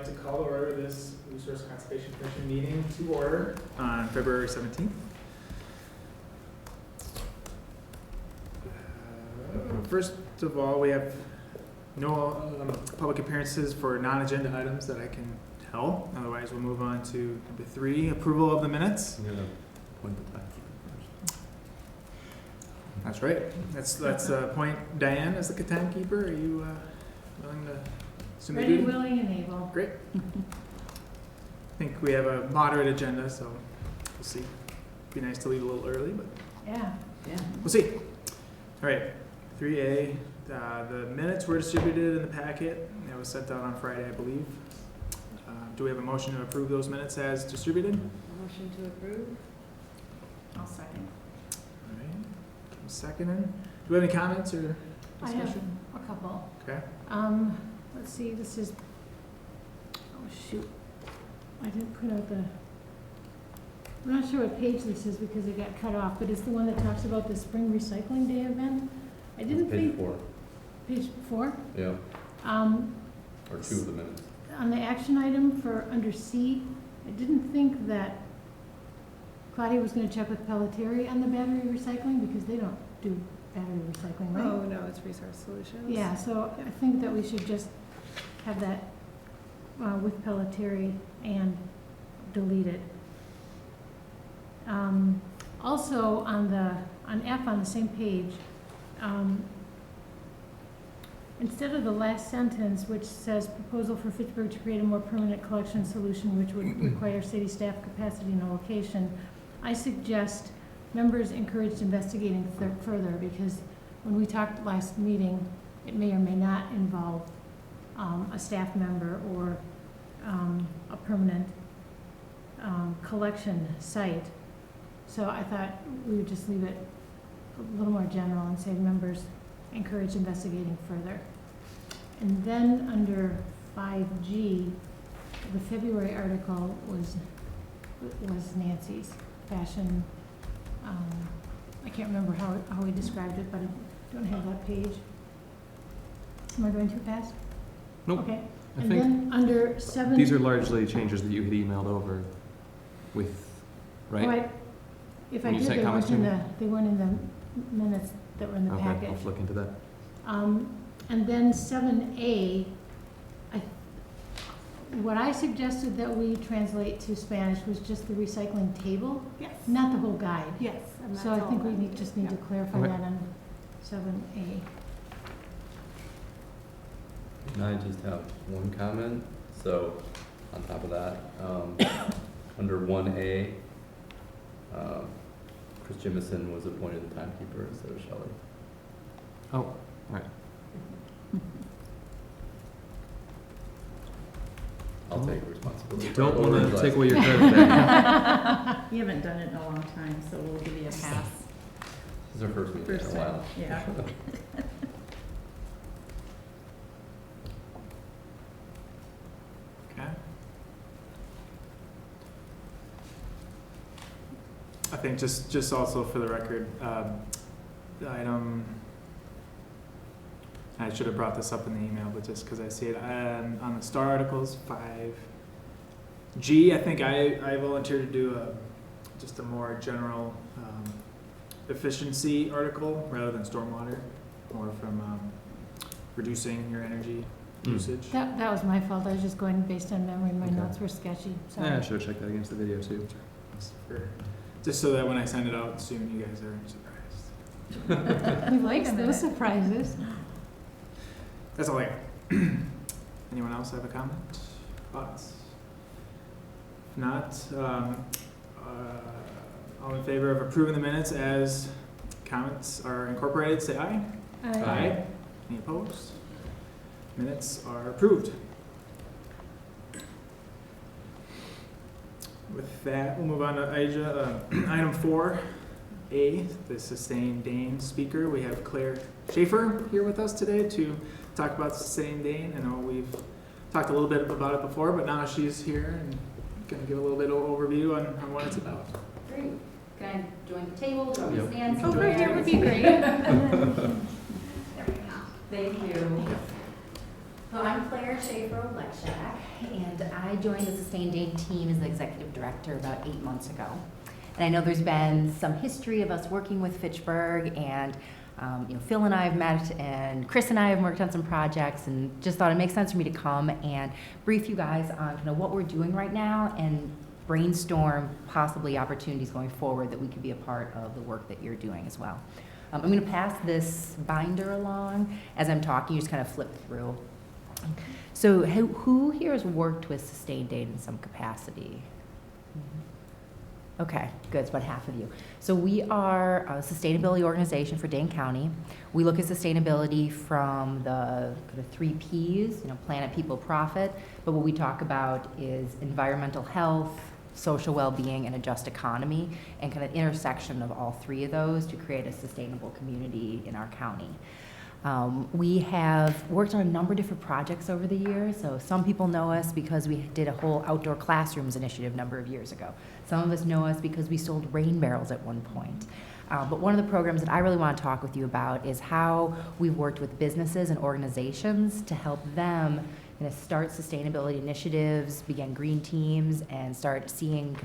like to call to order this Resource Conservation Commission meeting to order on February 17th. First of all, we have no public appearances for non-agenda items that I can tell. Otherwise, we'll move on to number 3, approval of the minutes. I'm gonna appoint the timekeeper first. That's right. Let's appoint Diane as the timekeeper. Are you willing to assume the Ready, duty? willing, and able. Great. I think we have a moderate agenda, so we'll see. Be nice to leave a little early, but Yeah. we'll see. All right, 3A. The minutes were distributed in the packet. It was sent out on Friday, I believe. Do we have a motion to approve those minutes as distributed? Motion to approve? I'll second. All right, I'm seconding. Do we have any comments or I have discussion? a couple. Okay. Let's see, this is, oh shoot. I didn't print out the, I'm not sure what page this is because it got cut off, but it's the one that talks about the Spring Recycling Day event. I didn't Page think. 4, Page 4? yeah, or 2 of the minutes. On the action item for under C, I didn't think that Claudia was gonna check with Pelletieri on the battery recycling because they don't do battery recycling, right? Oh, no, it's Resource Solutions. Yeah, so I think that we should just have that with Pelletieri and delete it. Also on F on the same page, instead of the last sentence, which says proposal for Fitchburg to create a more permanent collection solution which would require city staff capacity and allocation, I suggest members encouraged investigating further, because when we talked last meeting, it may or may not involve a staff member or a permanent collection site. So I thought we would just leave it a little more general and say members encourage investigating further. And then under 5G, the February article was Nancy's fashion. I can't remember how we described it, but I don't have that page. Am I going too fast? Nope. Okay. I And think then under 7. these are largely changes that you had emailed over with, right? Right. If I When you did, sent comments to me? they weren't in the minutes that were in the Okay, packet. I'll look into that. And then 7A, what I suggested that we translate to Spanish was just the recycling table, Yes. not the whole guide. Yes. And So I that's all think we that. just need to clarify Okay. that on 7A. And I just have one comment, so on top of that, under 1A, Chris Jimison was appointed the timekeeper instead of Shelley. Oh, right. I'll take responsibility. for Don't want to overdraft. take away your credit there. You haven't done it in a long time, so we'll give you a pass. This is our first meeting in a First while. time, yeah. Okay. I think just also for the record, the item, I should have brought this up in the email, but just because I see it on the STAR articles, 5G, I think I volunteered to do just a more general efficiency article rather than stormwater, more from reducing your energy usage. That was my fault. I was just going based on memory. My Okay. notes were sketchy. Sorry. Yeah, I should have checked that against the video too. Just so that when I send it out soon, you guys are surprised. He likes those surprises. That's all I got. Anyone else have a comment? Thoughts? If not, all in favor of approving the minutes as comments are incorporated, say aye. Aye. Any opposed? Minutes are approved. With that, we'll move on to item 4A, the Sustain Dane speaker. We have Claire Schaefer here with us today to talk about Sustain Dane. I know we've talked a little bit about it before, but now she's here and going to give a little bit of overview on what it's about. Great. Can I join the table? Do you want me to Yep. stand? Over here would be great. There we go. Thank you. So I'm Claire Schaefer-Lechak, and I joined the Sustained Dane team as the executive director about 8 months ago. And I know there's been some history of us working with Fitchburg, and Phil and I have met, and Chris and I have worked on some projects, and just thought it makes sense for me to come and brief you guys on what we're doing right now and brainstorm possibly opportunities going forward that we could be a part of the work that you're doing as well. I'm going to pass this binder along as I'm talking. You just kind of flip through. So who here has worked with Sustained Dane in some capacity? Okay, good. It's about half of you. So we are a sustainability organization for Dane County. We look at sustainability from the kind of 3 Ps, planet, people, profit. But what we talk about is environmental health, social well-being, and a just economy, and kind of intersection of all 3 of those to create a sustainable community in our county. We have worked on a number of different projects over the years. So some people know us because we did a whole outdoor classrooms initiative a number of years ago. Some of us know us because we sold rain barrels at one point. But one of the programs that I really want to talk with you about is how we've worked with businesses and organizations to help them start sustainability initiatives, begin green teams, and start seeing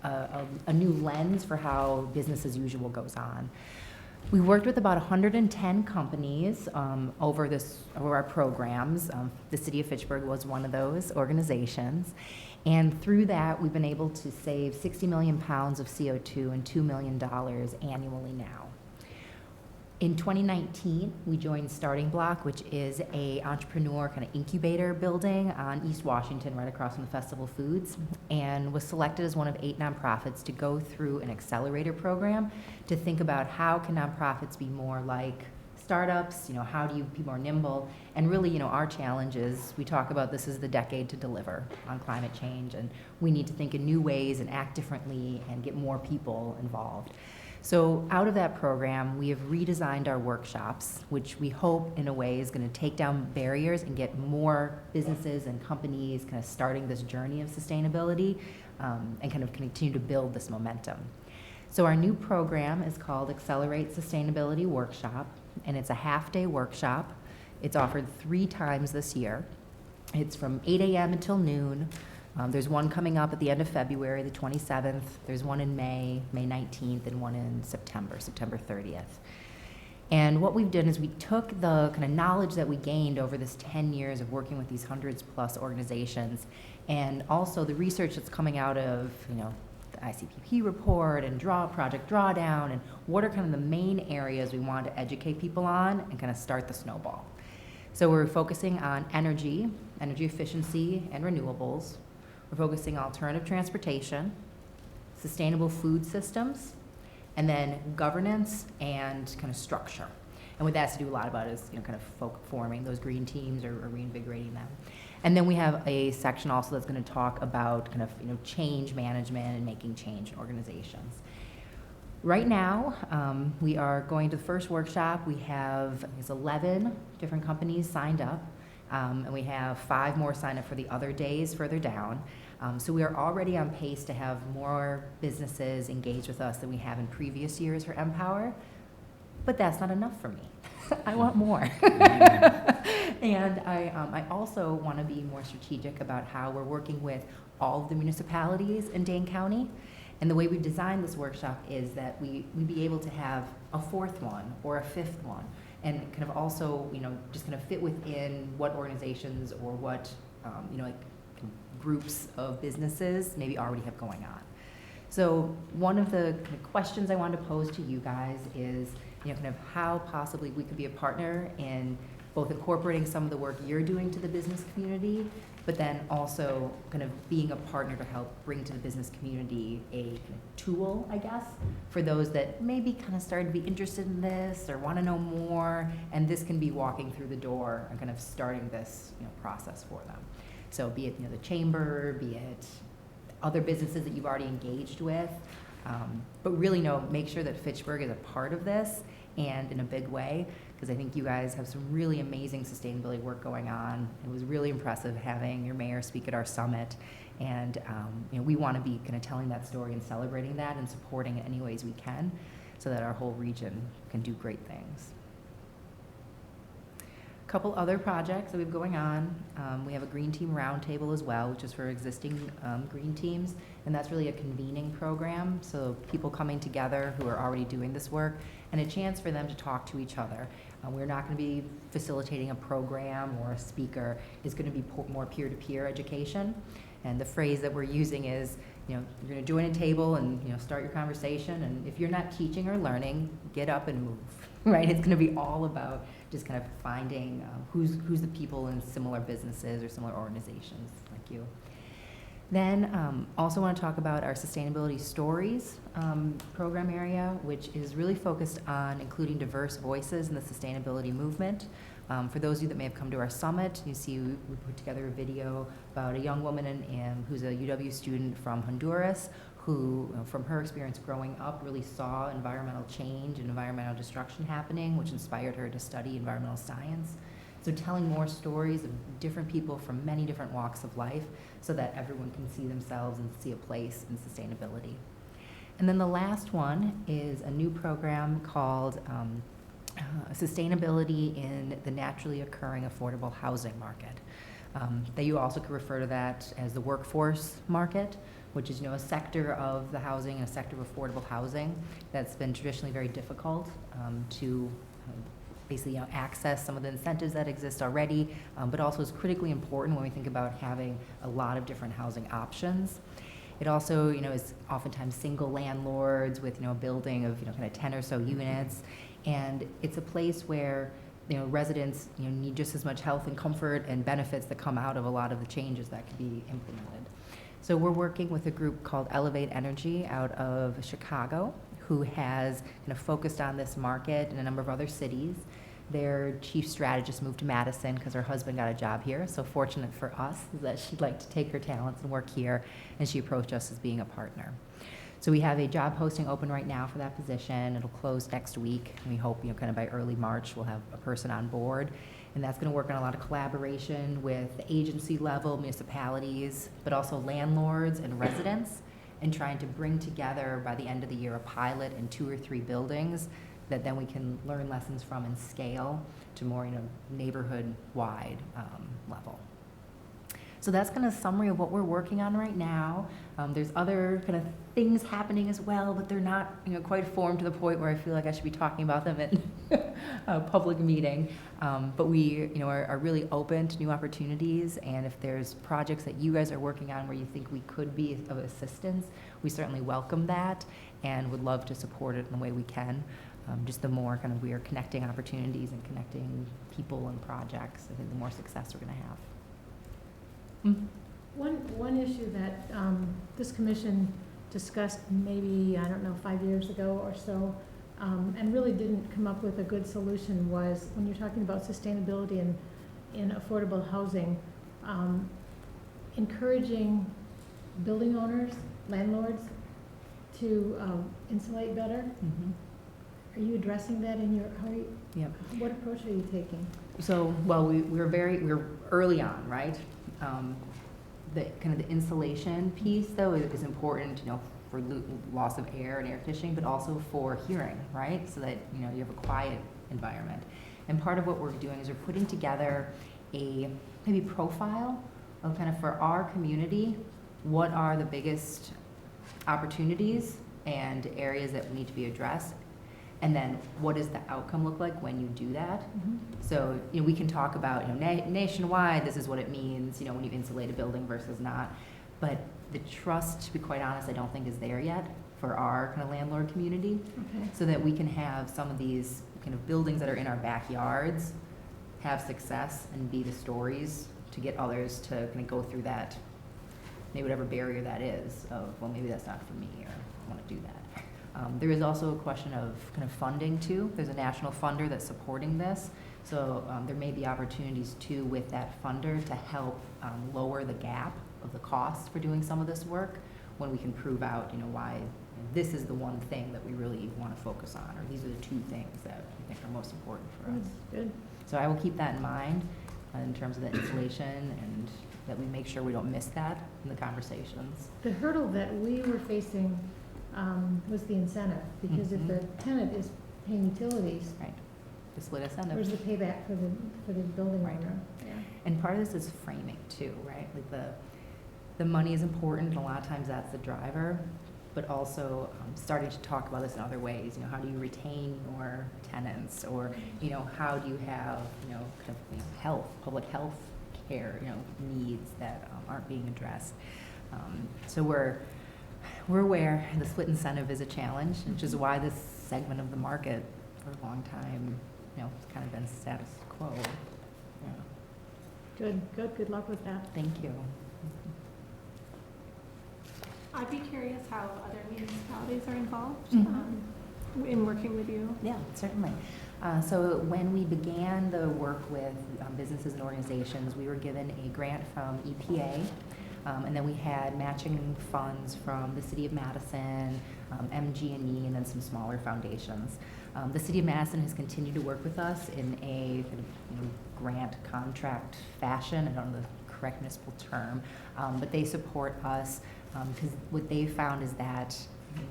a new lens for how business as usual goes on. We worked with about 110 companies over our programs. The City of Fitchburg was one of those organizations. And through that, we've been able to save 60 million pounds of CO2 and $2 million annually now. In 2019, we joined Starting Block, which is a entrepreneur kind of incubator building on East Washington, right across from the Festival Foods, and was selected as one of 8 nonprofits to go through an accelerator program to think about how can nonprofits be more like startups, how do you be more nimble? And really, our challenge is, we talk about this is the decade to deliver on climate change, and we need to think in new ways and act differently and get more people involved. So out of that program, we have redesigned our workshops, which we hope in a way is going to take down barriers and get more businesses and companies kind of starting this journey of sustainability and kind of continue to build this momentum. So our new program is called Accelerate Sustainability Workshop, and it's a half-day workshop. It's offered 3 times this year. It's from 8 a.m. until noon. There's one coming up at the end of February, the 27th. There's one in May, May 19th, and one in September, September 30th. And what we've done is we took the kind of knowledge that we gained over this 10 years of working with these hundreds plus organizations, and also the research that's coming out of, the ICPP report and Project Drawdown, and what are kind of the main areas we want to educate people on and kind of start the snowball. So we're focusing on energy efficiency and renewables. We're focusing on alternative transportation, sustainable food systems, and then governance and kind of structure. And what that's to do a lot about is, kind of forming those green teams or reinvigorating them. And then we have a section also that's going to talk about kind of, change management and making change in organizations. Right now, we are going to the first workshop. We have 11 different companies signed up. And we have 5 more signed up for the other days further down. So we are already on pace to have more businesses engage with us than we have in previous years for Empower. But that's not enough for me. I want more. And I also want to be more strategic about how we're working with all of the municipalities in Dane County. And the way we've designed this workshop is that we be able to have a 4th one or a 5th one, and kind of also, just kind of fit within what organizations or what, groups of businesses maybe already have going on. So one of the kind of questions I wanted to pose to you guys is, kind of how possibly we could be a partner in both incorporating some of the work you're doing to the business community, but then also kind of being a partner to help bring to the business community a kind of tool, I guess, for those that maybe kind of started to be interested in this or want to know more, and this can be walking through the door and kind of starting this, process for them. So be it, the chamber, be it other businesses that you've already engaged with, but really make sure that Fitchburg is a part of this and in a big way, because I think you guys have some really amazing sustainability work going on. It was really impressive having your mayor speak at our summit, and we want to be kind of telling that story and celebrating that and supporting it any ways we can so that our whole region can do great things. Couple other projects that we have going on. We have a Green Team Roundtable as well, which is for existing green teams, and that's really a convening program, so people coming together who are already doing this work, and a chance for them to talk to each other. We're not going to be facilitating a program or a speaker. It's going to be more peer-to-peer education, and the phrase that we're using is, you're going to join a table and start your conversation, and if you're not teaching or learning, get up and move, right? It's going to be all about just kind of finding who's the people in similar businesses or similar organizations like you. Then also want to talk about our Sustainability Stories program area, which is really focused on including diverse voices in the sustainability movement. For those of you that may have come to our summit, you see we put together a video about a young woman who's a UW student from Honduras who, from her experience growing up, really saw environmental change and environmental destruction happening, which inspired her to study environmental science. So telling more stories of different people from many different walks of life so that everyone can see themselves and see a place in sustainability. And then the last one is a new program called Sustainability in the Naturally Occurring Affordable Housing Market. That you also could refer to that as the workforce market, which is a sector of the housing and a sector of affordable housing that's been traditionally very difficult to basically access some of the incentives that exist already, but also is critically important when we think about having a lot of different housing options. It also, is oftentimes single landlords with, a building of, kind of 10 or so units. And it's a place where, residents, need just as much health and comfort and benefits that come out of a lot of the changes that could be implemented. So we're working with a group called Elevate Energy out of Chicago, who has kind of focused on this market in a number of other cities. Their chief strategist moved to Madison because her husband got a job here. So fortunate for us is that she'd like to take her talents and work here, and she approached us as being a partner. So we have a job posting open right now for that position. It'll close next week, and we hope, kind of by early March, we'll have a person on board. And that's going to work on a lot of collaboration with the agency level, municipalities, but also landlords and residents, and trying to bring together by the end of the year a pilot in 2 or 3 buildings that then we can learn lessons from and scale to more, neighborhood-wide level. So that's kind of a summary of what we're working on right now. There's other kind of things happening as well, but they're not, quite formed to the point where I feel like I should be talking about them in a public meeting. But we, are really open to new opportunities, and if there's projects that you guys are working on where you think we could be of assistance, we certainly welcome that and would love to support it in the way we can. Just the more kind of we are connecting opportunities and connecting people and projects, I think the more success we're going to have. One issue that this commission discussed maybe, 5 years ago or so, and really didn't come up with a good solution was when you're talking about sustainability in affordable housing, encouraging building owners, landlords, to insulate better. Mm-hmm. Are you addressing that in your, Yep. what approach are you taking? So, well, we're early on, right? The kind of the insulation piece, though, is important, for loss of air and air conditioning, but also for hearing, right? So that, you have a quiet environment. And part of what we're doing is we're putting together a maybe profile of kind of for our community, what are the biggest opportunities and areas that need to be addressed. And then what does the outcome look like when you do that? Mm-hmm. So, we can talk about, nationwide, this is what it means, when you insulate a building versus not. But the trust, to be quite honest, I don't think is there yet for our kind of landlord community. Okay. So that we can have some of these kind of buildings that are in our backyards have success and be the stories to get others to kind of go through that, maybe whatever barrier that is of, well, maybe that's not for me, or I want to do that. There is also a question of kind of funding too. There's a national funder that's supporting this. So there may be opportunities too with that funder to help lower the gap of the costs for doing some of this work when we can prove out, why this is the one thing that we really want to focus on, or these are the 2 things that we think are most important for us. Good. So I will keep that in mind in terms of the insulation, and that we make sure we don't miss that in the conversations. The hurdle that we were facing was the incentive, because if the tenant is paying utilities, Right. the split incentive. Where's the payback for the building Right. owner? Yeah. And part of this is framing too, right? Like the money is important, and a lot of times that's the driver, but also starting to talk about this in other ways. You know, how do you retain your tenants, or you know, how do you have kind of health, public health care, needs that aren't being addressed. So we're aware the split incentive is a challenge, which is why this segment of the market for a long time, it's kind of been status quo. Yeah. Good luck with that. Thank you. I'd be curious how other municipalities are involved Mhm. in working with you. Yeah, certainly. So when we began the work with businesses and organizations, we were given a grant from EPA, and then we had matching funds from the City of Madison, MG&E, and then some smaller foundations. The City of Madison has continued to work with us in a kind of, grant contract fashion. I don't know the correct municipal term, but they support us because what they found is that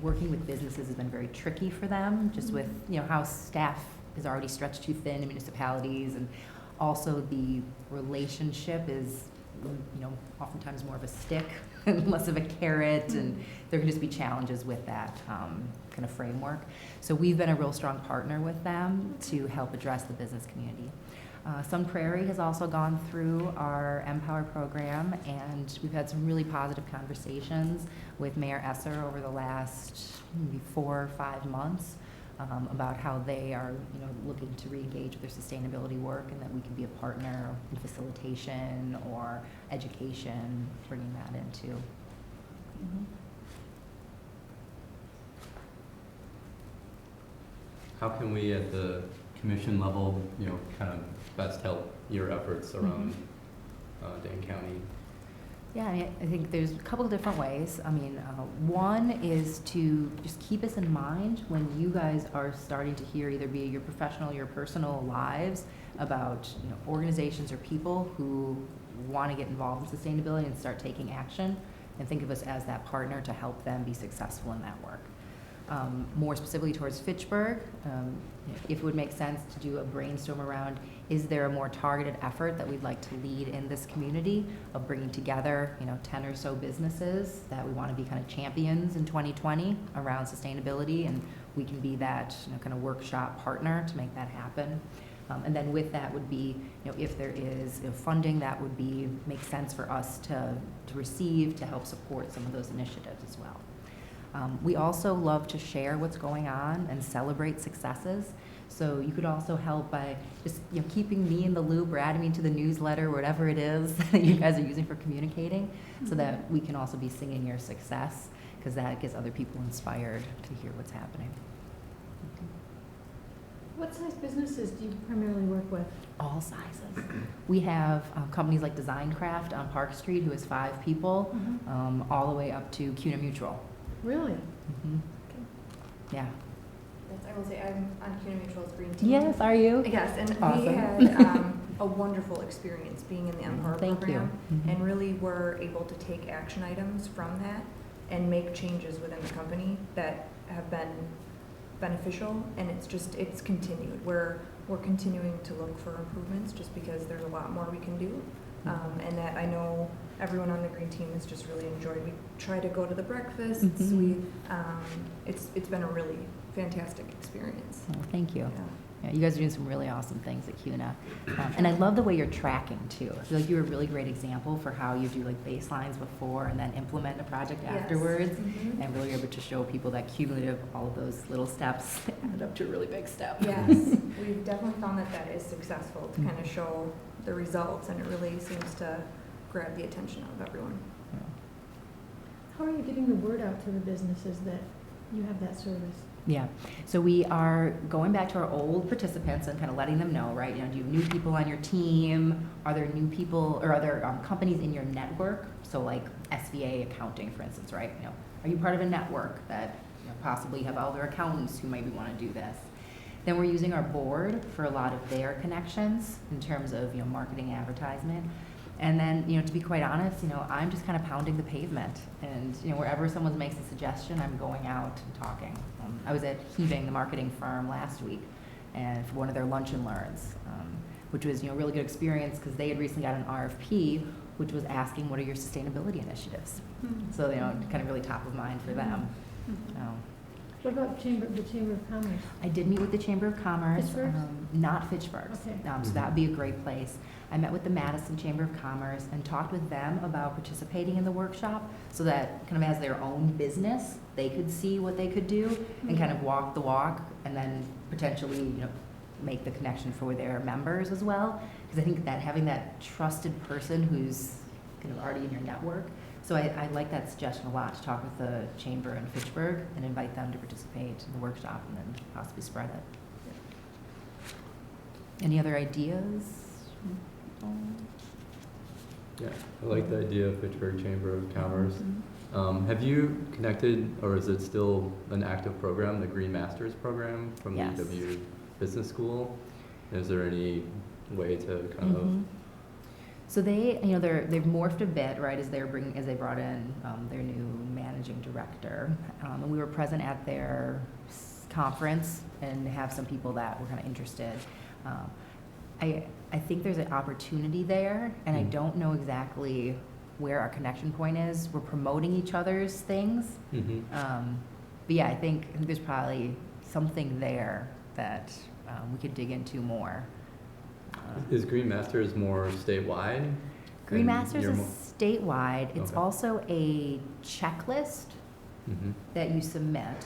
working with businesses has been very tricky for them, just with how staff is already stretched too thin in municipalities, and also the relationship is oftentimes more of a stick and less of a carrot, and there can just be challenges with that kind of framework. So we've been a real strong partner with them to help address the business community. Sun Prairie has also gone through our Empower program, and we've had some really positive conversations with Mayor Esser over the last maybe 4 or 5 months about how they are, looking to re-engage with their sustainability work, and that we can be a partner in facilitation or education, bringing that into. How can we at the commission level, kind of best help your efforts around Dane County? Yeah, I think there's a couple of different ways. I mean, one is to just keep us in mind when you guys are starting to hear, either be your professional or your personal lives, about organizations or people who want to get involved in sustainability and start taking action, and think of us as that partner to help them be successful in that work. More specifically towards Fitchburg, if it would make sense to do a brainstorm around, is there a more targeted effort that we'd like to lead in this community of bringing together 10 or so businesses that we want to be kind of champions in 2020 around sustainability, and we can be that kind of workshop partner to make that happen. And then with that would be, if there is funding that would make sense for us to receive to help support some of those initiatives as well. We also love to share what's going on and celebrate successes. So you could also help by just keeping me in the loop, or adding me to the newsletter, whatever it is that you guys are using for communicating, so that we can also be singing your success, because that gets other people inspired to hear what's happening. What size businesses do you primarily work with? All sizes. We have companies like Design Craft on Park Street, who has 5 people, all the way up to CUNA Mutual. Really? Yeah. Yes, I will say I'm on CUNA Mutual's green team. Yes, are you? Yes, and Awesome. we had a wonderful experience being in the Empower Thank program, you. and really were able to take action items from that and make changes within the company that have been beneficial, and it's continued. We're continuing to look for improvements, just because there's a lot more we can do, and that I know everyone on the green team has just really enjoyed. We try to go to the breakfasts. It's been a really fantastic experience. Oh, thank you. Yeah. Yeah, you guys are doing some really awesome things at CUNA. And I love the way you're tracking too. I feel like you're a really great example for how you do like baselines before and then implement a project Yes. afterwards, and really able to show people that cumulative, all of those little steps add up to a really big step. Yes, we've definitely found that is successful to kind of show the results, and it really seems to grab the attention of everyone. How are you getting the word out to the businesses that you have that service? Yeah, so we are going back to our old participants and kind of letting them know, right? Do you have new people on your team? Are there new people, or are there companies in your network? So like SVA accounting, for instance, right? Are you part of a network that possibly have other accountants who maybe want to do this? Then we're using our board for a lot of their connections in terms of marketing, advertisement. And then, to be quite honest, I'm just kind of pounding the pavement, and wherever someone makes a suggestion, I'm going out and talking. I was at Heaving, the marketing firm, last week, and for one of their lunch and learns, which was, a really good experience because they had recently got an RFP, which was asking, what are your sustainability initiatives? So, kind of really top of mind for them. So, What about the Chamber of Commerce? I did meet with the Chamber of Commerce. Fitchburg? Not Fitchburg. Okay. So that would be a great place. I met with the Madison Chamber of Commerce and talked with them about participating in the workshop so that kind of as their own business, they could see what they could do and kind of walk the walk and then potentially, make the connection for their members as well. Because I think that having that trusted person who's kind of already in your network. So I like that suggestion a lot, to talk with the Chamber in Fitchburg and invite them to participate in the workshop and then possibly spread it. Any other ideas? Yeah, I like the idea of Fitchburg Chamber of Commerce. Have you connected, or is it still an active program, the Green Masters program from the Yes. UW Business School? Is there any way to kind of? So they, they've morphed a bit, right, as they brought in their new managing director. And we were present at their conference and have some people that were kind of interested. I think there's an opportunity there, and I don't know exactly where our connection point is. We're promoting each other's things. But yeah, I think there's probably something there that we could dig into more. Is Green Masters more statewide? Green And Masters you're is mo- statewide. It's Okay. also a checklist that you submit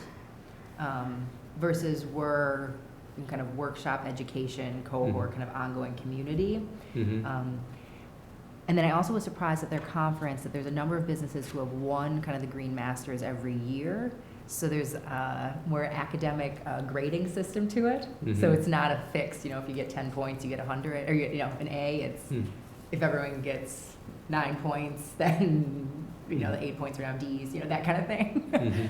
versus we're in kind of workshop education, cohort, kind of ongoing community. And then I also was surprised at their conference that there's a number of businesses who have won kind of the Green Masters every year. So there's a more academic grading system to it. So it's not a fixed, if you get 10 points, you get 100, or, an A, it's if everyone gets 9 points, then, the 8 points around D's, that kind of thing.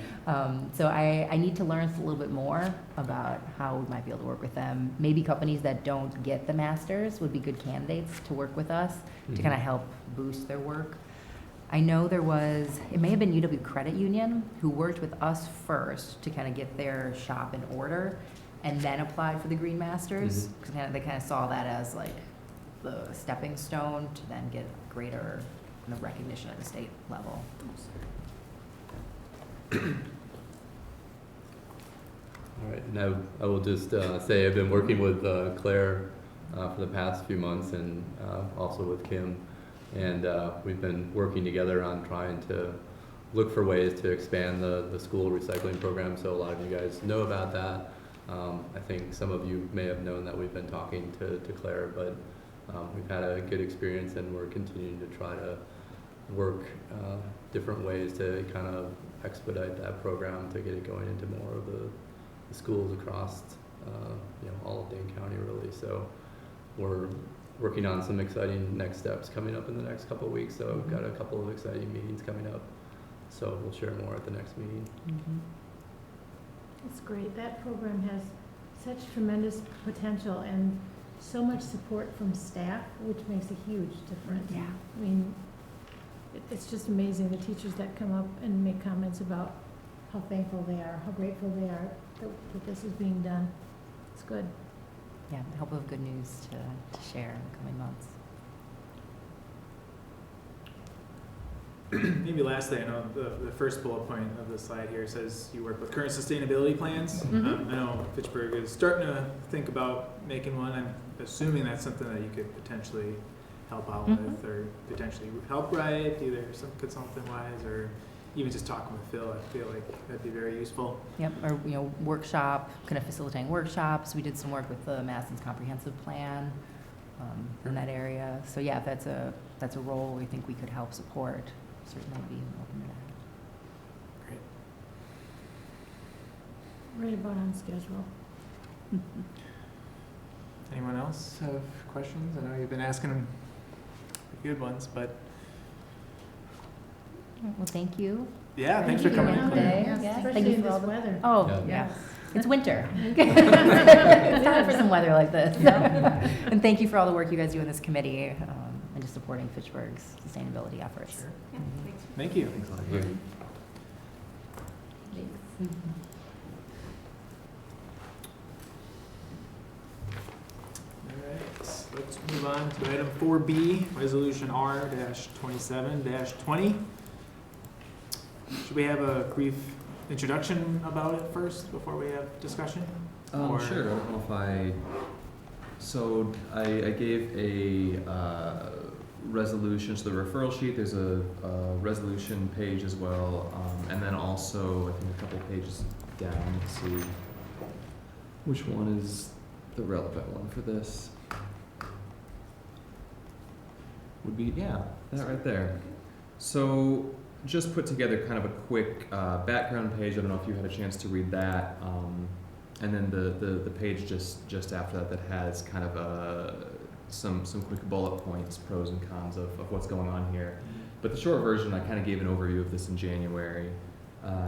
So I need to learn a little bit more about how we might be able to work with them. Maybe companies that don't get the masters would be good candidates to work with us to kind of help boost their work. I know it may have been UW Credit Union who worked with us first to kind of get their shop in order and then applied for the Green Masters. Because they kind of saw that as like the stepping stone to then get greater kind of recognition at the state level. All right, now I will just say I've been working with Claire for the past few months and also with Kim. And we've been working together on trying to look for ways to expand the school recycling program. So a lot of you guys know about that. I think some of you may have known that we've been talking to Claire, but we've had a good experience and we're continuing to try to work different ways to kind of expedite that program to get it going into more of the schools across all of Dane County really. So we're working on some exciting next steps coming up in the next couple of weeks. So we've got a couple of exciting meetings coming up. So we'll share more at the next meeting. It's great. That program has such tremendous potential and so much support from staff, which makes a huge difference. Yeah. I mean, it's just amazing, the teachers that come up and make comments about how thankful they are, how grateful they are that this is being done. It's good. Yeah, I hope we have good news to share in the coming months. Maybe lastly, I know the first bullet point of the slide here says you work with current sustainability plans. I know Fitchburg is starting to think about making one. I'm assuming that's something that you could potentially help out with or potentially help write, either some consultant-wise or even just talking with Phil. I feel like that'd be very useful. Yep, or, workshop, kind of facilitating workshops. We did some work with the Madison's comprehensive plan in that area. So yeah, if that's a role we think we could help support, certainly be open to that. Great. Right about on schedule. Anyone else have questions? I know you've been asking them good ones, but Well, thank you. yeah, thanks for coming. Yeah. Today. Yes, Yes, especially thank you in for all this the- weather. Oh, Yeah. yeah. It's winter. It's time for some weather like this. And thank you for all the work you guys do in this committee and just supporting Fitchburg's sustainability efforts. Sure. Yeah, thanks. Thank you. Thanks a lot. Thanks. let's move on to item 4B, Resolution R-27-20. Should we have a brief introduction about it first before we have discussion? Or- Sure. I don't know if I gave a resolution to the referral sheet. There's a resolution page as well, and then also I think a couple pages down. Let's see which one is the relevant one for this. Would be that right there. So just put together kind of a quick background page. I don't know if you had a chance to read that. And then the page just after that has kind of some quick bullet points, pros and cons of what's going on here. But the short version, I kind of gave an overview of this in January,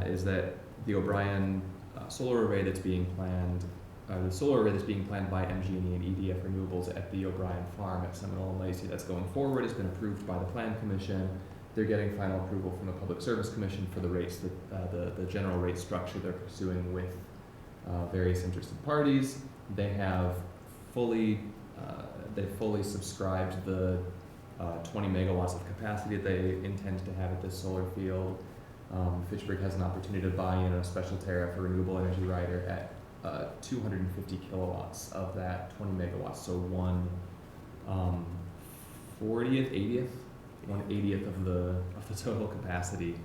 is that the O'Brien solar array that's being planned, the solar array that's being planned by MG&E and EDF Renewables at the O'Brien Farm at Seminole and Lacey that's going forward has been approved by the Plan Commission. They're getting final approval from the Public Service Commission for the rates that the general rate structure they're pursuing with various interested parties. They have fully subscribed the 20 megawatts of capacity that they intend to have at this solar field. Fitchburg has an opportunity to buy in a special tariff, a renewable energy rider at 250 kilowatts of that 20 megawatts. So 1/80th of the total capacity.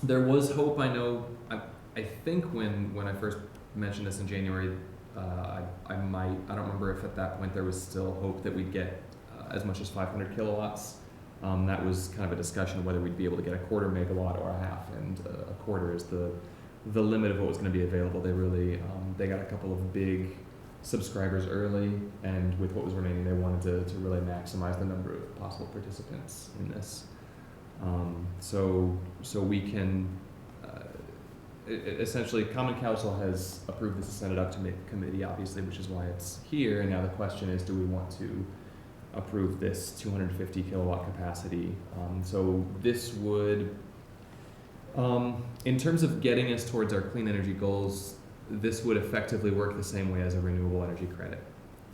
There was hope. I know. I think when I first mentioned this in January, I don't remember if at that point there was still hope that we'd get as much as 500 kilowatts. That was kind of a discussion whether we'd be able to get a quarter megawatt or a half, and a quarter is the limit of what was going to be available. They really they got a couple of big subscribers early, and with what was remaining, they wanted to really maximize the number of possible participants in this. So we can. Essentially, Common Council has approved this and sent it up to committee, obviously, which is why it's here. And now the question is, do we want to approve this 250 kilowatt capacity? So this would, in terms of getting us towards our clean energy goals, this would effectively work the same way as a renewable energy credit.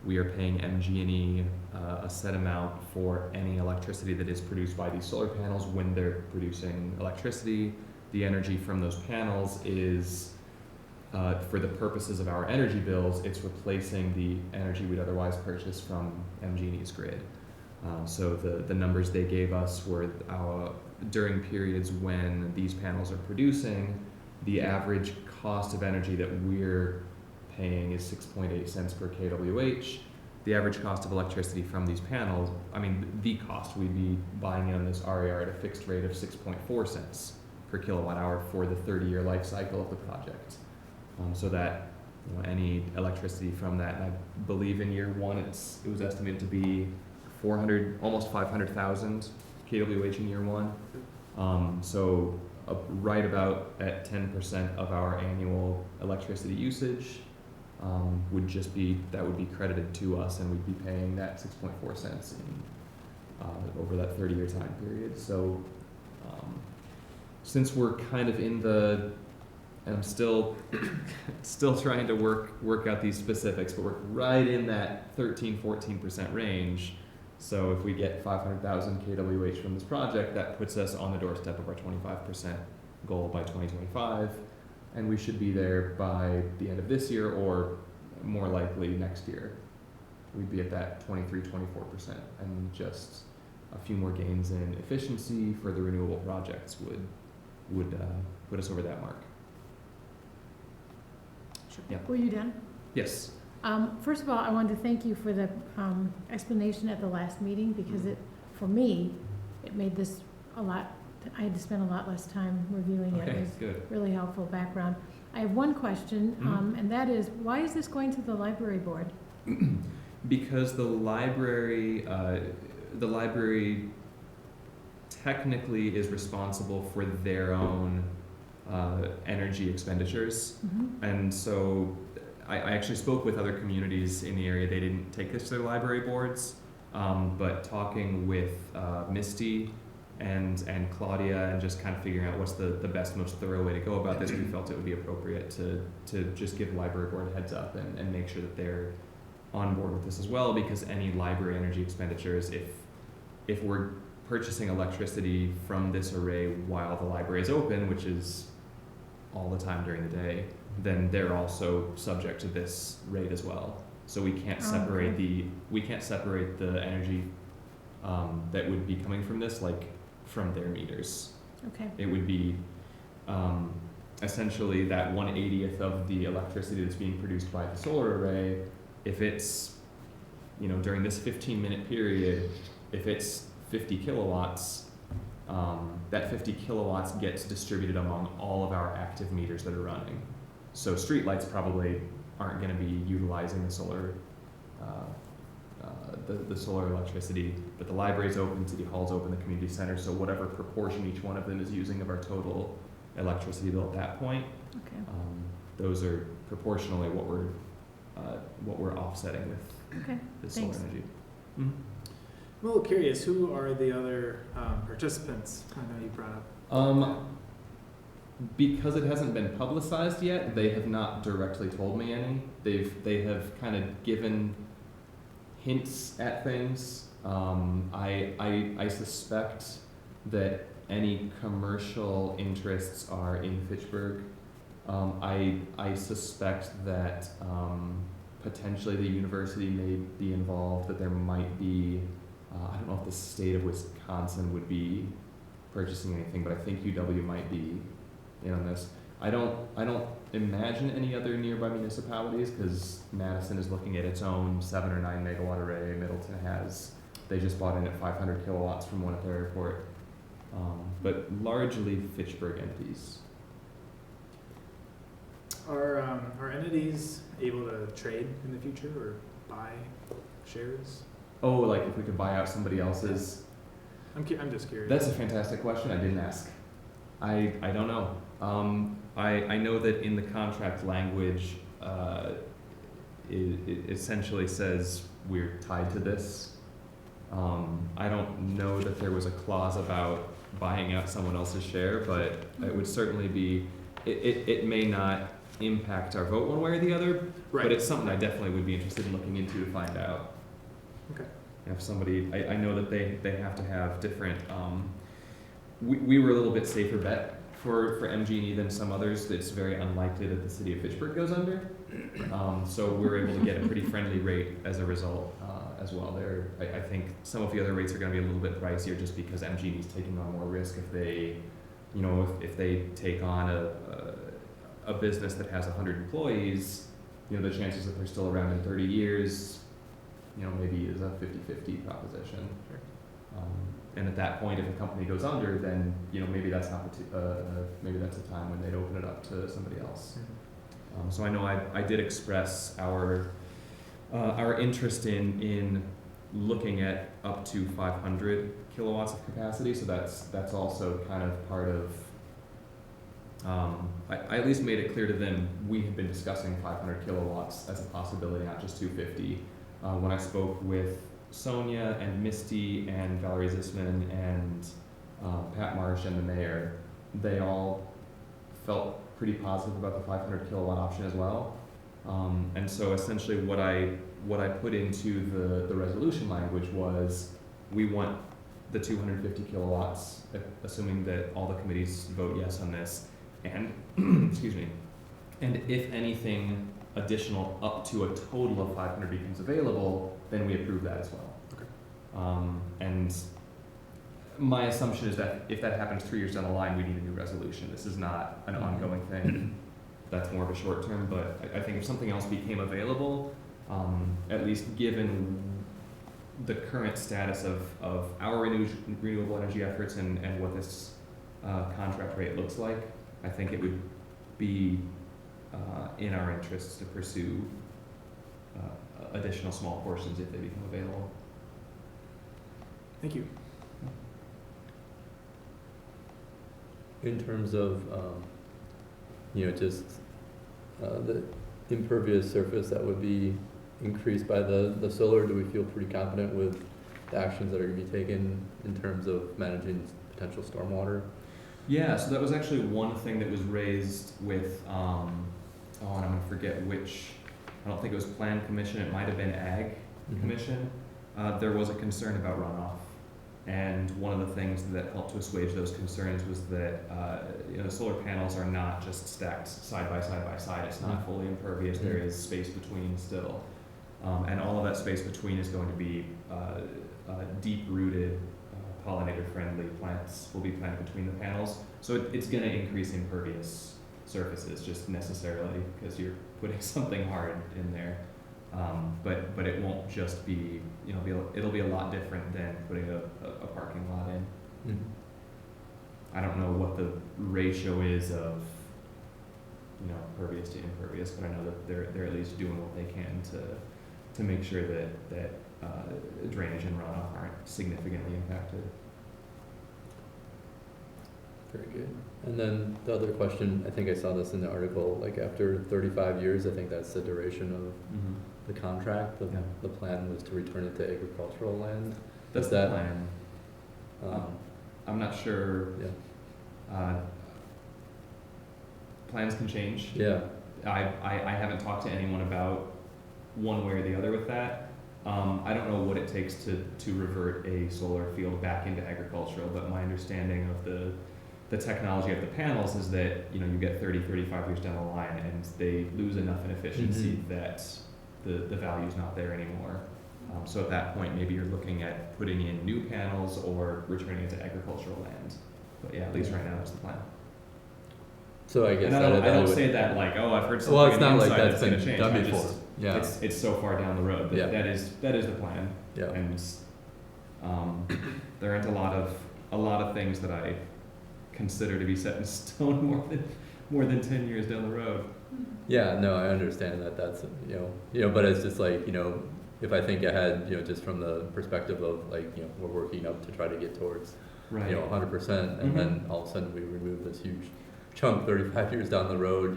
We are paying MG&E a set amount for any electricity that is produced by these solar panels when they're producing electricity. The energy from those panels is, for the purposes of our energy bills, it's replacing the energy we'd otherwise purchase from MG&E's grid. So the numbers they gave us were during periods when these panels are producing, the average cost of energy that we're paying is 6.8 cents per kWh. The average cost of electricity from these panels, the cost we'd be buying in on this RER at a fixed rate of 6.4 cents per kilowatt hour for the 30-year life cycle of the project. So that any electricity from that, and I believe in year one it was estimated to be 400, almost 500,000 kWh in year one. So right about at 10% of our annual electricity usage would be credited to us, and we'd be paying that 6.4 cents over that 30-year time period. So since we're kind of in and I'm still trying to work out these specifics, but we're right in that 13-14% range. So if we get 500,000 kWh from this project, that puts us on the doorstep of our 25% goal by 2025, and we should be there by the end of this year, or more likely next year. We'd be at that 23-24%, and just a few more gains in efficiency for the renewable projects would put us over that mark. Sure. Yeah. Were you done? Yes. First of all, I wanted to thank you for the explanation at the last meeting, because for me, it made this a lot, I had to spend a lot less time reviewing it. Okay, It was good. really helpful background. I have one question, and that is, why is this going to the library board? Because the library technically is responsible for their own energy expenditures. And so I actually spoke with other communities in the area. They didn't take this to their library boards, but talking with Misty and Claudia, and just kind of figuring out what's the best, most thorough way to go about this, we felt it would be appropriate to just give the library board a heads up and make sure that they're on board with this as well, because any library energy expenditures, if we're purchasing electricity from this array while the library is open, which is all the time during the day, then they're also subject to this rate as well. So we can't separate the energy that would be coming from this, like, from their meters. Okay. It would be essentially that 1/80th of the electricity that's being produced by the solar array. If it's, during this 15-minute period, if it's 50 kilowatts, that 50 kilowatts gets distributed among all of our active meters that are running. So streetlights probably aren't going to be utilizing the solar, the solar electricity, but the library's open, City Hall's open, the community center. So whatever proportion each one of them is using of our total electricity bill at that point, Okay. those are proportionally what we're offsetting with Okay. the solar Thanks. energy. I'm a little curious, who are the other participants? I know you brought up. Because it hasn't been publicized yet, they have not directly told me any. They have kind of given hints at things. I suspect that any commercial interests are in Fitchburg. I suspect that potentially the university may be involved, that there might be, I don't know if the state of Wisconsin would be purchasing anything, but I think UW might be in on this. I don't imagine any other nearby municipalities, because Madison is looking at its own 7 or 9 megawatt array. Middleton they just bought in at 500 kilowatts from one at their airport. But largely Fitchburg entities. Are entities able to trade in the future or buy shares? Oh, like if we could buy out somebody else's? I'm just curious. That's a fantastic question. I didn't ask. I don't know. I know that in the contract language, it essentially says we're tied to this. I don't know that there was a clause about buying out someone else's share, but it would certainly be, it may not impact our vote one way or the other, Right. but it's something I definitely would be interested in looking into to find out. Okay. If somebody, I know that they have to have different, we were a little bit safer bet for MG&E than some others. It's very unlikely that the city of Fitchburg goes under. So we're able to get a pretty friendly rate as a result as well. I think some of the other rates are going to be a little bit pricier just because MG&E is taking on more risk if they, if they take on a business that has 100 employees, the chances that they're still around in 30 years, maybe is a 50-50 proposition. Sure. And at that point, if a company goes under, then maybe that's maybe that's a time when they'd open it up to somebody else. So I know I did express our interest in looking at up to 500 kilowatts of capacity. So that's also kind of part of. I at least made it clear to them we had been discussing 500 kilowatts as a possibility, not just 250. When I spoke with Sonia and Misty and Valerie Zisman and Pat Marsh and the mayor, they all felt pretty positive about the 500 kilowatt option as well. And so essentially what I put into the resolution language was we want the 250 kilowatts, assuming that all the committees vote yes on this, and excuse me, and if anything additional up to a total of 500 becomes available, then we approve that as well. Okay. And my assumption is that if that happens 3 years down the line, we need a new resolution. This is not an ongoing thing. That's more of a short term, but I think if something else became available, at least given the current status of our renewable energy efforts and what this contract rate looks like, I think it would be in our interests to pursue additional small portions if they become available. Thank you. In terms of, just the impervious surface that would be increased by the solar, do we feel pretty confident with the actions that are going to be taken in terms of managing potential stormwater? Yeah, so that was actually one thing that was raised with, and I'm going to forget which I don't think it was Plan Commission, it might have been Ag Mhm. Commission, there was a concern about runoff. And one of the things that helped to assuage those concerns was that, solar panels are not just stacked side by side by side. It's not fully impervious. There is space between still. And all of that space between is going to be deep-rooted, pollinator-friendly plants will be planted between the panels. So it's going to increase impervious surfaces just necessarily because you're putting something hard in there. But it won't just be, it'll be a lot different than putting a parking lot in. Mhm. I don't know what the ratio is of, pervious to impervious, but I know that they're at least doing what they can to make sure that drainage and runoff aren't significantly impacted. Very good. And then the other question, I think I saw this in the article, like after 35 years, I think that's the duration of the contract. Yeah. The plan was to return it to agricultural land. That's Is the that- plan. I'm not sure. Yeah. Plans can change. Yeah. I haven't talked to anyone about one way or the other with that. I don't know what it takes to revert a solar field back into agricultural, but my understanding of the technology of the panels is that, you get 30, 35 years down the line and they lose enough in efficiency that the value's not there anymore. So at that point, maybe you're looking at putting in new panels or returning it to agricultural land. But yeah, at least right now that's the plan. So I guess And I don't would- say that like, oh, I've heard something Well, it's on the not like inside that's that's gonna been change. done I before. just- Yeah. It's so far down the road, but Yeah. that is the plan. Yeah. And there aren't a lot of things that I consider to be set in stone more than 10 years down the road. Yeah, no, I understand that that's, but it's just like, if I think ahead, just from the perspective of like, we're working up to try to get towards, 100%, and then all of a sudden we remove this huge chunk 35 years down the road,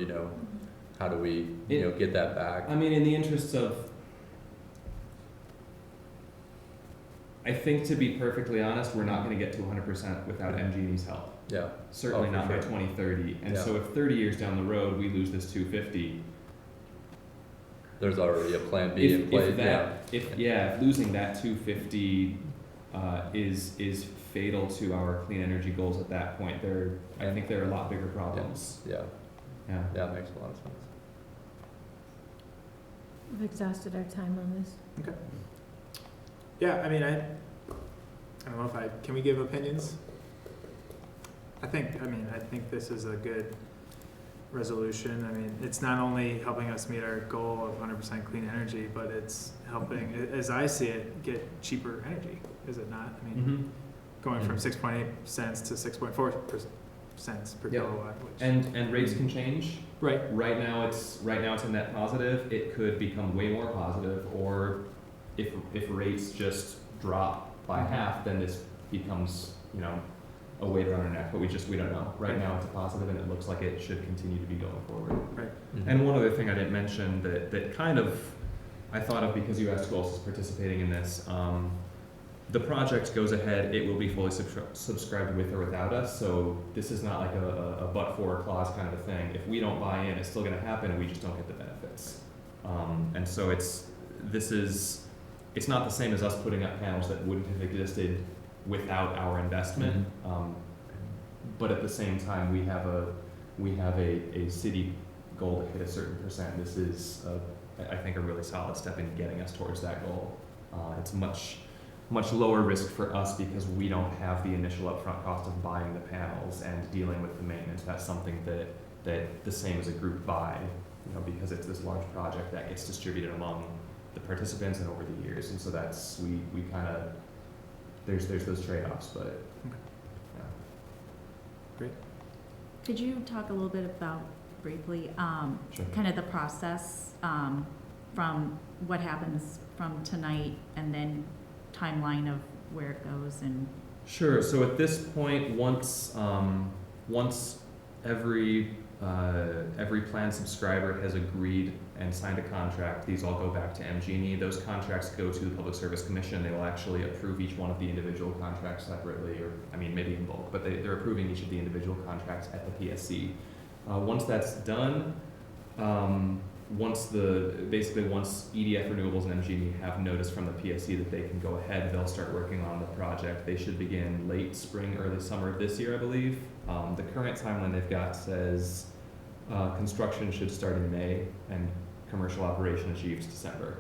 how do we, get that back? I mean, in the interests of, I think to be perfectly honest, we're not going to get to 100% without MG&E's help. Yeah. Certainly Oh, for not by sure. 2030. And Yeah. so if 30 years down the road we lose this 250, There's already a plan B in place. if losing that 250 is fatal to our clean energy goals at that point, I think there are a lot bigger problems. Yeah. Yeah. Yeah, it makes a lot of sense. We've exhausted our time on this. Okay. Yeah, I mean, I don't know can we give opinions? I think this is a good resolution. I mean, it's not only helping us meet our goal of 100% clean energy, but it's helping, as I see it, get cheaper energy, is it not? I mean, going from 6.8 cents to 6.4 cents per Yeah. kilowatt, which. And rates can change. Right. Right now it's a net positive. It could become way more positive, or if rates just drop by half, then this becomes, a weight around our neck, but we don't know. Right now it's a positive and it looks like it should continue to be going forward. Mhm. And one other thing I didn't mention that kind of I thought of because you asked who else is participating in this. The project goes ahead, it will be fully subscribed with or without us, so this is not like a but-for clause kind of a thing. If we don't buy in, it's still going to happen and we just don't get the benefits. And so it's not the same as us putting up panels that wouldn't have existed without our investment. But at the same time, we have a city goal to hit a certain percent. This is, I think, a really solid step in getting us towards that goal. It's much lower risk for us because we don't have the initial upfront cost of buying the panels and dealing with the maintenance. That's something that the same as a group buy, because it's this large project that gets distributed among the participants and over the years. And so that's, we kind of, there's those trade-offs, but yeah. Could you talk a little bit about, briefly, Sure. kind of the process from what happens from tonight and then timeline of where it goes and? Sure. So at this point, once every plan subscriber has agreed and signed a contract, these all go back to MG&E. Those contracts go to the Public Service Commission. They will actually approve each one of the individual contracts separately, or maybe in bulk, but they're approving each of the individual contracts at the PSC. Once that's done, once EDF Renewables and MGE have notice from the PSC that they can go ahead, they'll start working on the project. They should begin late spring, early summer of this year, I believe. The current timeline they've got says construction should start in May and commercial operation achieves December.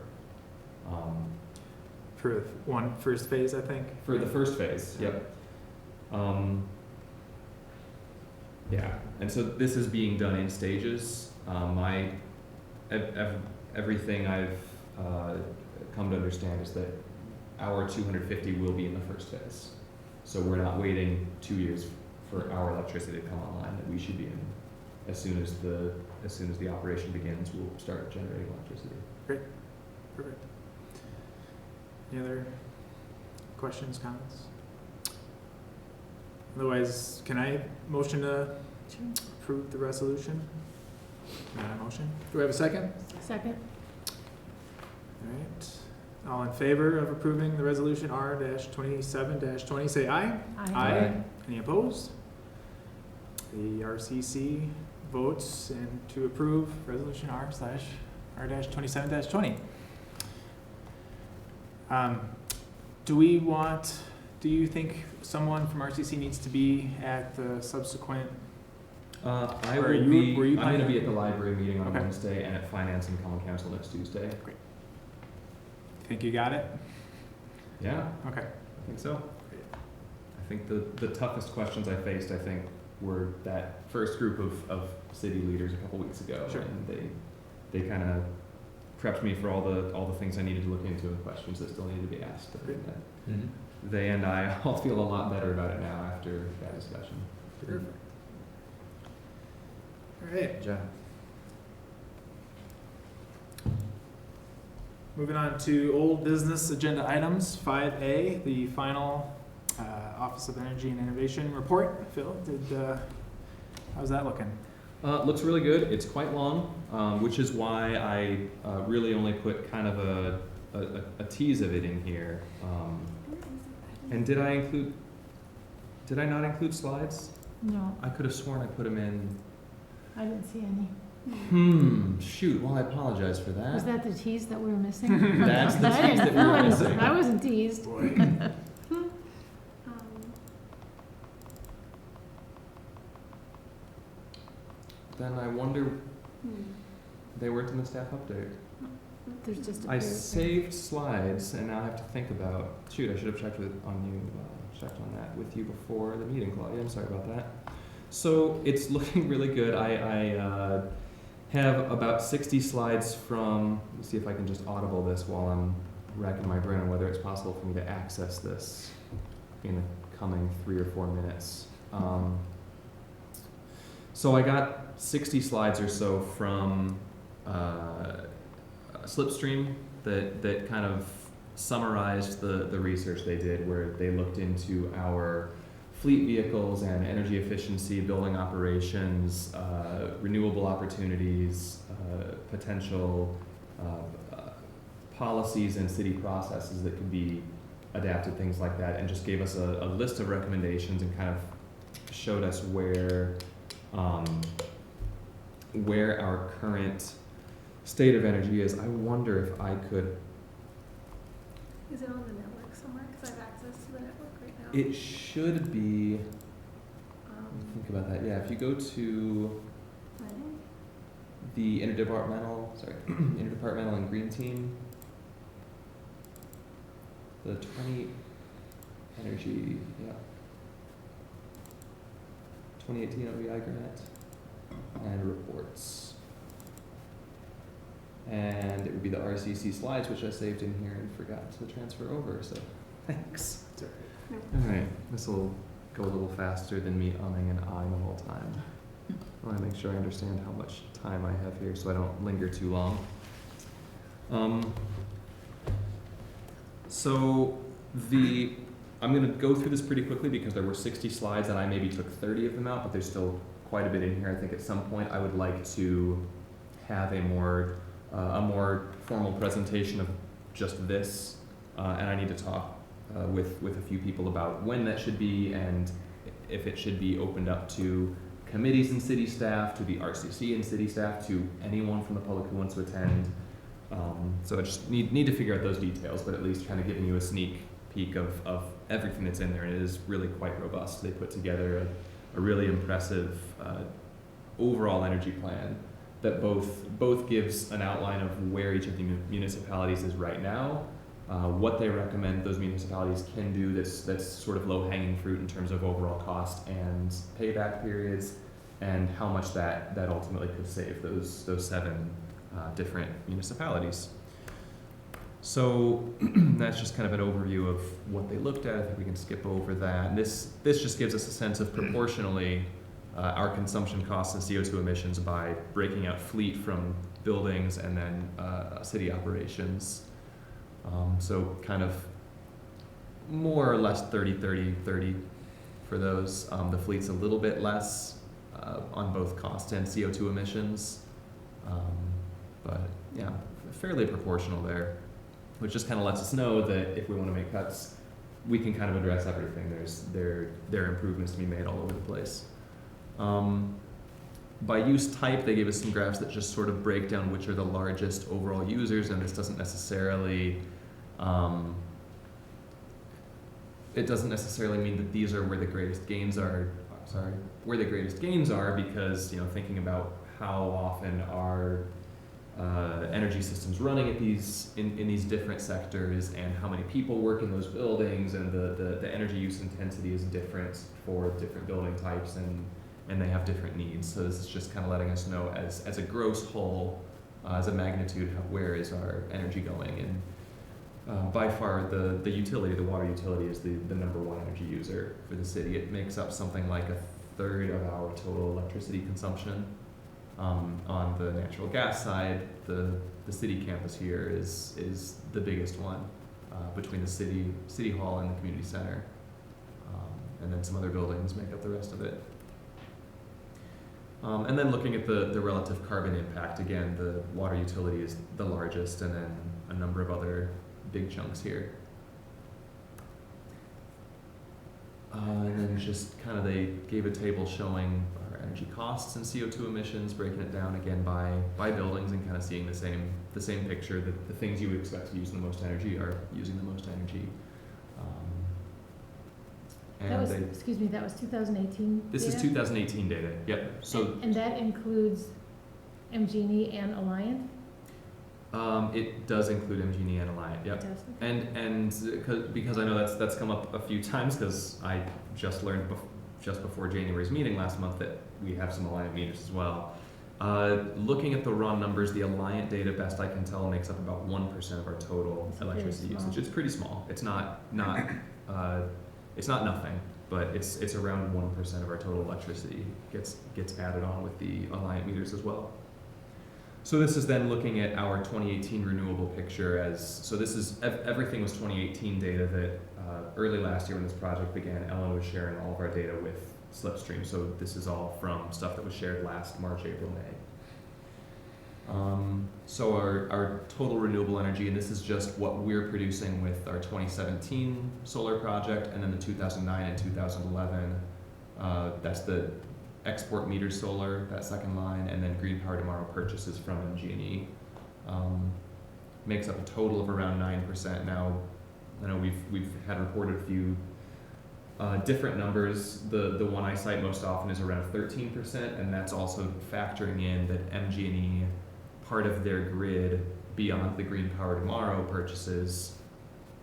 For one first phase, I think. For the first phase, yep. Yeah, and so this is being done in stages. Everything I've come to understand is that our 250 will be in the first phase. So we're not waiting 2 years for our electricity to come online. That we should be in as soon as the operation begins. We'll start generating electricity. Perfect. Any other questions, comments? Otherwise, can I motion to approve the resolution? Not a motion. Do we have a second? Second? All right. All in favor of approving the resolution R-27-20, say aye. Aye. Any opposed? The RCC votes and to approve resolution R/R-27-20. Do you think someone from RCC needs to be at the subsequent? I Or will you- be. were you I'm going to planning- be at the library meeting on Okay. Wednesday and at Finance and Common Council next Tuesday. Think you got it? Yeah, Okay. I think so. I think the toughest questions I faced, were that first group of city leaders a couple weeks ago, Sure. and they kind of prepped me for all the things I needed to look into and questions that still needed to be asked. Great. Mhm. They and I all feel a lot better about it now after that discussion. Perfect. All right. Good job. Moving on to old business agenda items, 5A, the final Office of Energy and Innovation report. Phil, how's that looking? Looks really good. It's quite long, which is why I really only put kind of a tease of it in here. And did I not include slides? No, I could have sworn I put them in. I didn't see any. Shoot. Well, I apologize for that. Was that the tease that we were missing? That's the I tease that didn't- we were missing. I wasn't teased. Boy. Then I wonder they weren't in the staff update. There's just a I paragraph. saved slides, and now I have to think about. Shoot, I should have checked on that with you before the meeting, Claudia. I'm sorry about that. So it's looking really good. I have about 60 slides from. Let's see if I can just audible this while I'm racking my brain on whether it's possible for me to access this in the coming 3 or 4 minutes. So I got 60 slides or so from Slipstream that kind of summarized the research they did, where they looked into our fleet vehicles and energy efficiency, building operations, renewable opportunities, potential policies and city processes that could be adapted, things like that, and just gave us a list of recommendations and kind of showed us where our current state of energy is. I wonder if I could. Is it on the network somewhere? Because I have access to the network right now. It should be. Let me think about that. Yeah, if you go to the interdepartmental and green team, the 20 energy, 2018 OEI grant and reports. And it would be the RCC slides, which I saved in here and forgot to transfer over, so thanks. All right, this will go a little faster than me umming and ahhing the whole time. I want to make sure I understand how much time I have here so I don't linger too long. I'm going to go through this pretty quickly because there were 60 slides and I maybe took 30 of them out, but there's still quite a bit in here. I think at some point I would like to have a more formal presentation of just this, and I need to talk with a few people about when that should be and if it should be opened up to committees and city staff, to the RCC and city staff, to anyone from the public who wants to attend. So I just need to figure out those details, but at least kind of giving you a sneak peek of everything that's in there, and it is really quite robust. They put together a really impressive overall energy plan that both gives an outline of where each of the municipalities is right now, what they recommend those municipalities can do that's sort of low-hanging fruit in terms of overall cost and payback periods, and how much that ultimately could save those 7 different municipalities. So that's just kind of an overview of what they looked at. I think we can skip over that. And this just gives us a sense of proportionally our consumption costs and CO2 emissions by breaking out fleet from buildings and then city operations. So kind of more or less 30 for those. The fleet's a little bit less on both cost and CO2 emissions. But yeah, fairly proportional there, which just kind of lets us know that if we want to make cuts, we can kind of address everything. There are improvements to be made all over the place. By use type, they gave us some graphs that just sort of break down which are the largest overall users, and this doesn't necessarily it doesn't necessarily mean that these are where the greatest gains are. Where the greatest gains are, because thinking about how often are energy systems running at in these different sectors, and how many people work in those buildings, and the energy use intensity is different for different building types, and they have different needs. So this is just kind of letting us know as a gross whole, as a magnitude, where is our energy going. And by far the water utility is the number one energy user for the city. It makes up something like 1/3 of our total electricity consumption. On the natural gas side, the city campus here is the biggest one, between the city hall and the community center, and then some other buildings make up the rest of it. And then looking at the relative carbon impact, again, the water utility is the largest, and then a number of other big chunks here. And then just kind of they gave a table showing our energy costs and CO2 emissions, breaking it down again by buildings, and kind of seeing the same picture, that the things you would expect to use the most energy are using the most energy. That was 2018 This is 2018 data. Yep. So and that includes MG&E and Alliant? It does include MG&E and Alliant. Yep. It does, okay. And because I know that's come up a few times, because I just learned just before January's meeting last month that we have some Alliant meters as well. Looking at the raw numbers, the Alliant data, best I can tell, makes up about 1% of our total electricity usage. It's pretty small. It's not it's not nothing, but it's around 1% of our total electricity gets added on with the Alliant meters as well. So this is then looking at our 2018 renewable picture so this is, everything was 2018 data that early last year when this project began, Ellen was sharing all of our data with Slipstream. So this is all from stuff that was shared last March, April, May. So our total renewable energy, and this is just what we're producing with our 2017 solar project, and then the 2009 and 2011, that's the export meter solar, that second line, and then Green Power Tomorrow purchases from MG&E. Makes up a total of around 9%. Now, I know we've had reported a few different numbers. The one I cite most often is around 13%, and that's also factoring in that MG&E, part of their grid beyond the Green Power Tomorrow purchases,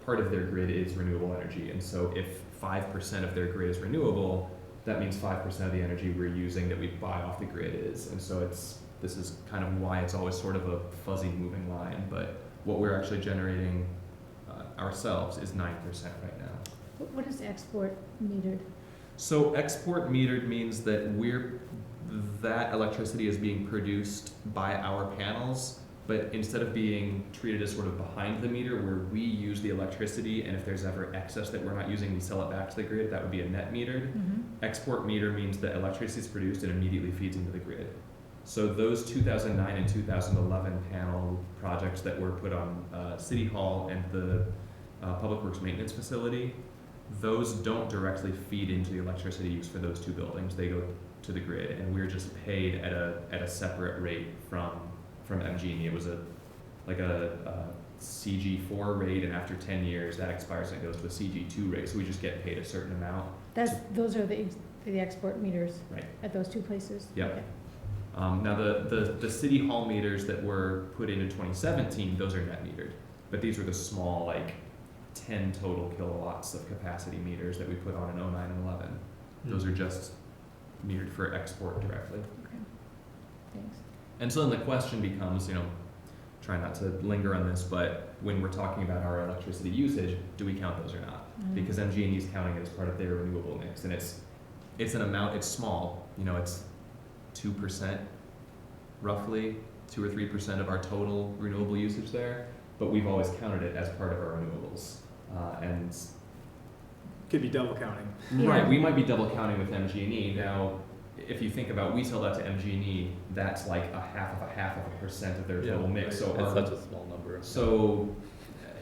part of their grid is renewable energy. And so if 5% of their grid is renewable, that means 5% of the energy we're using that we buy off the grid is. And so this is kind of why it's always sort of a fuzzy moving line, but what we're actually generating ourselves is 9% right now. What is export metered? So export metered means that that electricity is being produced by our panels, but instead of being treated as sort of behind the meter where we use the electricity, and if there's ever excess that we're not using, we sell it back to the grid, that would be a net metered. Mm-hmm. Export meter means that electricity is produced and immediately feeds into the grid. So those 2009 and 2011 panel projects that were put on City Hall and the Public Works Maintenance Facility, those don't directly feed into the electricity use for those two buildings. They go to the grid, and we're just paid at a separate rate from MG&E. It was a CG4 rate, and after 10 years that expires and it goes to a CG2 rate. So we just get paid a certain amount. Those are the export meters Right. at those two places? Yep. Okay. Now the city hall meters that were put in 2017, those are net metered, but these were the small, like 10 total kilowatts of capacity meters that we put on in 09 and 11. Those are just metered for export directly. Okay, thanks. And so then the question becomes, try not to linger on this, but when we're talking about our electricity usage, do we count those or not? Because MG&E is counting it as part of their renewable mix, and it's an amount, it's small, it's 2% roughly, 2 or 3% of our total renewable usage there, but we've always counted it as part of our renewables. And Could be double counting. right, we might be double counting with MG&E. Now, if you think about, we sell that to MG&E, that's like a half of a percent of their total mix. So it's such a small number. So,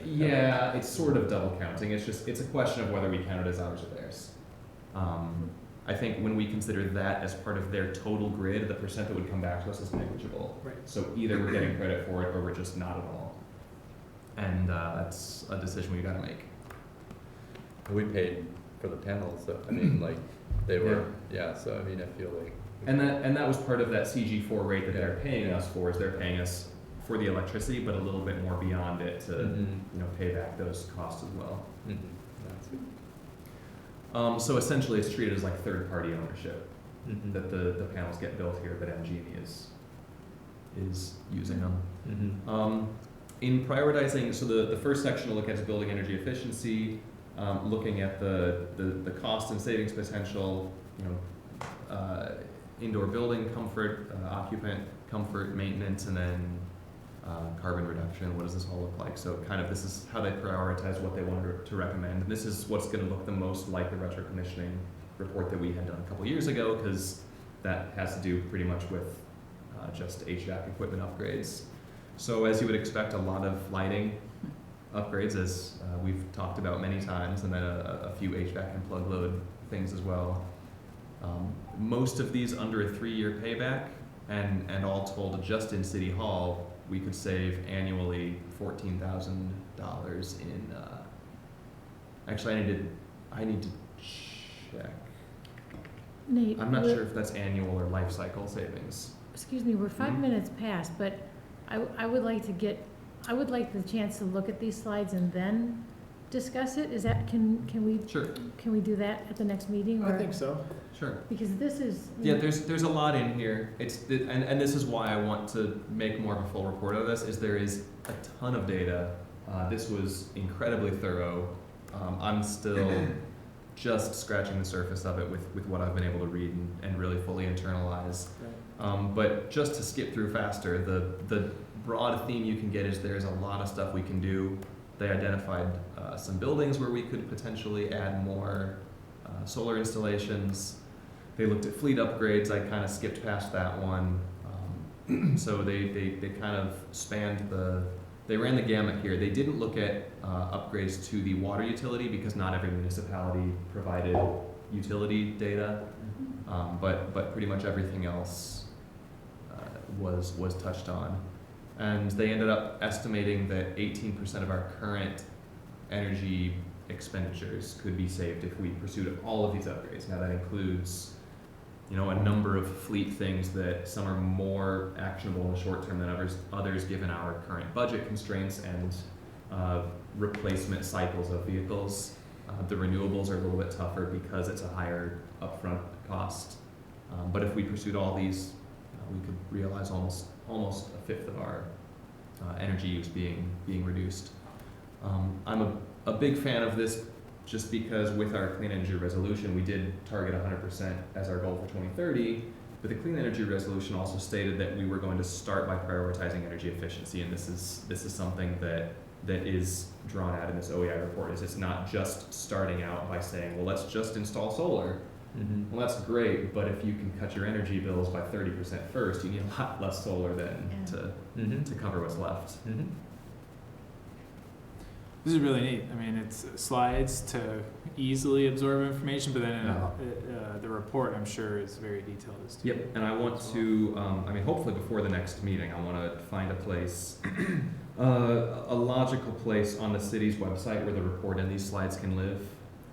yeah, it's sort of double counting. It's a question of whether we count it as ours or theirs. I think when we consider that as part of their total grid, the percent that would come back to us is negligible. Right. So either we're getting credit for it or we're just not at all. And that's a decision we gotta make. We paid for the panels, so I mean, like, they were, so I mean, I feel like. And that was part of that CG4 rate that they're paying us for, is they're paying us for the electricity, but a little bit more beyond it to, pay back those costs as well. That's good. So essentially it's treated as like third-party ownership, Mm-hmm. that the panels get built here, but MG&E is using them. In prioritizing, so the first section to look at is building energy efficiency, looking at the cost and savings potential, indoor building comfort, occupant comfort, maintenance, and then carbon reduction. What does this all look like? So kind of this is how they prioritize what they wanted to recommend. And this is what's going to look the most like the retrocommissioning report that we had done a couple years ago, because that has to do pretty much with just HVAC equipment upgrades. So as you would expect, a lot of lighting upgrades, as we've talked about many times, and then a few HVAC and plug load things as well. Most of these under a 3-year payback, and all told, just in City Hall, we could save annually $14,000 in. Actually, I need to check. Nate, I'm not sure if that's annual or life cycle savings. excuse me, we're 5 minutes past, but I would like the chance to look at these slides and then discuss it. Is that, can we Sure. do that at the next meeting? I think so. Sure. Because this is. Yeah, there's a lot in here. And this is why I want to make more of a full report of this. Is there is a ton of data. This was incredibly thorough. I'm still just scratching the surface of it with what I've been able to read and really fully internalize. But just to skip through faster, the broad theme you can get is there's a lot of stuff we can do. They identified some buildings where we could potentially add more solar installations. They looked at fleet upgrades. I kind of skipped past that one. So they kind of spanned they ran the gamut here. They didn't look at upgrades to the water utility because not every municipality provided utility data, but pretty much everything else was touched on. And they ended up estimating that 18% of our current energy expenditures could be saved if we pursued all of these upgrades. Now that includes, a number of fleet things that some are more actionable in the short term than others given our current budget constraints and replacement cycles of vehicles. The renewables are a little bit tougher because it's a higher upfront cost. But if we pursued all these, we could realize almost a fifth of our energy use being reduced. I'm a big fan of this just because with our clean energy resolution, we did target 100% as our goal for 2030, but the clean energy resolution also stated that we were going to start by prioritizing energy efficiency, and this is something that is drawn out in this OEI report. Is it's not just starting out by saying, well, let's just install solar. Mm-hmm. Well, that's great, but if you can cut your energy bills by 30% first, you need a lot less solar than to cover what's left. Mm-hmm. This is really neat. I mean, it's slides to easily absorb information, but then the report, I'm sure, is very detailed as to. Yep, and I want to, hopefully before the next meeting, I want to find a place, a logical place on the city's website where the report and these slides can live.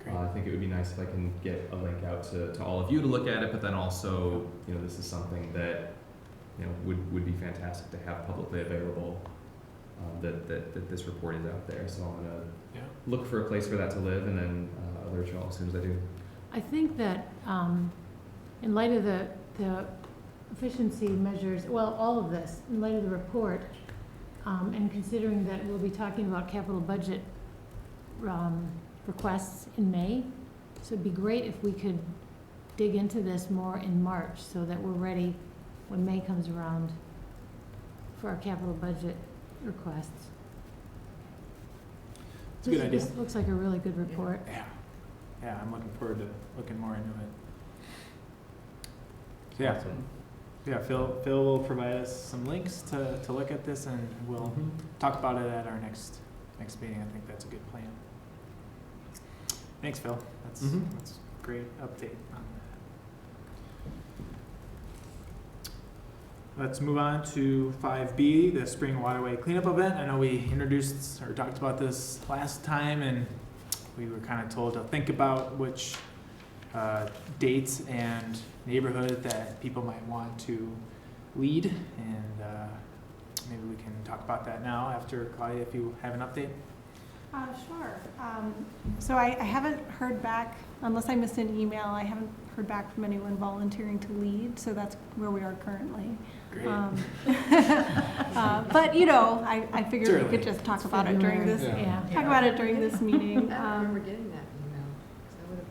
Great. I think it would be nice if I can get a link out to all of you to look at it, but then also, this is something that, would be fantastic to have publicly available, that this report is out there. So I'm gonna look for a place for that to live, and then alert you all as soon as I do. I think that in light of the efficiency measures, well, all of this, in light of the report, and considering that we'll be talking about capital budget requests in May, so it'd be great if we could dig into this more in March so that we're ready when May comes around for our capital budget requests. It's a good idea. This looks like a really good report. Yeah, I'm looking forward to looking more into it. So Awesome. Phil will provide us some links to look at this, and we'll talk about it at our next meeting. I think that's a good plan. Thanks, Phil. That's a great update on that. Let's move on to 5B, the Spring Waterway Cleanup Event. I know we introduced or talked about this last time, and we were kind of told to think about which dates and neighborhood that people might want to lead, and maybe we can talk about that now after Claudia, if you have an update. Sure. So I haven't heard back, unless I missed an email, I haven't heard back from anyone volunteering to lead, so that's where we are currently. Great. But I figured we could just talk about it during this. Talk about it during this meeting. I remember getting that email. 'Cause I would've-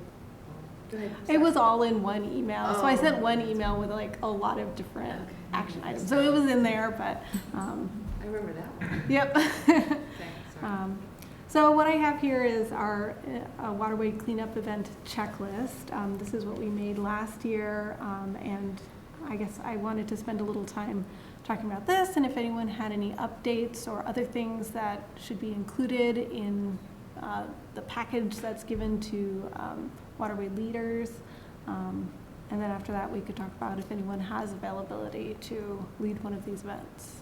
Go ahead. It was all in one email, so I Oh, sent one okay. email with like a lot of different Okay. action items. So it was in there, but I remember that one. yep. Okay, sorry. So what I have here is our waterway cleanup event checklist. This is what we made last year, and I guess I wanted to spend a little time talking about this, and if anyone had any updates or other things that should be included in the package that's given to waterway leaders. And then after that, we could talk about if anyone has availability to lead one of these events.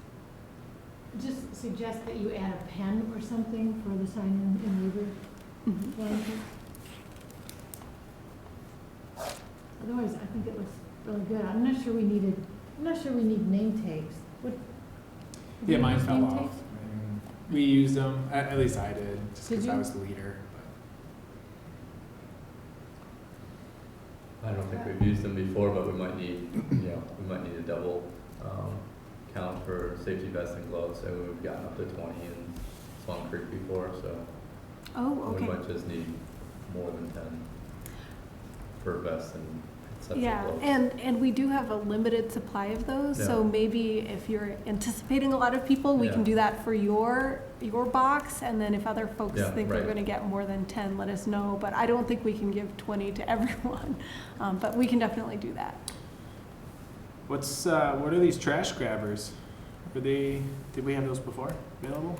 Just suggest that you add a pen or something for the sign in waiver blanket. Otherwise, I think it looks really good. I'm not sure we need name tags. What? do Yeah, you mine use fell name off. tags? We used them, at least I did, just Did because I you? was the leader. I don't think we've used them before, but we might need, a double count for safety vests and gloves. So we've gotten up to 20 in Swan Creek before, so Oh, we okay. might just need more than 10 per vest and sets of Yeah, gloves. and we do have a limited supply of those, so Yeah. maybe if you're anticipating a lot of people, we can Yeah. do that for your box, and then if other folks Yeah, think they're right. gonna get more than 10, let us know, but I don't think we can give 20 to everyone, but we can definitely do that. What are these trash grabbers? Did we have those before available?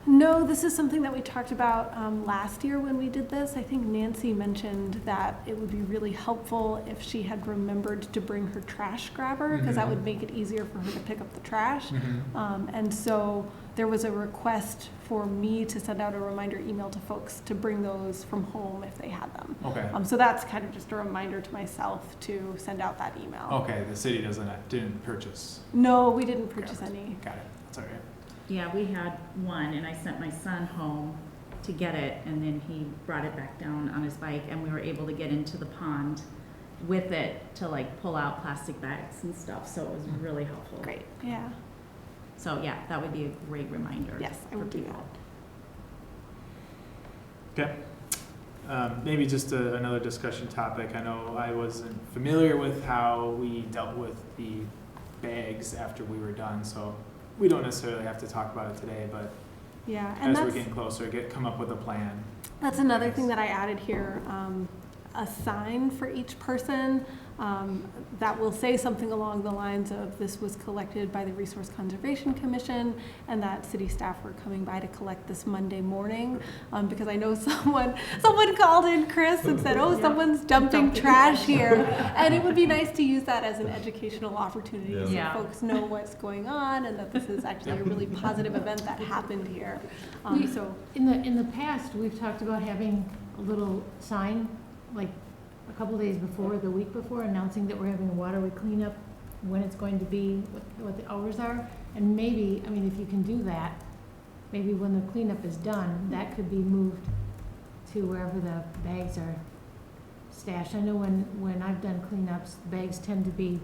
No, this is something that we talked about last year when we did this. I think Nancy mentioned that it would be really helpful if she had remembered to bring her trash grabber, because that Mhm. would make it easier for her to pick up the trash. Mm-hmm. And so there was a request for me to send out a reminder email to folks to bring those from home if they had them. Okay. So that's kind of just a reminder to myself to send out that email. Okay, the city didn't purchase. No, we didn't purchase grabbers. any. Got it. That's all right. Yeah, we had one, and I sent my son home to get it, and then he brought it back down on his bike, and we were able to get into the pond with it to like pull out plastic bags and stuff, so it was really helpful. Great, yeah. So yeah, that would be a great reminder. Yes, I for will do people. that. Okay. Maybe just another discussion topic. I know I wasn't familiar with how we dealt with the bags after we were done, so we don't necessarily have to talk about it today, but Yeah, and as we're that's, getting closer, come up with a plan. that's another thing that I added here, a sign for each person. that will say something along the lines of this was collected by the Resource Conservation Commission and that city staff were coming by to collect this Monday morning. Because I know someone called in, Chris, and said, oh, someone's dumping trash here. And it would be nice to use that as an educational opportunity so Yeah. folks know what's going on and that this is actually a really positive event that happened here. So In the past, we've talked about having a little sign, like a couple days before, the week before, announcing that we're having a waterway cleanup, when it's going to be, what the hours are. And maybe, I mean, if you can do that, maybe when the cleanup is done, that could be moved to wherever the bags are stashed. I know when I've done cleanups, the bags tend to be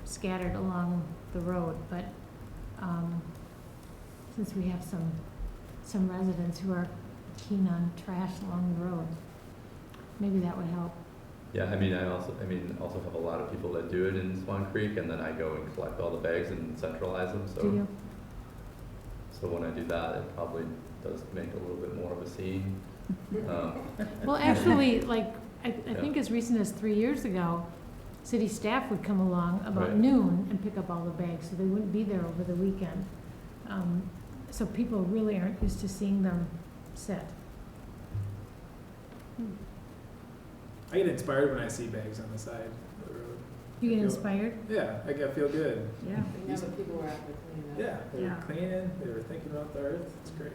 scattered along the road, but since we have some residents who are keen on trash along the road, maybe that would help. Yeah, I also have a lot of people that do it in Swan Creek, and then I go and collect all the bags and centralize them, so. Do you? So when I do that, it probably does make a little bit more of a scene. Well, actually, like, I think as recent as 3 years ago, city staff would come along about Right. noon and pick up all the bags, so they wouldn't be there over the weekend. So people really aren't used to seeing them sit. I get inspired when I see bags on the side of the road. You get Feel- inspired? Yeah, I feel good. Yeah. We know that people were out there cleaning up. Yeah, they were Yeah. cleaning, they were thinking about the earth. It's great.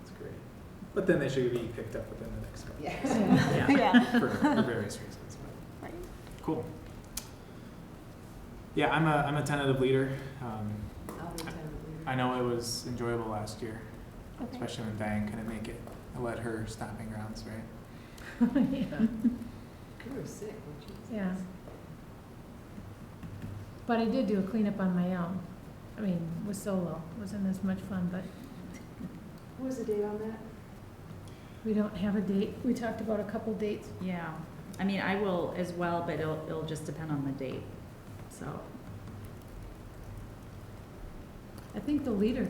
It's great. But then they should be picked up within the next couple Yeah. Yeah. for various reasons. Right. Cool. Yeah, I'm a tentative leader. I'll be tentative leader. I know it was enjoyable last year, Okay. especially when Diane couldn't make it. I let her stomping grounds, right? Yeah. You were sick, weren't you? Yeah. But I did do a cleanup on my own. I mean, it was solo, wasn't as much fun, but What was the date on that? we don't have a date. We talked about a couple dates. Yeah, I mean, I will as well, but it'll just depend on the date, so. I think the leader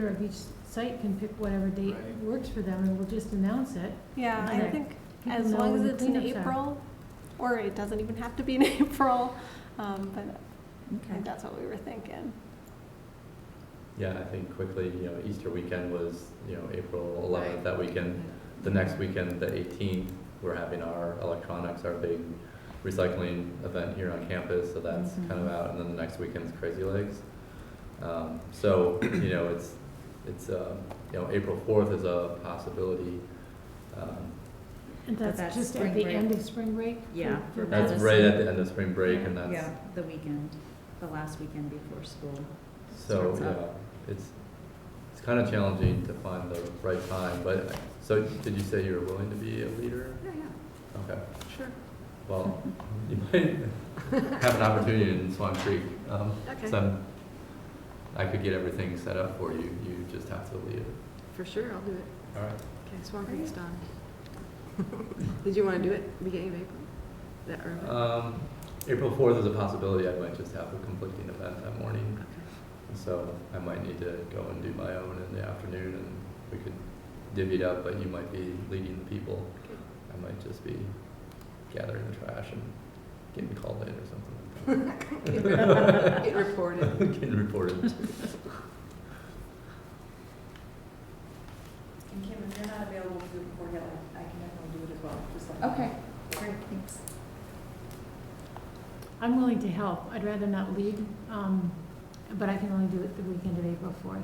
of each site can pick whatever date Right. works for them, and we'll just announce it. Yeah, I Okay. think People as know long as when the it's in cleanups are. April, or it doesn't even have to be in April, but I Okay. think that's what we were thinking. Yeah, I think quickly, Easter weekend was, April 11th, Right. that weekend. The next weekend, the 18th, we're having our electronics, our big recycling event here on campus, so that's Mhm. kind of out, and then the next weekend's Crazy Legs. So, it's April 4th is a possibility. And But that's that's just spring at the break. end of spring break? Yeah, For for That's Madison. right at the end of spring break, and that's, Yeah, the weekend, the last weekend before school. so, starts up. it's kind of challenging to find the right time, but, so did you say you were willing to be a leader? Yeah, Okay. sure. Well, you might have an opportunity in Swan Creek. Okay. So I could get everything set up for you. You just have to lead it. For sure, I'll do it. All right. Okay, Swan Creek's done. Did you want to do it beginning of April? That early? April 4th is a possibility. I might just have a conflicting event that morning. Okay. So I might need to go and do my own in the afternoon, and we could divvy it up, but you might be leading the people. Okay. I might just be gathering the trash and getting called in or something like that. Get reported. Getting reported. And Kim, if you're not available to do it before, I can definitely do it as well, just like. Okay, great, thanks. I'm willing to help. I'd rather not lead, but I can only do it the weekend of April 4th.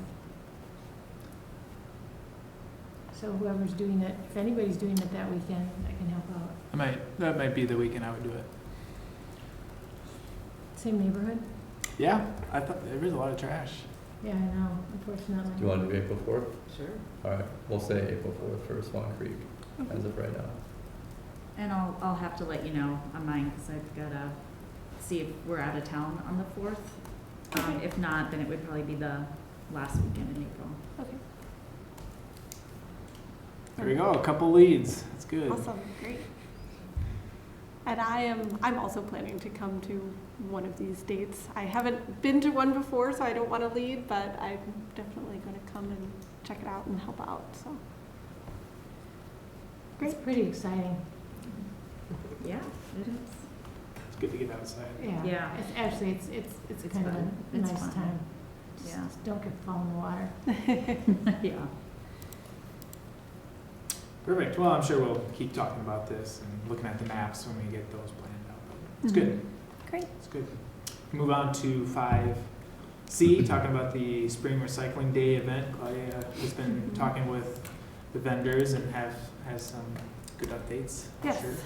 So whoever's doing it, if anybody's doing it that weekend, I can help out. That might be the weekend I would do it. Same neighborhood? Yeah, I thought there was a lot of trash. Yeah, I know, unfortunately. Do you want to do April 4th? Sure. All right, we'll say April 4th for Swan Creek as of right now. And I'll have to let you know on mine, because I've gotta see if we're out of town on the 4th. If not, then it would probably be the last weekend in April. Okay. There we go, a couple leads. That's good. Awesome, great. And I'm also planning to come to one of these dates. I haven't been to one before, so I don't want to lead, but I'm definitely going to come and check it out and help out, so. It's pretty exciting. Yeah, it is. good to get outside. Yeah. It's actually, it's kind of fun. a It's nice fun. time. Yeah. Just don't get fall in the water. Yeah. Perfect. Well, I'm sure we'll keep talking about this and looking at the maps when we get those planned out. But it's good. Great. It's good. Move on to 5C, talking about the Spring Recycling Day event. Claudia has been talking with the vendors and has some good updates. I'm Yes. sure.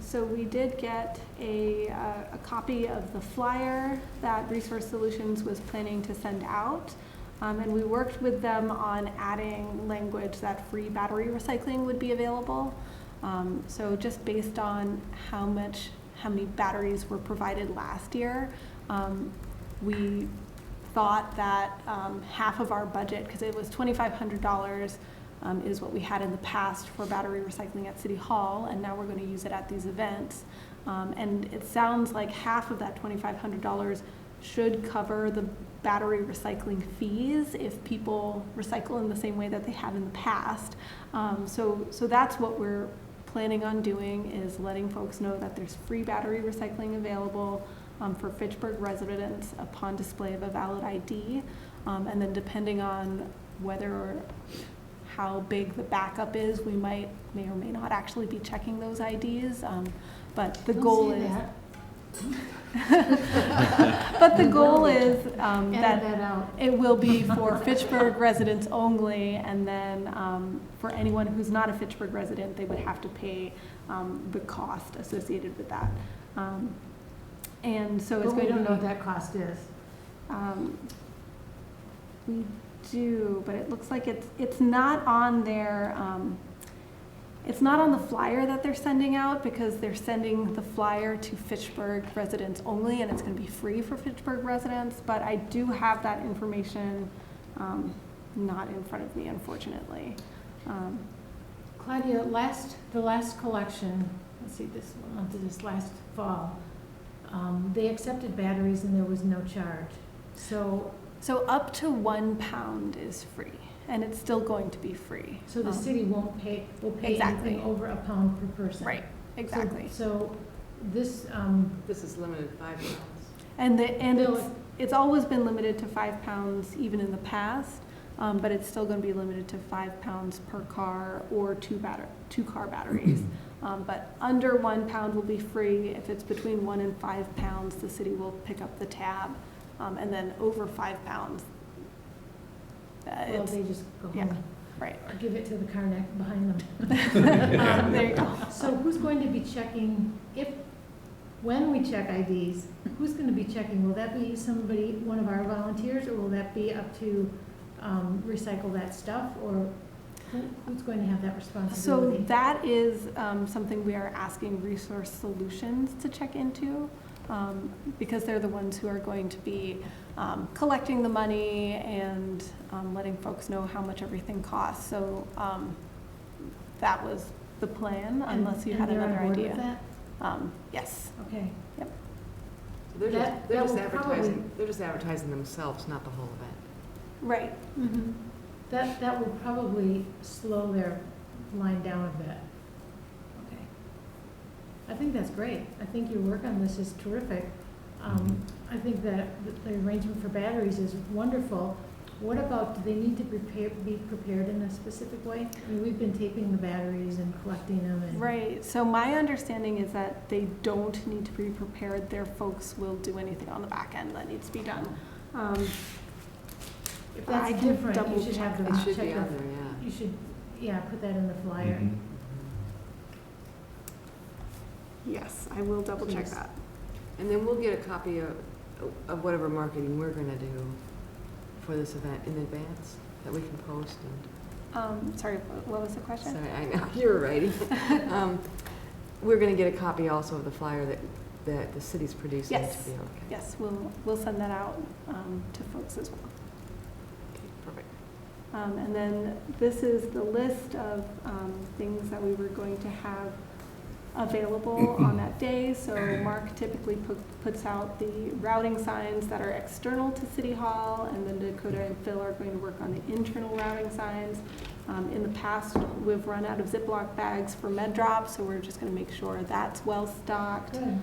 So we did get a copy of the flyer that Resource Solutions was planning to send out. And we worked with them on adding language that free battery recycling would be available. So just based on how many batteries were provided last year, we thought that half of our budget, because it was $2,500, is what we had in the past for battery recycling at City Hall, and now we're going to use it at these events. And it sounds like half of that $2,500 should cover the battery recycling fees if people recycle in the same way that they have in the past. So that's what we're planning on doing, is letting folks know that there's free battery recycling available for Fitchburg residents upon display of a valid ID. And then depending on whether or how big the backup is, we may or may not actually be checking those IDs. But the goal is but the goal is that it will be for Fitchburg residents only, and then for anyone who's not a Fitchburg resident, they would have to pay the cost associated with that. And so it's But we going to don't be, know what that cost is. we do, but it looks like it's not on their it's not on the flyer that they're sending out, because they're sending the flyer to Fitchburg residents only, and it's going to be free for Fitchburg residents. But I do have that information not in front of me, unfortunately. Claudia, the last collection, let's see, this last fall, they accepted batteries and there was no charge. So up to 1 pound is free, and it's still going to be free. So the city will pay Exactly. anything over £1 per person. Right, exactly. So this, This is limited 5 pounds. And it's always been limited to 5 pounds even in the past, but it's still going to be limited to 5 pounds per car or two car batteries. But under 1 pound will be free. If it's between 1 and 5 pounds, the city will pick up the tab. And then over 5 pounds, well, they just go home. yeah, right. Or give it to the car neck behind them. There you go. So who's going to be checking, when we check IDs, who's going to be checking? Will that be one of our volunteers, or will that be up to recycle that stuff, or who's going to have that responsibility? So that is something we are asking Resource Solutions to check into, because they're the ones who are going to be collecting the money and letting folks know how much everything costs. So that was the plan, unless you had they're on another board idea. with that? Yes. Okay. So they're That just will advertising. They're just advertising themselves, not the whole event. Right. Mm-hmm. That will probably slow their line down a bit. Okay. I think that's great. I think your work on this is terrific. I think that the arrangement for batteries is wonderful. What about, do they need to be prepared in a specific way? I mean, we've been taping the batteries and collecting them and. Right. So my understanding is that they don't need to be prepared. Their folks will do anything on the back end that needs to be done. If I that's can different, you double should check have them It should check be on the, there, yeah. you should, put that in the flyer. Mhm. Yes, I will double check Please. that. And then we'll get a copy of whatever marketing we're gonna do for this event in advance that we can post and, Sorry, what was the question? sorry, I know, you were writing. We're gonna get a copy also of the flyer that the city's producing to Yes. be okay. Yes, we'll send that out to folks as well. Okay, perfect. And then this is the list of things that we were going to have available on that day. So Mark typically puts out the routing signs that are external to City Hall, and then Dakota and Phil are going to work on the internal routing signs. In the past, we've run out of Ziploc bags for med drops, so we're just going to make sure that's well stocked. Good.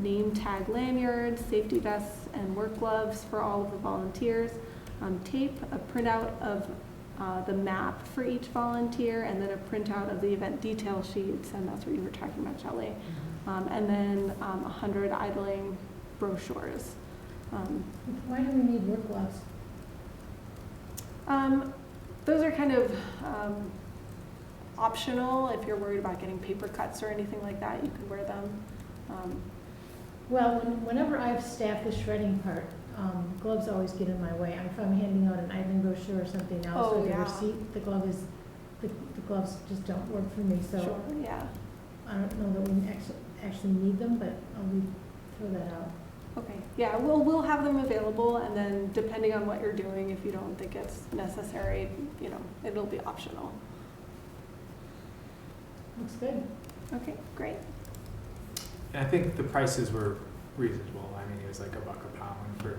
name tag lanyards, safety vests, and work gloves for all of the volunteers, tape, a printout of the map for each volunteer, and then a printout of the event detail sheets, and that's what you were talking about, Shelley. And then 100 idling brochures. Why do we need work gloves? Those are kind of optional. If you're worried about getting paper cuts or anything like that, you can wear them. Well, whenever I've staffed the shredding part, gloves always get in my way. If I'm handing out an idling brochure or something else, Oh, or the yeah. receipt, the gloves just don't work for me, so Sure, yeah. I don't know that we actually need them, but I'll throw that out. Okay, yeah, we'll have them available, and then depending on what you're doing, if you don't think it's necessary, it'll be optional. Looks good. Okay, great. And I think the prices were reasonable. I mean, it was like $1 a pound for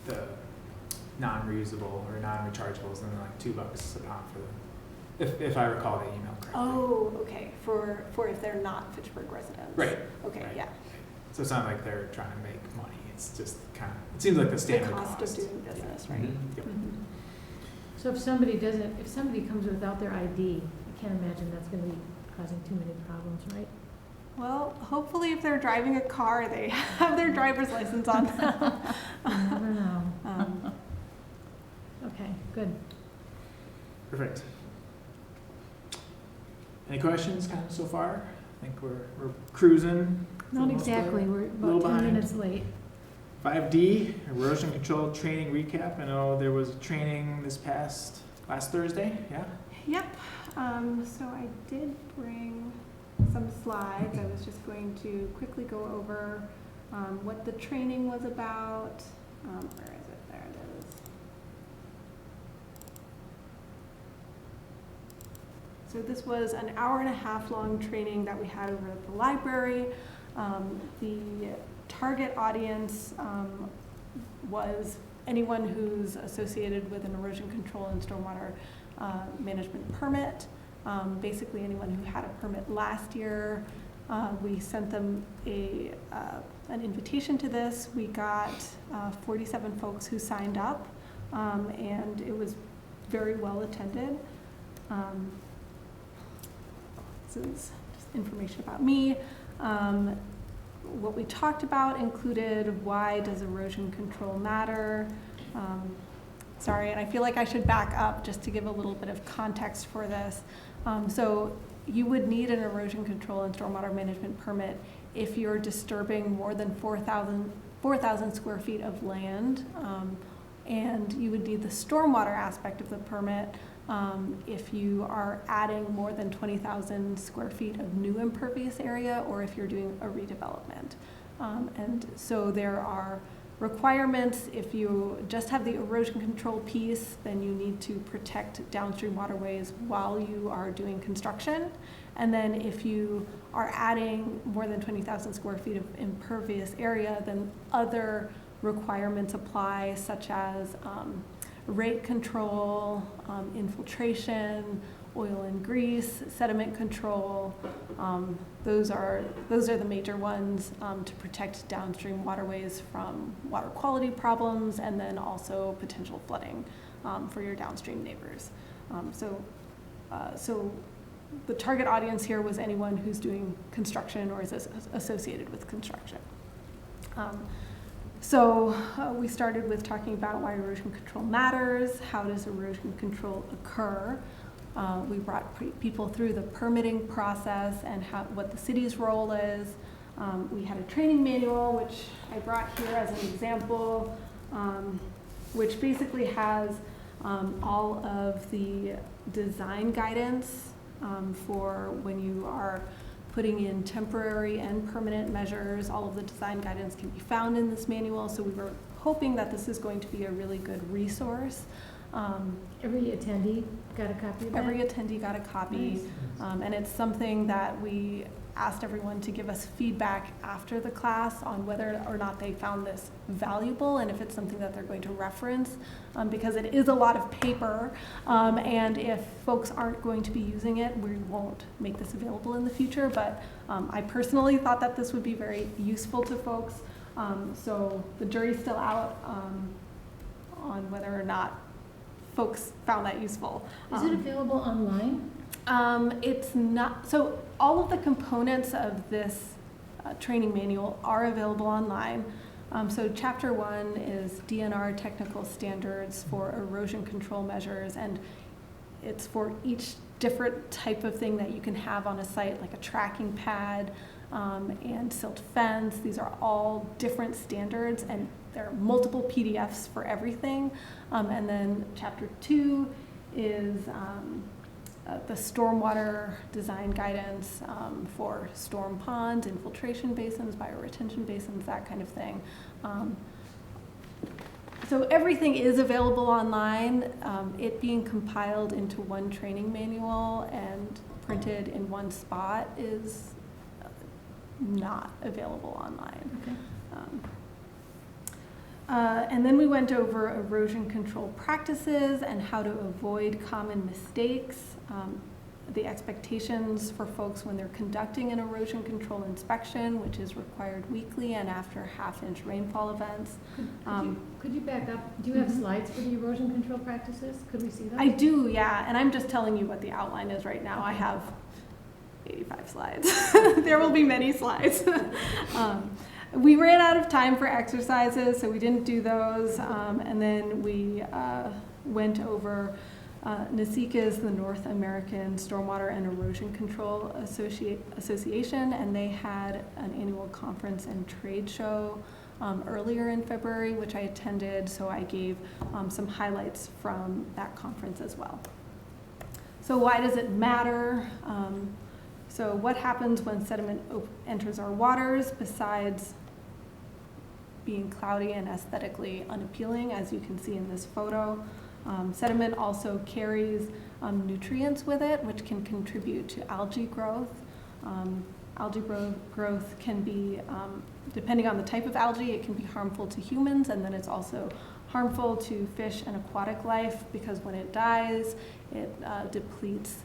the non-reusable or non-rechargeables, and then like $2 a pound for the, if I recall the email correctly. Oh, okay, for if they're not Fitchburg residents. Right. Okay, Right. yeah. So it's not like they're trying to make money. It's just kind of, it seems like the standard The cost of doing business, right? Mhm. Yep. Mhm. So if somebody comes without their ID, I can't imagine that's gonna be causing too many problems, right? Well, hopefully if they're driving a car, they have their driver's license on them. You never know. Um, Okay, good. Perfect. Any questions kind of so far? I think we're cruising. Not Almost there. exactly, we're Little about 10 behind. minutes late. 5D, erosion control training recap. I know there was a training last Thursday, yeah? Yep, so I did bring some slides. I was just going to quickly go over what the training was about. Where is it? There it is. So this was an 1.5 hour long training that we had over at the library. The target audience was anyone who's associated with an erosion control and stormwater management permit. Basically anyone who had a permit last year. We sent them an invitation to this. We got 47 folks who signed up, and it was very well attended. This is just information about me. What we talked about included why does erosion control matter. Sorry, and I feel like I should back up just to give a little bit of context for this. So you would need an erosion control and stormwater management permit if you're disturbing more than 4,000 square feet of land. And you would need the stormwater aspect of the permit if you are adding more than 20,000 square feet of new impervious area, or if you're doing a redevelopment. And so there are requirements. If you just have the erosion control piece, then you need to protect downstream waterways while you are doing construction. And then if you are adding more than 20,000 square feet of impervious area, then other requirements apply, such as rate control, infiltration, oil and grease, sediment control. Those are the major ones to protect downstream waterways from water quality problems, and then also potential flooding for your downstream neighbors. So the target audience here was anyone who's doing construction or is associated with construction. So we started with talking about why erosion control matters, how does erosion control occur. We brought people through the permitting process and what the city's role is. We had a training manual, which I brought here as an example, which basically has all of the design guidance for when you are putting in temporary and permanent measures. All of the design guidance can be found in this manual, so we were hoping that this is going to be a really good resource. Every attendee got a copy of that? Every attendee got a copy, Nice. and it's something that we asked everyone to give us feedback after the class on whether or not they found this valuable and if it's something that they're going to reference, because it is a lot of paper, and if folks aren't going to be using it, we won't make this available in the future, but I personally thought that this would be very useful to folks, so the jury's still out on whether or not folks found that useful. Is it available online? It's not, so all of the components of this training manual are available online. So chapter 1 is DNR technical standards for erosion control measures, and it's for each different type of thing that you can have on a site, like a tracking pad and silt fence. These are all different standards, and there are multiple PDFs for everything. And then chapter 2 is the stormwater design guidance for storm ponds, infiltration basins, bioretention basins, that kind of thing. So everything is available online. It being compiled into one training manual and printed in one spot is not available online. Okay. And then we went over erosion control practices and how to avoid common mistakes, the expectations for folks when they're conducting an erosion control inspection, which is required weekly and after half-inch rainfall events. Could you back up? Do you have slides for the erosion control practices? Could we see them? I do, yeah, and I'm just telling you what the outline is right now. I have 85 slides. There will be many slides. We ran out of time for exercises, so we didn't do those. And then we went over NASICA's, the North American Stormwater and Erosion Control Association, and they had an annual conference and trade show earlier in February, which I attended, so I gave some highlights from that conference as well. So why does it matter? So what happens when sediment enters our waters besides being cloudy and aesthetically unappealing, as you can see in this photo? Sediment also carries nutrients with it, which can contribute to algae growth. Algae growth can be, depending on the type of algae, it can be harmful to humans, and then it's also harmful to fish and aquatic life, because when it dies, it depletes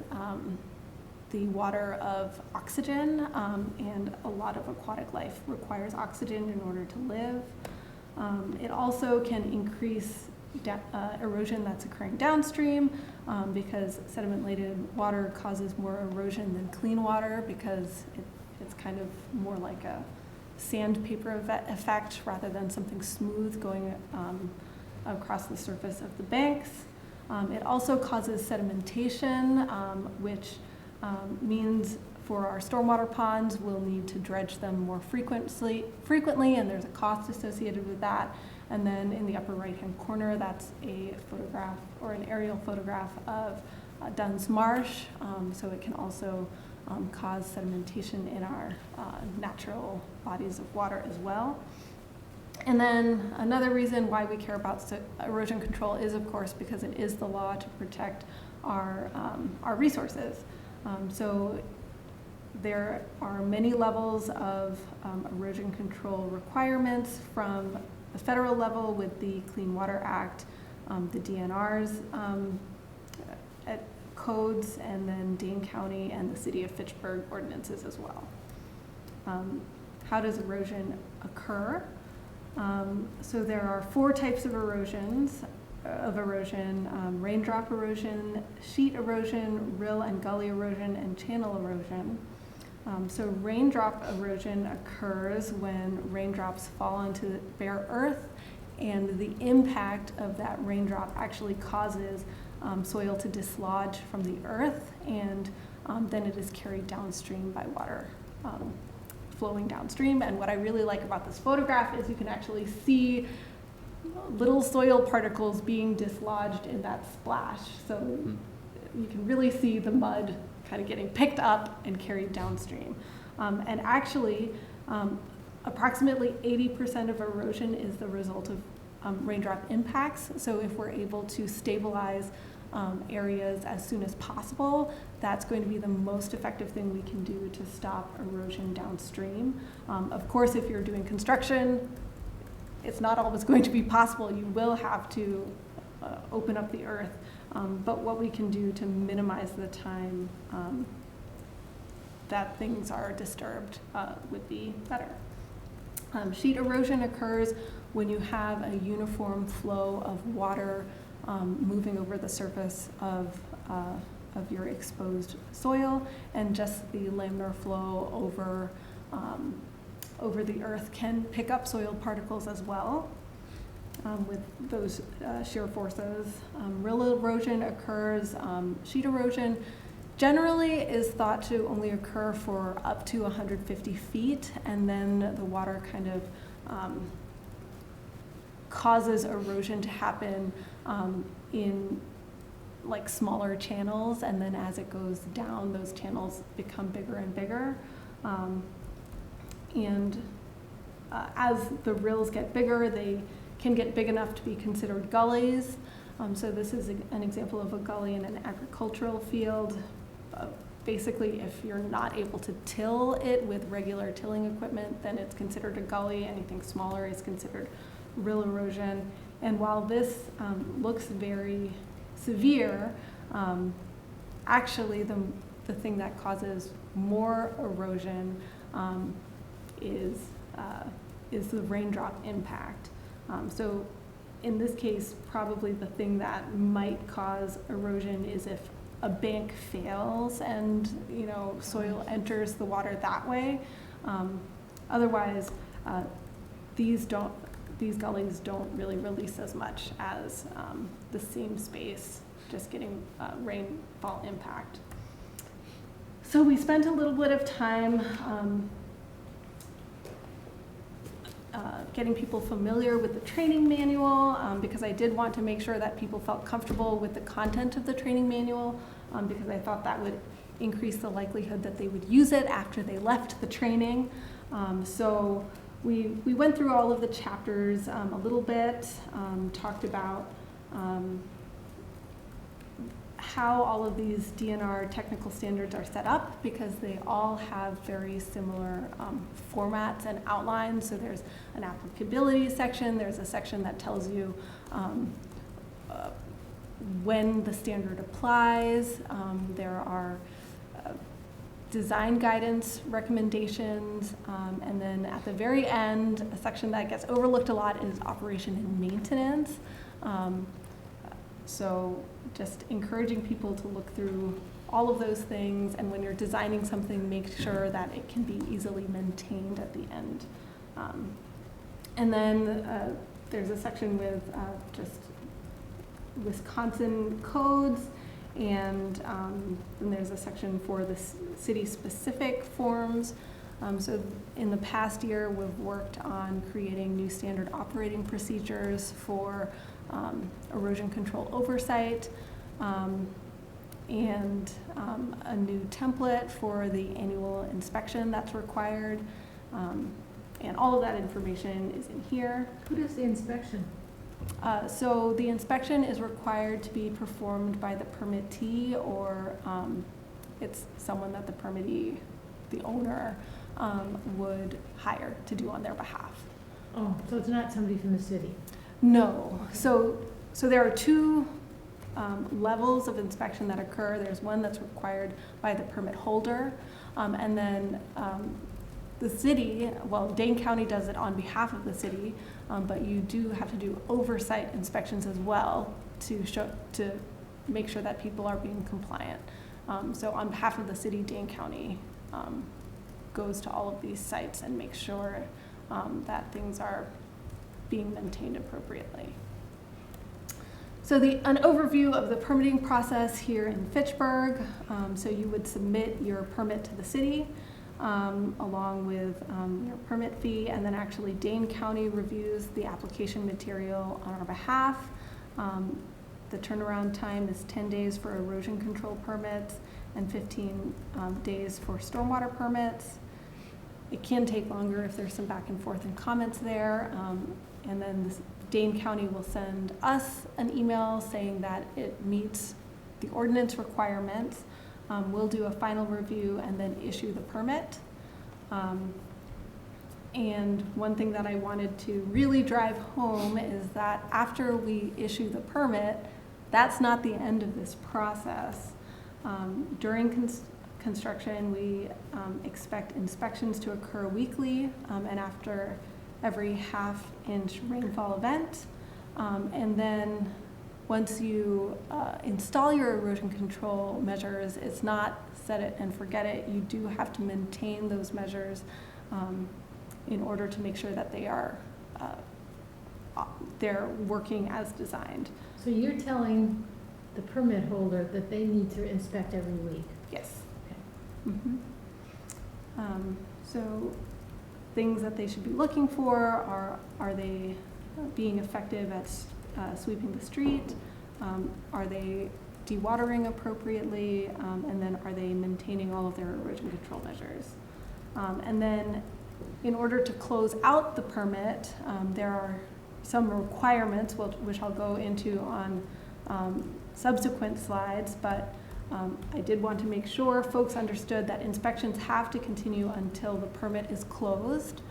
the water of oxygen, and a lot of aquatic life requires oxygen in order to live. It also can increase erosion that's occurring downstream, because sediment-laden water causes more erosion than clean water, because it's kind of more like a sandpaper effect rather than something smooth going across the surface of the banks. It also causes sedimentation, which means for our stormwater ponds, we'll need to dredge them more frequently, and there's a cost associated with that. And then in the upper right-hand corner, that's a photograph or an aerial photograph of Dunn's Marsh. So it can also cause sedimentation in our natural bodies of water as well. And then another reason why we care about erosion control is, of course, because it is the law to protect our resources. So there are many levels of erosion control requirements, from the federal level with the Clean Water Act, the DNR's codes, and then Dane County and the City of Fitchburg ordinances as well. How does erosion occur? So there are 4 types of erosion, raindrop erosion, sheet erosion, rill and gully erosion, and channel erosion. So raindrop erosion occurs when raindrops fall onto the bare earth, and the impact of that raindrop actually causes soil to dislodge from the earth, and then it is carried downstream by water flowing downstream. And what I really like about this photograph is you can actually see little soil particles being dislodged in that splash. So you can really see the mud kind of getting picked up and carried downstream. And actually, approximately 80% of erosion is the result of raindrop impacts. So if we're able to stabilize areas as soon as possible, that's going to be the most effective thing we can do to stop erosion downstream. Of course, if you're doing construction, it's not always going to be possible. You will have to open up the earth. But what we can do to minimize the time that things are disturbed would be better. Sheet erosion occurs when you have a uniform flow of water moving over the surface of your exposed soil, and just the laminar flow over the earth can pick up soil particles as well with those shear forces. Rill erosion occurs. Sheet erosion generally is thought to only occur for up to 150 feet, and then the water kind of causes erosion to happen in like smaller channels, and then as it goes down, those channels become bigger and bigger. As the rills get bigger, they can get big enough to be considered gullies. So this is an example of a gully in an agricultural field. Basically, if you're not able to till it with regular tilling equipment, then it's considered a gully. Anything smaller is considered rill erosion. And while this looks very severe, actually the thing that causes more erosion is the raindrop impact. So in this case, probably the thing that might cause erosion is if a bank fails and soil enters the water that way. Otherwise, these gullies don't really release as much as the same space just getting rainfall impact. So we spent a little bit of time getting people familiar with the training manual because I did want to make sure that people felt comfortable with the content of the training manual because I thought that would increase the likelihood that they would use it after they left the training. So we went through all of the chapters a little bit, talked about how all of these DNR technical standards are set up, because they all have very similar formats and outlines. So there's an applicability section, there's a section that tells you when the standard applies, there are design guidance recommendations, and then at the very end, a section that gets overlooked a lot is operation and maintenance. So just encouraging people to look through all of those things, and when you're designing something, make sure that it can be easily maintained at the end. And then there's a section with just Wisconsin codes, and then there's a section for the city-specific forms. So in the past year, we've worked on creating new standard operating procedures for erosion control oversight, and a new template for the annual inspection that's required. And all of that information is in here. Who does the inspection? So the inspection is required to be performed by the permittee, or it's someone that the permittee, the owner, would hire to do on their behalf. Oh, so it's not somebody from the city? No. So there are two levels of inspection that occur. There's one that's required by the permit holder, and then the city, well, Dane County does it on behalf of the city, but you do have to do oversight inspections as well to make sure that people are being compliant. So on behalf of the city, Dane County goes to all of these sites and makes sure that things are being maintained appropriately. So an overview of the permitting process here in Fitchburg. So you would submit your permit to the city along with your permit fee, and then actually Dane County reviews the application material on our behalf. The turnaround time is 10 days for erosion control permits and 15 days for stormwater permits. It can take longer if there's some back and forth and comments there. And then Dane County will send us an email saying that it meets the ordinance requirements. We'll do a final review and then issue the permit. And one thing that I wanted to really drive home is that after we issue the permit, that's not the end of this process. During construction, we expect inspections to occur weekly and after every half-inch rainfall event. And then once you install your erosion control measures, it's not set it and forget it. You do have to maintain those measures in order to make sure that they're working as designed. So you're telling the permit holder that they need to inspect every week? Yes. Okay. So things that they should be looking for are they being effective at sweeping the street? Are they dewatering appropriately? And then are they maintaining all of their erosion control measures? And then in order to close out the permit, there are some requirements, which I'll go into on subsequent slides, but I did want to make sure folks understood that inspections have to continue until the permit is closed.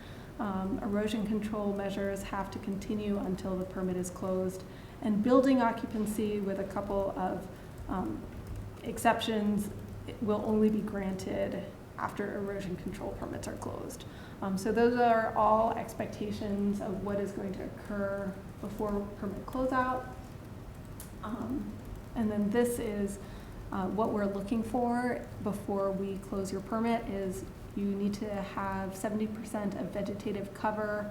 Erosion control measures have to continue until the permit is closed. And building occupancy, with a couple of exceptions, will only be granted after erosion control permits are closed. So those are all expectations of what is going to occur before permit closeout. And then this is what we're looking for before we close your permit is you need to have 70% of vegetative cover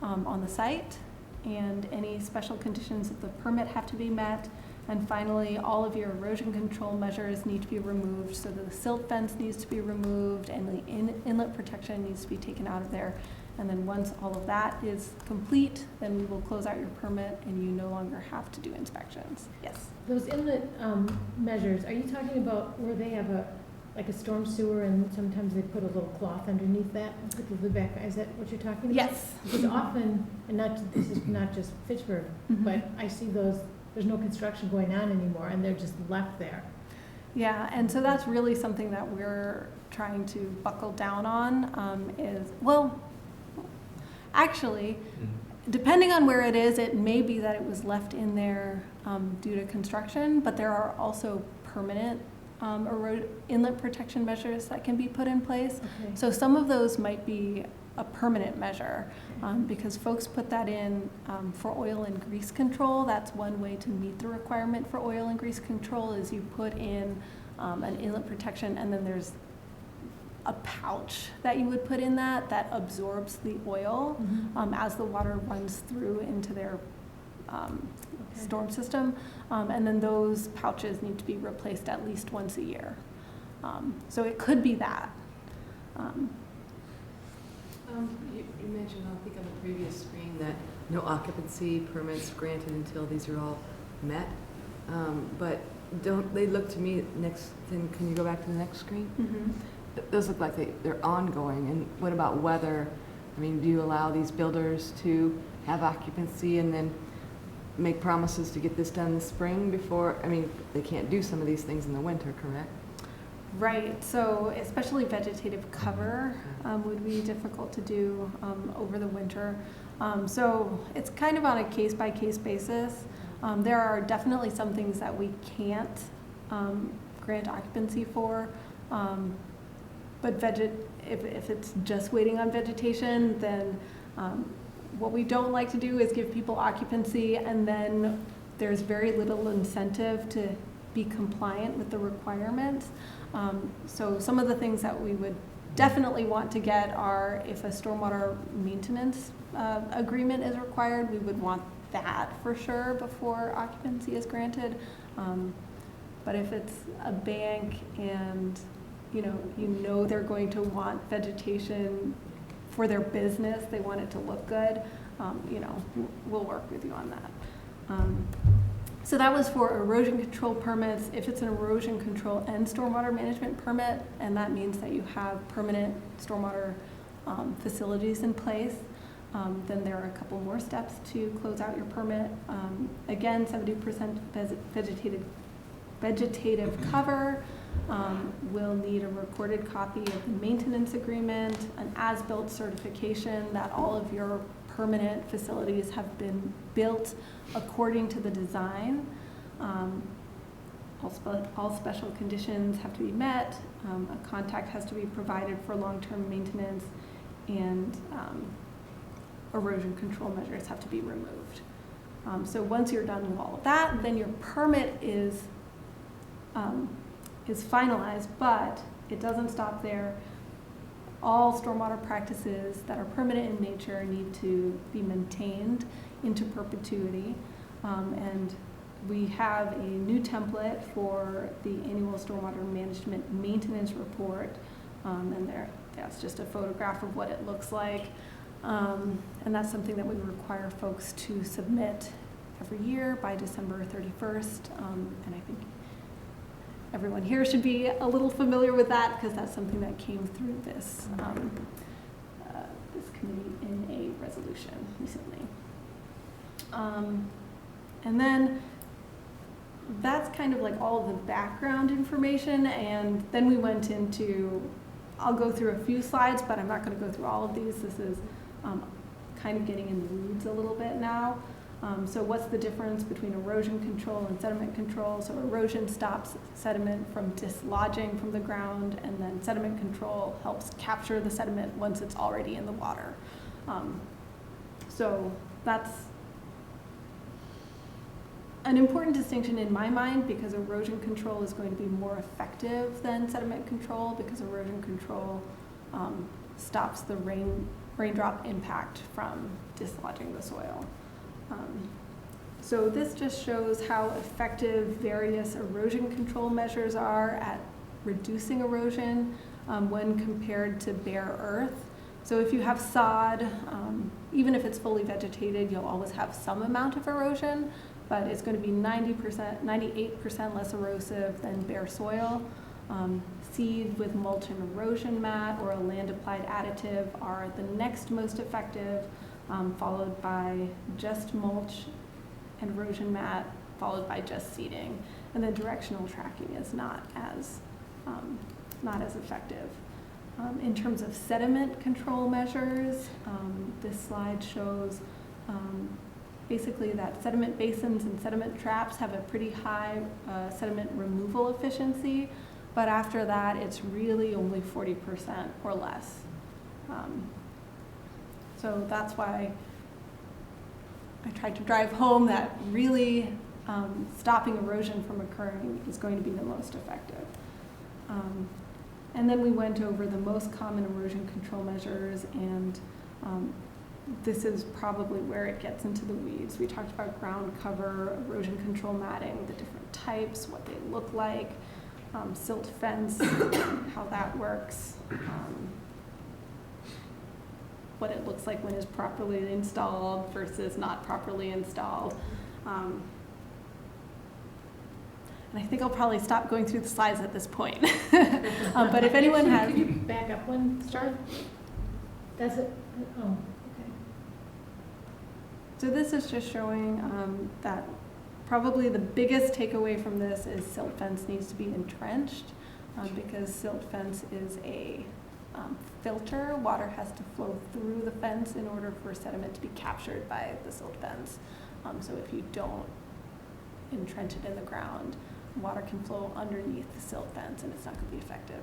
on the site, and any special conditions of the permit have to be met. And finally, all of your erosion control measures need to be removed. So the silt fence needs to be removed and the inlet protection needs to be taken out of there. And then once all of that is complete, then we will close out your permit and you no longer have to do inspections. Yes. Those inlet measures, are you talking about where they have like a storm sewer and sometimes they put a little cloth underneath that? The back, is that what you're talking about? Yes. Because often, and this is not just Fitchburg, but I see those, there's no construction going on anymore and they're just left there. Yeah, and so that's really something that we're trying to buckle down on actually, depending on where it is, it may be that it was left in there due to construction, but there are also permanent inlet protection measures that can be put in place. Okay. So some of those might be a permanent measure because folks put that in for oil and grease control. That's one way to meet the requirement for oil and grease control is you put in an inlet protection and then there's a pouch that you would put in that absorbs the oil as the water runs through into their storm system. And then those pouches need to be replaced at least once a year. So it could be that. You mentioned, I think on the previous screen, that no occupancy permits granted until these are all met. But don't they look to me, can you go back to the next screen? Those look like they're ongoing. And what about weather? I mean, do you allow these builders to have occupancy and then make promises to get this done in the spring before? I mean, they can't do some of these things in the winter, correct? Right, so especially vegetative cover would be difficult to do over the winter. So it's kind of on a case-by-case basis. There are definitely some things that we can't grant occupancy for. But if it's just waiting on vegetation, then what we don't like to do is give people occupancy and then there's very little incentive to be compliant with the requirements. So some of the things that we would definitely want to get are if a stormwater maintenance agreement is required, we would want that for sure before occupancy is granted. But if it's a bank and you know they're going to want vegetation for their business, they want it to look good, we'll work with you on that. So that was for erosion control permits. If it's an erosion control and stormwater management permit, and that means that you have permanent stormwater facilities in place, then there are a couple more steps to close out your permit. Again, 70% vegetated vegetative cover. We'll need a recorded copy of the maintenance agreement, an as-built certification that all of your permanent facilities have been built according to the design. All special conditions have to be met. A contact has to be provided for long-term maintenance, and erosion control measures have to be removed. So once you're done with all of that, then your permit is finalized, but it doesn't stop there. All stormwater practices that are permanent in nature need to be maintained into perpetuity. And we have a new template for the annual stormwater management maintenance report. And that's just a photograph of what it looks like. And that's something that we require folks to submit every year by December 31st. And I think everyone here should be a little familiar with that because that's something that came through this committee in a resolution recently. And then that's kind of like all of the background information, and then we went into, I'll go through a few slides, but I'm not going to go through all of these. This is kind of getting in the weeds a little bit now. So what's the difference between erosion control and sediment control? So erosion stops sediment from dislodging from the ground, and then sediment control helps capture the sediment once it's already in the water. So that's an important distinction in my mind, because erosion control is going to be more effective than sediment control, because erosion control stops the raindrop impact from dislodging the soil. So this just shows how effective various erosion control measures are at reducing erosion when compared to bare earth. So if you have sod, even if it's fully vegetated, you'll always have some amount of erosion, but it's going to be 90%, 98% less erosive than bare soil. Seed with mulch and erosion mat or a land applied additive are the next most effective, followed by just mulch and erosion mat, followed by just seeding. And then directional tracking is not as effective. In terms of sediment control measures, this slide shows basically that sediment basins and sediment traps have a pretty high sediment removal efficiency, but after that it's really only 40% or less. So that's why I tried to drive home that really stopping erosion from occurring is going to be the most effective. And then we went over the most common erosion control measures, and this is probably where it gets into the weeds. We talked about ground cover, erosion control matting, the different types, what they look like, silt fence, how that works, what it looks like when it's properly installed versus not properly installed. And I think I'll probably stop going through the slides at this point. But if anyone has... Could you back up one, start? That's it? Oh, okay. So this is just showing that probably the biggest takeaway from this is silt fence needs to be entrenched because silt fence is a filter. Water has to flow through the fence in order for sediment to be captured by the silt fence. So if you don't entrench it in the ground, water can flow underneath the silt fence and it's not going to be effective.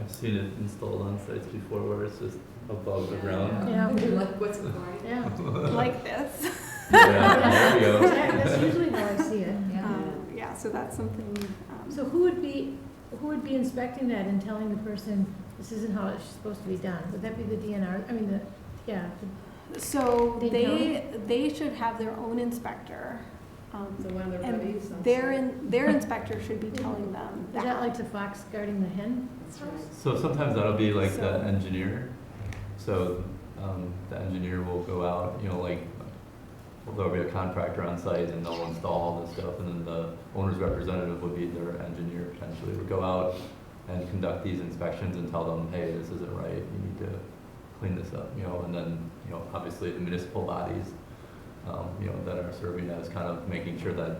I've seen it installed on sites before where it's just above the ground. Yeah. Like what's the point? Yeah. Like this. Yeah, there we go. That's usually how I see it. Yeah, so that's something. So who would be inspecting that and telling the person this isn't how it's supposed to be done? Would that be the DNR? I mean, So Dayton they should have their own inspector. So one of their And buddies. their inspector should be telling them is that like the fox guarding the hen? That's right. So sometimes that'll be like So- the engineer. So the engineer will go out, you know, like there'll be a contractor on site and they'll install all this stuff, and then the owner's representative would be their engineer potentially, would go out and conduct these inspections and tell them, hey, this isn't right, you need to clean this up, you know, and then, you know, obviously the municipal bodies that are serving as kind of making sure that,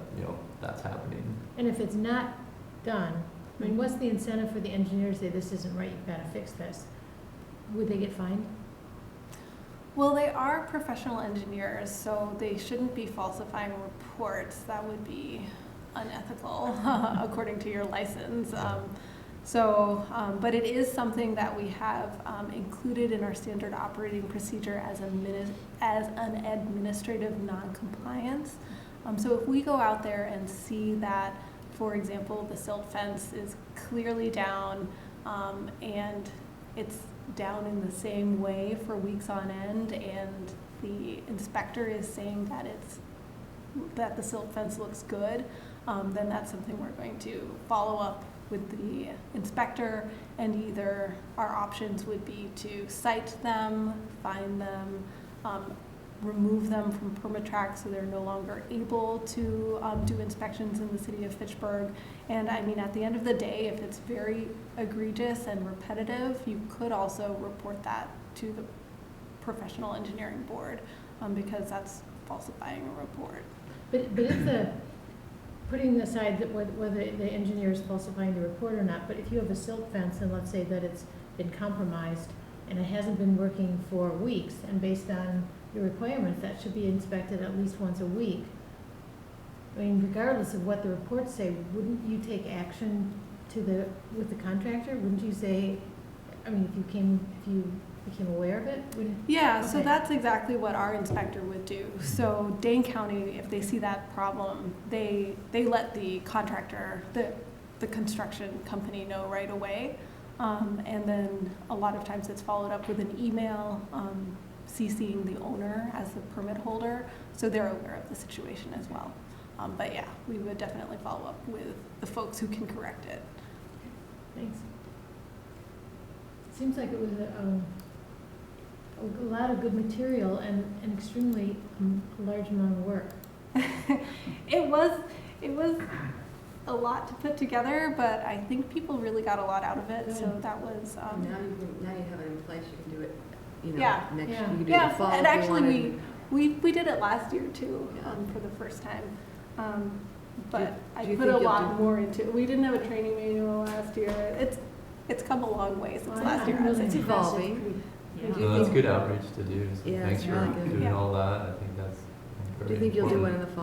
that's happening. And if it's not done, I mean, what's the incentive for the engineer to say, this isn't right, you've gotta fix this? Would they get fined? Well, they are professional engineers, so they shouldn't be falsifying reports. That would be unethical, according to your license. But it is something that we have included in our standard operating procedure as an administrative non-compliance. So if we go out there and see that, for example, the silt fence is clearly down and it's down in the same way for weeks on end, and the inspector is saying that the silt fence looks good, then that's something we're going to follow up with the inspector, and either our options would be to cite them, fine them, remove them from permit so they're no longer able to do inspections in the city of Fitchburg. And I mean, at the end of the day, if it's very egregious and repetitive, you could also report that to the professional engineering board, because that's falsifying a report. But if putting aside that whether the engineer is falsifying the report or not, but if you have a silt fence and let's say that it's been compromised and it hasn't been working for weeks, and based on your requirements, that should be inspected at least once a week. I mean, regardless of what the reports say, wouldn't you take action with the contractor? Wouldn't you say, I mean, if you became aware of it? Yeah, so Okay. that's exactly what our inspector would do. So Dane County, if they see that problem, they let the contractor, the construction company know right away. And then a lot of times it's followed up with an email, CCing the owner as the permit holder, so they're aware of the situation as well. But yeah, we would definitely follow up with the folks who can correct it. Thanks. Seems like it was a lot of good material and an extremely large amount of work. It was a lot to put together, but I think people really got a lot out of it. So that was. Now you have it in place, you can do it, Yeah. next, Yeah. you can do it in the fall and if you actually wanted. we did it last year too, Yeah. for the first time. But I do you put a think you'll lot do- more into it. We didn't have a training manual last year. It's come a long way since Well, last year. I'm I'd say. really It's evolving. Yeah. Do you No, that's think- good outreach to do, so Yeah, thanks it's for really good. doing Yeah. all that. I think that's very Do you think you'll do one important. in the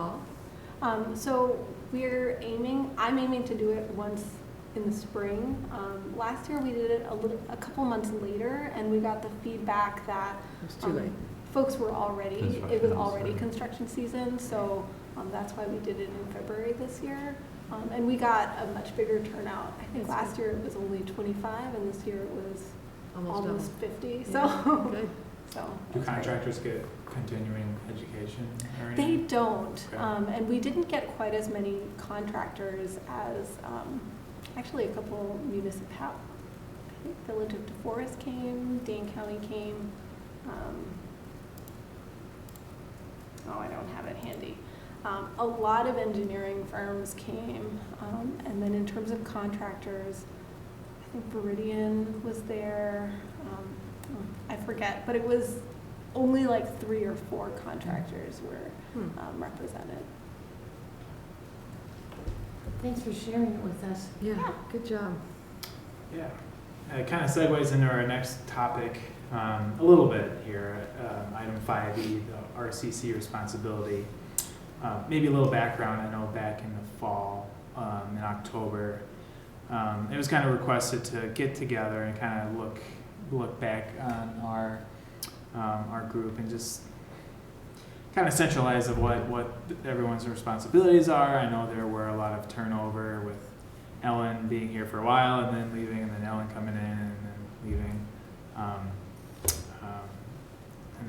fall? So I'm aiming to do it once in the spring. Last year we did it a couple months later, and we got the feedback that It's too late. folks were already, it was Construction already season. construction season, so that's why we did it in February this year. And we got a much bigger turnout. I think That's last year it was only 25, and this year it was Almost almost 50, double. so. Good. So Do that's great. contractors get continuing education or They anything? don't, Okay. and we didn't get quite as many contractors as, actually a couple municipalities. I think Village of DeForest came, Dane County came. I don't have it handy. A lot of engineering firms came, and then in terms of contractors, I think Veridian was there. I forget, but it was only like 3 or 4 contractors were represented. Thanks for sharing it with us. Yeah, good job. Yeah. It kind of segues into our next topic a little bit here. Item 5E, the RCC responsibility. Maybe a little background. I know back in the fall, in October, it was kind of requested to get together and kind of look back on our group and just kind of centralize of what everyone's responsibilities are. I know there were a lot of turnover with Ellen being here for a while and then leaving, and then Ellen coming in and then leaving, and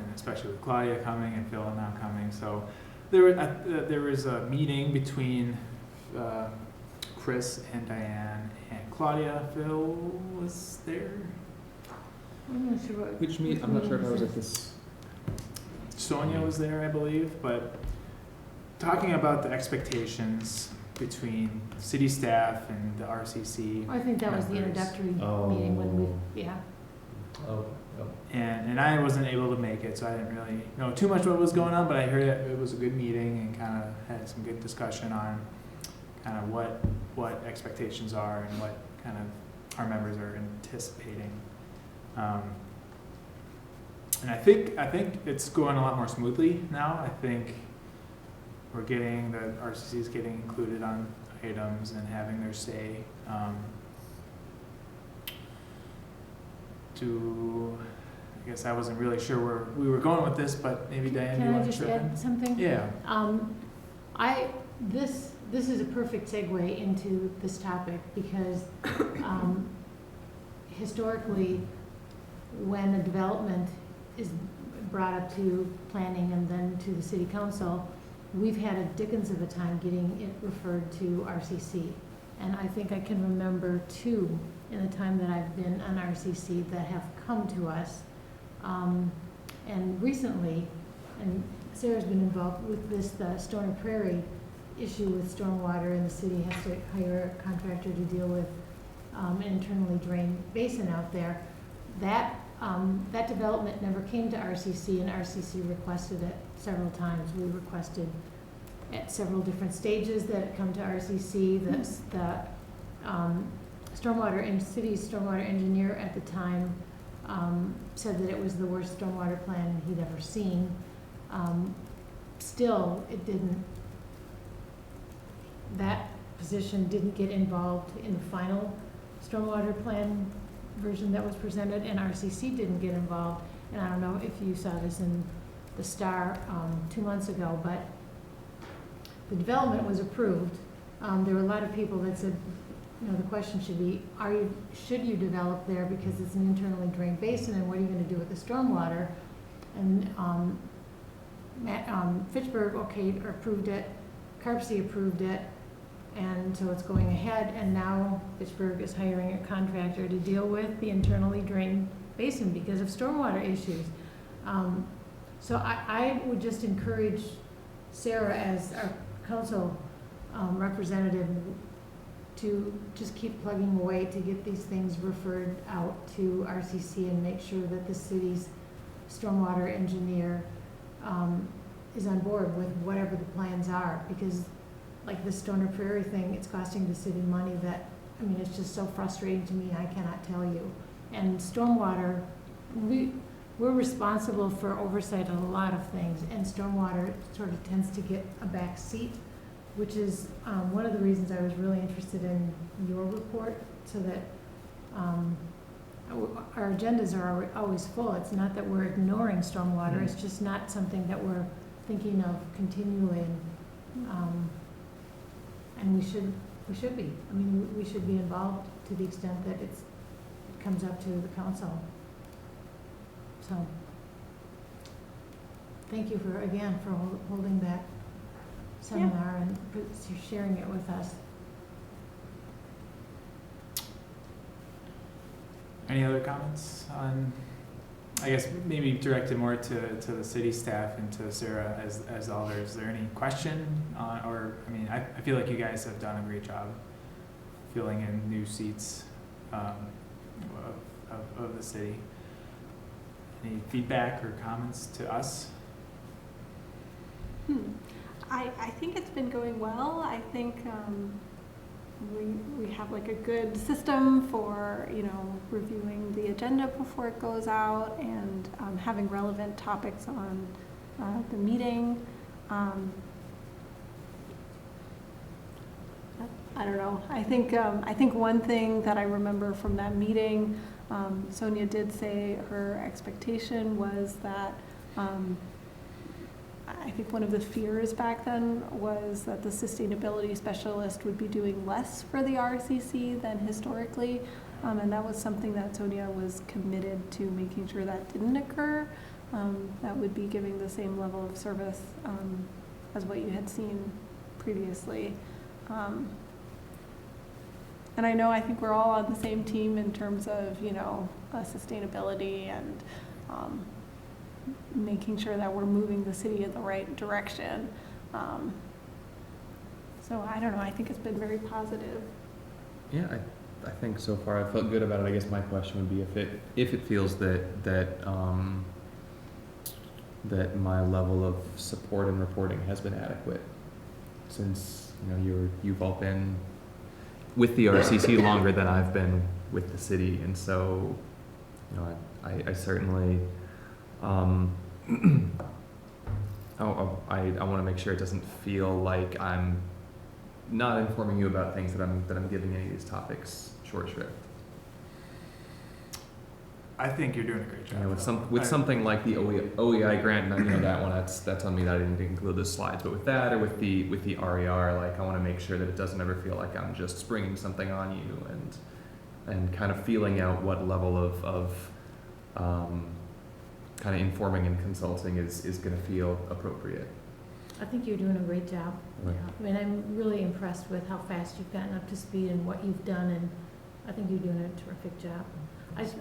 then especially with Claudia coming and Phil now coming. So there was a meeting between Chris and Diane and Claudia. Phil was there. I'm not sure what. Which meet, I'm not sure if I was at this. Sonia was there, I believe, but talking about the expectations between city staff and the RCC. I think that was the members. introductory Oh. meeting when we, yeah. Oh, Yep. And I wasn't able to make it, so I didn't really know too much what was going on, but I heard it was a good meeting and kind of had some good discussion on kind of what expectations are and what kind of our members are anticipating. And I think it's going a lot more smoothly now. I think we're getting, the RCC is getting included on items and having their say. I guess I wasn't really sure where we were going with this, but maybe Diane, Can you I want to just chip in? add something? Yeah. This is a perfect segue into this topic because historically, when a development is brought up to planning and then to the city council, we've had a dickens of a time getting it referred to RCC. And I think I can remember two in the time that I've been on RCC that have come to us. And recently, and Sarah's been involved with this, the Stoner Prairie issue with stormwater, and the city has to hire a contractor to deal with an internally drained basin out there. That development never came to RCC, and RCC requested it several times. We requested at several different stages that it come to RCC. The city's stormwater engineer at the time said that it was the worst stormwater plan he'd ever seen. Still, that position didn't get involved in the final stormwater plan version that was presented, and RCC didn't get involved. And I don't know if you saw this in the Star 2 months ago, but the development was approved. There were a lot of people that said, the question should be, should you develop there because it's an internally drained basin, and what are you going to do with the stormwater? And Fitchburg approved it, Carpsey approved it, and so it's going ahead, and now Fitchburg is hiring a contractor to deal with the internally drained basin because of stormwater issues. So I would just encourage Sarah as our council representative to just keep plugging away to get these things referred out to RCC and make sure that the city's stormwater engineer is on board with whatever the plans are, because like the Stoner Prairie thing, it's costing the city money that, it's just so frustrating to me, I cannot tell you. And stormwater, we're responsible for oversight of a lot of things, and stormwater sort of tends to get a back seat, which is one of the reasons I was really interested in your report, so that our agendas are always full. It's not that we're ignoring stormwater, it's just not something that we're thinking of continually. And we should be. We should be involved to the extent that it comes up to the council. So, thank you for holding that seminar and sharing it with us. Any other comments on, I guess maybe directed more to the city staff and to Sarah as alders. Is there any question I feel like you guys have done a great job filling in new seats of the city. Any feedback or comments to us? I think it's been going well. I think we have like a good system for reviewing the agenda before it goes out, and having relevant topics on the meeting. I don't know. I think one thing that I remember from that meeting, Sonia did say her expectation was that I think one of the fears back then was that the sustainability specialist would be doing less for the RCC than historically, and that was something that Sonia was committed to making sure that didn't occur. That would be giving the same level of service as what you had seen previously. And I think we're all on the same team in terms of, sustainability and making sure that we're moving the city in the right direction. So I don't know, I think it's been very positive. Yeah, I think so far I felt good about it. I guess my question would be if it feels that my level of support and reporting has been adequate, since you've all been with the RCC longer than I've been with the city, and so I certainly I want to make sure it doesn't feel like I'm not informing you about things that I'm giving any of these topics short shrift. I think you're doing a great job. With something like the OEI grant, and that one, that's on me that I didn't include the slides. But with that, or with the RER, like I want to make sure that it doesn't ever feel like I'm just springing something on you, and kind of feeling out what level of kind of informing and consulting is going to feel appropriate. I think you're doing a great job. Right. I mean, I'm really impressed with how fast you've gotten up to speed and what you've done, and I think you're doing a terrific job.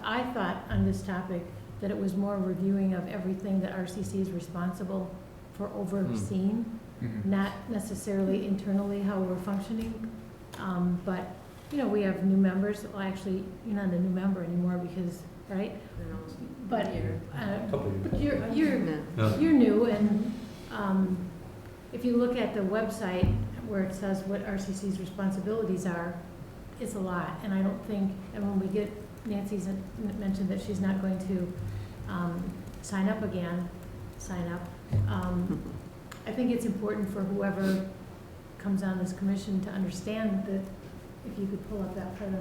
I thought on this topic that it was more reviewing of everything that RCC is responsible for overseeing, not necessarily internally how we're functioning. But, we have new members. Well, actually, you're not a new member anymore because, right? But you're new, and if you look at the website where it says what RCC's responsibilities are, it's a lot. And I don't think, and when we get, Nancy's mentioned that she's not going to sign up. I think it's important for whoever comes on this commission to understand that, if you could pull up that part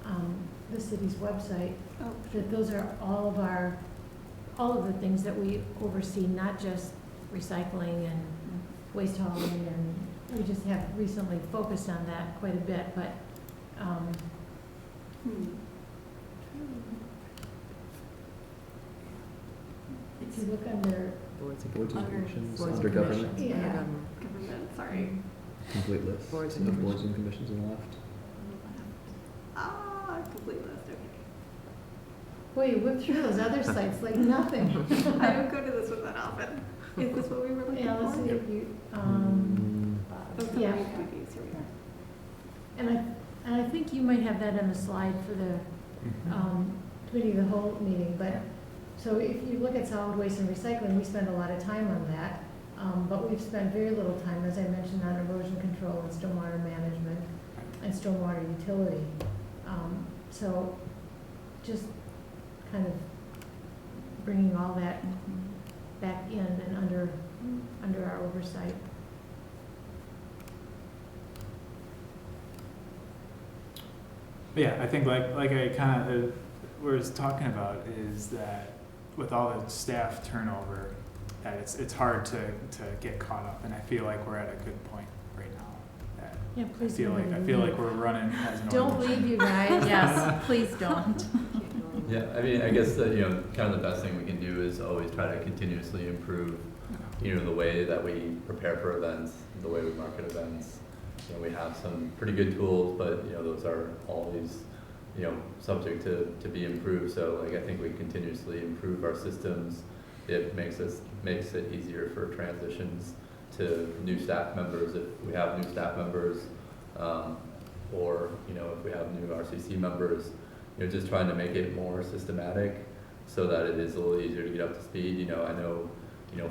on the city's website, that those are all of the things that we oversee, not just recycling and waste hauling, and we just have recently focused on that quite a bit, but if you look under Boards and commissions, boards under and government, commissions, yeah. Government, sorry. complete list Boards of and boards and commissions on the left. Complete list, okay. Boy, you whipped through those other sites like nothing. I don't go to this one that often. Is this what we were looking for? Yeah, let's see if you, yeah. And I think you might have that on a slide for the committee of the whole meeting, but, so if you look at solid waste and recycling, we spend a lot of time on that, but we've spent very little time, as I mentioned, on erosion control and stormwater management and stormwater utility. So just kind of bringing all that back in and under our oversight. Yeah, I think like I kind of was talking about is that with all the staff turnover, that it's hard to get caught up, and I feel like we're at a good point right now. That Yeah, please. I feel like we're running as an Don't organization. leave, you guys. Yes, please don't. Yeah, I mean, I guess that, kind of the best thing we can do is always try to continuously improve, the way that we prepare for events, the way we market events. We have some pretty good tools, but, those are always, subject to be improved. So, I think we continuously improve our systems. It makes it easier for transitions to new staff members if we have new staff members, or, if we have new RCC members. Just trying to make it more systematic so that it is a little easier to get up to speed. I know,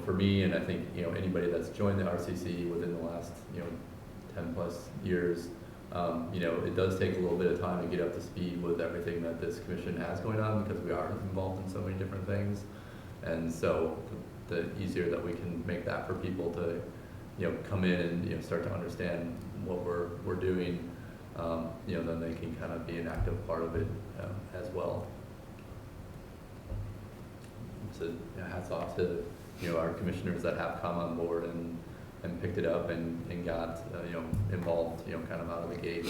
for me, and I think, anybody that's joined the RCC within the last, 10 plus years, it does take a little bit of time to get up to speed with everything that this commission has going on, because we are involved in so many different things. And so the easier that we can make that for people to, come in and, start to understand what we're doing, then they can kind of be an active part of it as well. So hats off to our commissioners that have come on board and picked it up and got involved kind of out of the gate.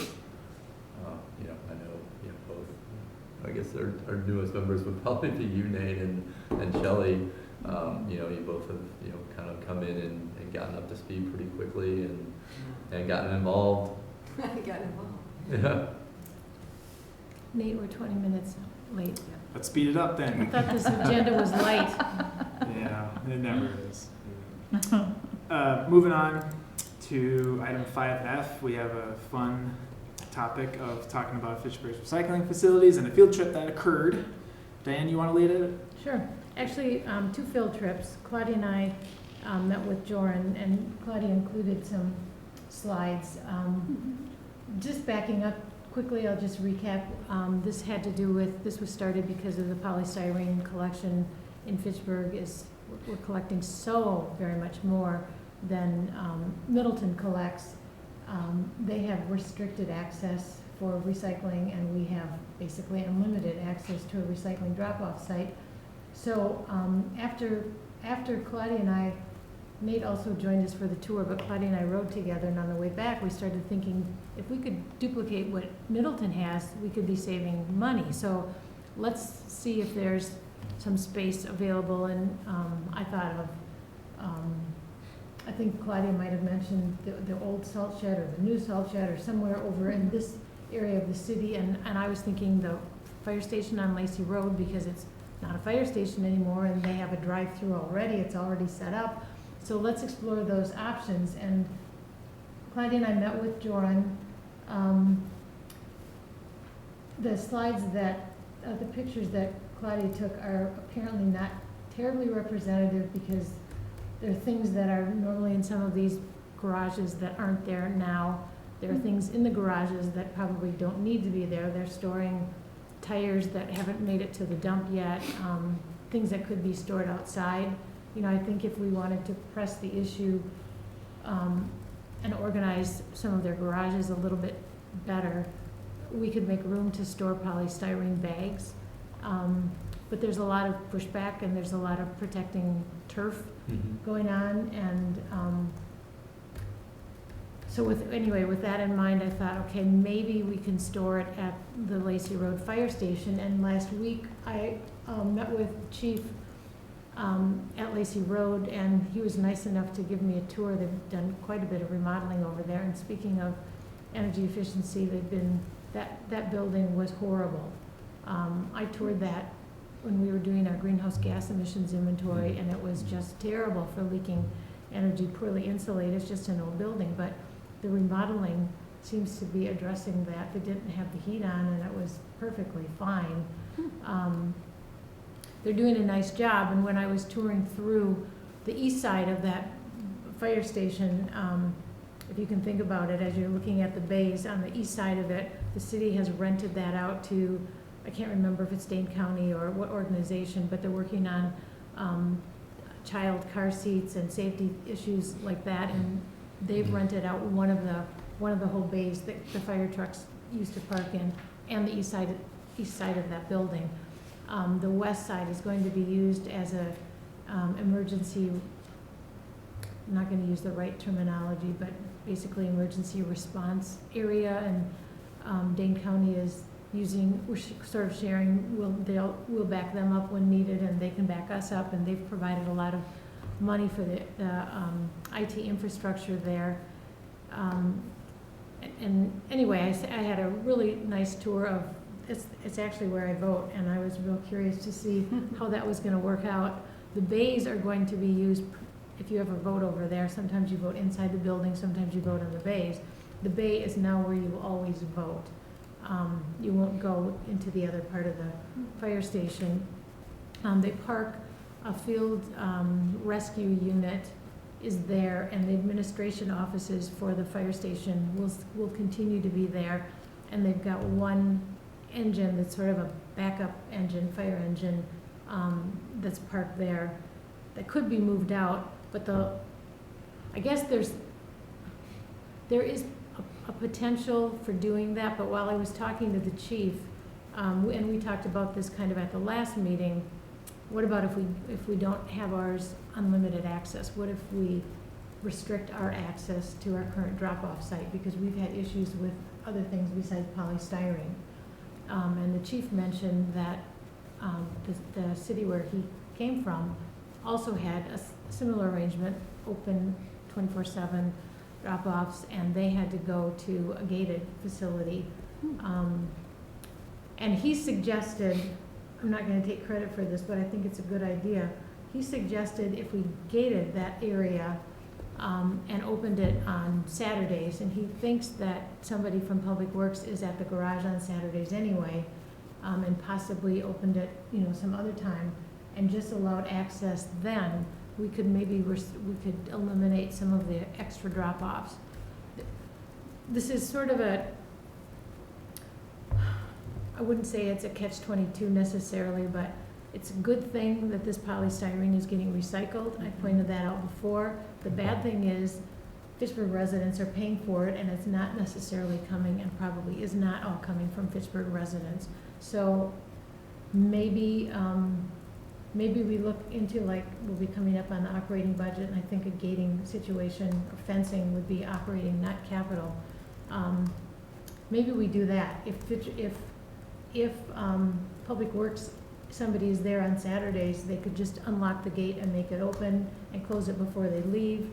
I know both. I guess our newest members would probably be you, Nate, and Shelley. You both have kind of come in and gotten up to speed pretty quickly and gotten involved. I got involved. Yeah. Nate, we're 20 minutes late. Let's speed it up I then. thought this agenda was light. Yeah, it never is. Moving on to item 5F, we have a fun topic of talking about Fitchburg's recycling facilities and a field trip that occurred. Diane, you want to lead it? Sure. Actually, 2 field trips. Claudia and I met with Joran, and Claudia included some slides. Just backing up quickly, I'll just recap. This had to do with, this was started because of the polystyrene collection in Fitchburg. We're collecting so very much more than Middleton collects. They have restricted access for recycling, and we have basically unlimited access to a recycling drop-off site. So after Claudia and I, Nate also joined us for the tour, but Claudia and I rode together, and on the way back we started thinking if we could duplicate what Middleton has, we could be saving money. So let's see if there's some space available, and I thought of, I think Claudia might have mentioned the old salt shed or the new salt shed or somewhere over in this area of the city, and I was thinking the fire station on Lacey Road, because it's not a fire station anymore and they have a drive-through already, it's already set up. So let's explore those options. And Claudia and I met with Joran. The slides that, the pictures that Claudia took are apparently not terribly representative, because there are things that are normally in some of these garages that aren't there now. There are things in the garages that probably don't need to be there. They're storing tires that haven't made it to the dump yet, things that could be stored outside. You know, I think if we wanted to press the issue and organize some of their garages a little bit better, we could make room to store polystyrene bags. But there's a lot of pushback, and there's a lot of protecting turf going on, and so with that in mind, I thought, okay, maybe we can store it at the Lacey Road Fire Station. And last week I met with the chief at Lacey Road, and he was nice enough to give me a tour. They've done quite a bit of remodeling over there, and speaking of energy efficiency, that building was horrible. I toured that when we were doing our greenhouse gas emissions inventory, and it was just terrible for leaking energy, poorly insulated. It's just an old building, but the remodeling seems to be addressing that. They didn't have the heat on, and it was perfectly fine. They're doing a nice job, and when I was touring through the east side of that fire station, if you can think about it, as you're looking at the bays on the east side of it, the city has rented that out to, I can't remember if it's Dane County or what organization, but they're working on child car seats and safety issues like that, and they've rented out one of the whole bays that the fire trucks used to park in, and the east side of that building. The west side is going to be used as a emergency, I'm not going to use the right terminology, but basically emergency response area, and Dane County is using, we're sort of sharing, we'll back them up when needed, and they can back us up, and they've provided a lot of money for the IT infrastructure there. And anyway, I had a really nice tour of, it's actually where I vote, and I was real curious to see how that was going to work out. The bays are going to be used, if you ever vote over there, sometimes you vote inside the building, sometimes you vote on the bays. The bay is now where you always vote. You won't go into the other part of the fire station. They park a field rescue unit is there, and the administration offices for the fire station will continue to be there, and they've got one engine that's sort of a backup engine, fire engine, that's parked there that could be moved out, but I guess there is a potential for doing that. But while I was talking to the chief, and we talked about this kind of at the last meeting, what about if we don't have ours unlimited access? What if we restrict our access to our current drop-off site, because we've had issues with other things besides polystyrene? And the chief mentioned that the city where he came from also had a similar arrangement, open 24/7 drop-offs, and they had to go to a gated facility. And he suggested, I'm not going to take credit for this, but I think it's a good idea. He suggested if we gated that area, and opened it on Saturdays, and he thinks that somebody from Public Works is at the garage on Saturdays anyway, and possibly opened it, some other time, and just allowed access then, we could eliminate some of the extra drop-offs. This is sort of I wouldn't say it's a catch-22 necessarily, but it's a good thing that this polystyrene is getting recycled. I pointed that out before. The bad thing is Fitchburg residents are paying for it, and it's not necessarily coming, and probably is not all coming from Fitchburg residents. So maybe we look into, we'll be coming up on the operating budget, and I think a gating situation or fencing would be operating, not capital. Maybe we do that. If Public Works, somebody is there on Saturdays, they could just unlock the gate and make it open and close it before they leave.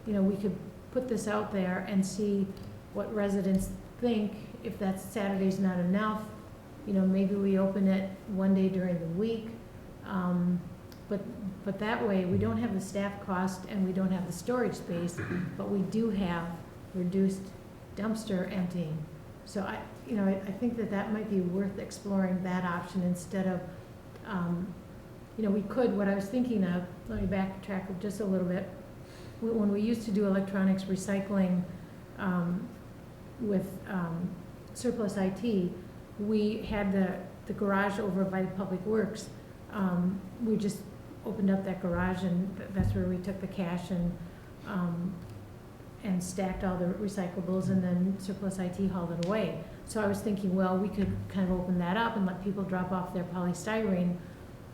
We could put this out there and see what residents think. If that Saturday's not enough, maybe we open it one day during the week. But that way, we don't have the staff cost and we don't have the storage space, but we do have reduced dumpster emptying. So I think that might be worth exploring, that option, instead of, what I was thinking of, let me backtrack just a little bit. When we used to do electronics recycling with surplus IT, we had the garage over by Public Works. We just opened up that garage, and that's where we took the cash and stacked all the recyclables, and then surplus IT hauled it away. So I was thinking, well, we could kind of open that up and let people drop off their polystyrene,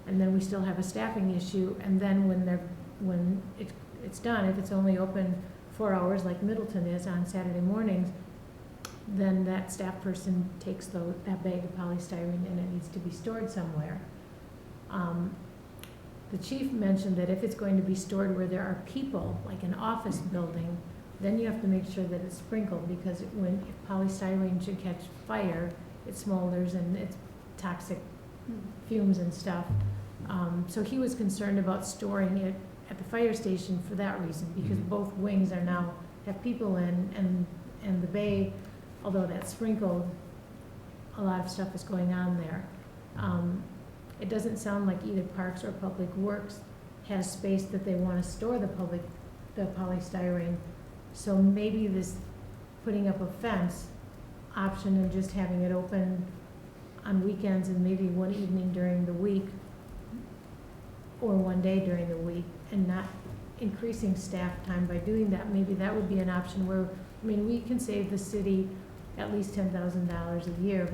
and then we still have a staffing issue. And then when it's done, if it's only open 4 hours like Middleton is on Saturday mornings, then that staff person takes that bag of polystyrene, and it needs to be stored somewhere. The chief mentioned that if it's going to be stored where there are people, like an office building, then you have to make sure that it's sprinkled, because if polystyrene should catch fire, it smolders and it's toxic fumes and stuff. So he was concerned about storing it at the fire station for that reason, because both wings have people in, and the bay, although that's sprinkled, a lot of stuff is going on there. It doesn't sound like either Parks or Public Works has space that they want to store the polystyrene. So maybe this putting up a fence option and just having it open on weekends and maybe one evening during the week or one day during the week, and not increasing staff time by doing that, maybe that would be an option where, we can save the city at least $10,000 a year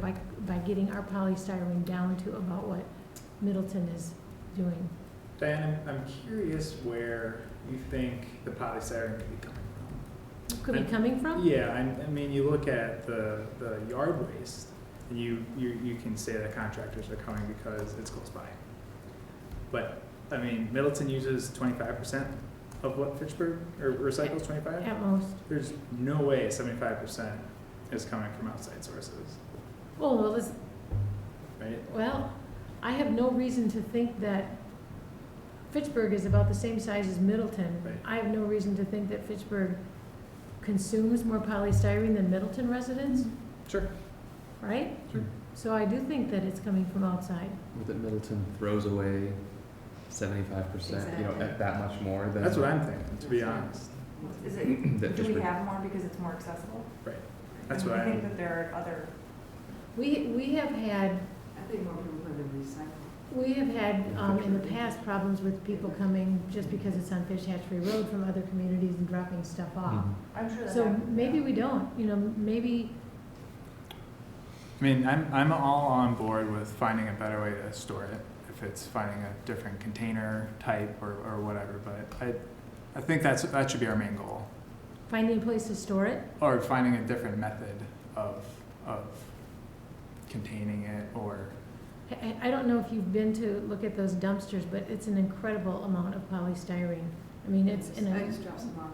by getting our polystyrene down to about what Middleton is doing. Diane, I'm curious where you think the polystyrene could be coming from. Could be coming from? Yeah, you look at the yard waste, and you can say that contractors are coming because it's close by. But, Middleton uses 25% of what Fitchburg, or recycles 25? At most. There's no way 75% is coming from outside sources, right? Well, I have no reason to think that Fitchburg is about the same size as Middleton. Right. I have no reason to think that Fitchburg consumes more polystyrene than Middleton residents, Sure. right? Sure. So I do think that it's coming from outside. That Middleton throws away 75%, at that much more than. That's what I'm thinking, to be honest. Is That it, do we Fitchburg- have more because it's more accessible? Right. That's And what I think I'm, that there are other, We have had I think more people put it in recycle. We have had, in the past, problems with people coming just because it's on Fish Hatchery Road from other communities and dropping stuff off. I'm sure that So happens, maybe yeah. we don't, maybe, I'm all on board with finding a better way to store it, if it's finding a different container type or whatever, but I think that should be our main goal. finding a place to store it. Or finding a different method of containing it, or, I don't know if you've been to look at those dumpsters, but it's an incredible amount of polystyrene. It's in I a, just dropped some off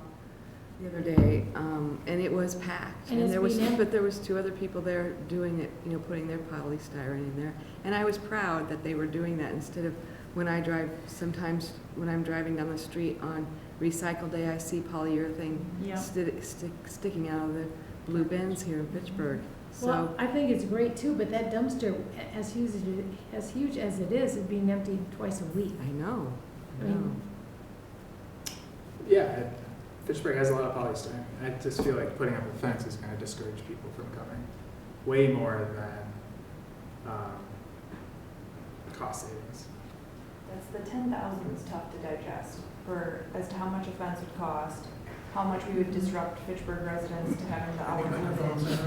the other day, and it was packed. And it's there was, being but there was 2 other people there doing it, putting their polystyrene in there. And I was proud that they were doing that instead of when I drive, sometimes when I'm driving down the street on recycled AIC polyurethane Yeah. sticking out of the blue bins here in Fitchburg. Well, So, I think it's great too, but that dumpster, as huge as it is being emptied twice a week. I know, I I know. mean, Yeah, Fitchburg has a lot of polystyrene. I just feel like putting up a fence is gonna discourage people from coming, way more than, cost savings. That's the 10,000 is tough to digest for, as to how much a fence would cost, how much we would disrupt Fitchburg residents to having the hour limit.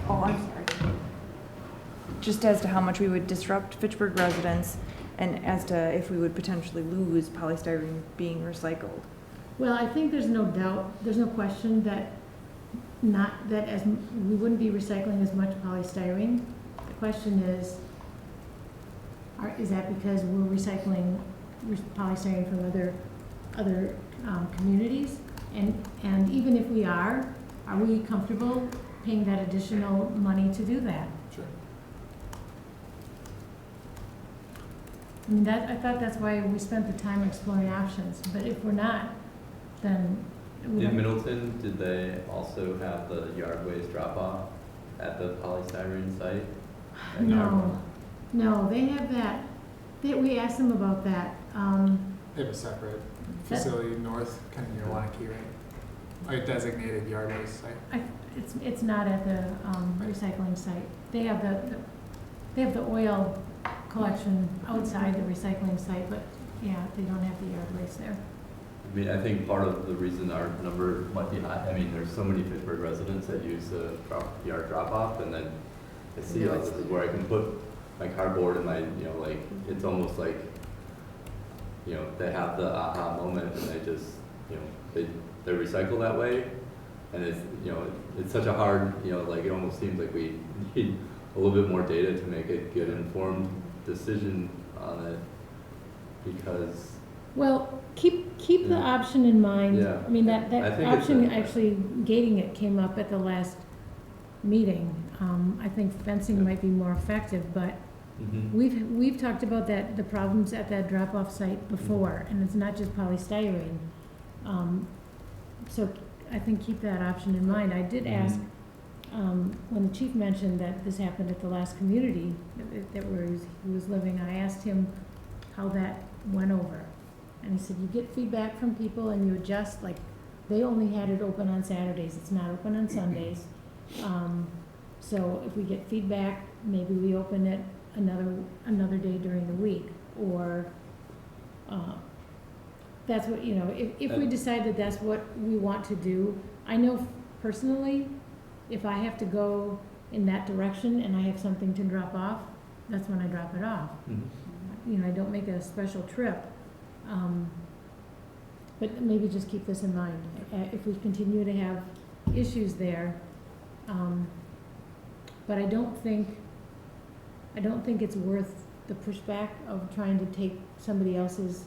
Oh, I'm sorry. Just as to how much we would disrupt Fitchburg residents and as to if we would potentially lose polystyrene being recycled. Well, I think there's no doubt, there's no question that we wouldn't be recycling as much polystyrene. The question is that because we're recycling polystyrene from other communities? And even if we are we comfortable paying that additional money to do that? Sure. I mean, I thought that's why we spent the time exploring options, but if we're not, then we In don't. Middleton, did they also have the yard waste drop off at the polystyrene site? At Yard- No, they have that, we asked them about that. They have a separate That- facility north, kind of near Wanakee, right? A designated yard waste site. It's not at the recycling site. They have the oil collection outside the recycling site, but yeah, they don't have the yard waste there. I mean, I think part of the reason our number might be high, I mean, there's so many Fitchburg residents that use the yard drop off, and then I see, Yeah, oh, it's- this is where I can put my cardboard and my, like, it's almost like, they have the aha moment and they just, they recycle that way. And it's, it's such a hard, like, it almost seems like we need a little bit more data to make a good informed decision on it, because, Well, keep the Yeah. option in mind. Yeah. I mean, that I think it's option, a- actually gating it came up at the last meeting. I think fencing Yeah. might be more effective, but we've talked about the problems at that drop-off site before, and it's not just polystyrene. So I think keep that option in mind. I did ask, when the chief mentioned that this happened at the last community where he was living, I asked him how that went over. And he said, you get feedback from people and you adjust, like, they only had it open on Saturdays, it's not open on Sundays. So if we get feedback, maybe we open it another day during the week, or, that's what, if we decide that that's what we want to do. I know personally, if I have to go in that direction and I have something to drop off, that's when I drop it off. I don't make a special trip. But maybe just keep this in mind, if we continue to have issues there. But I don't think it's worth the pushback of trying to take somebody else's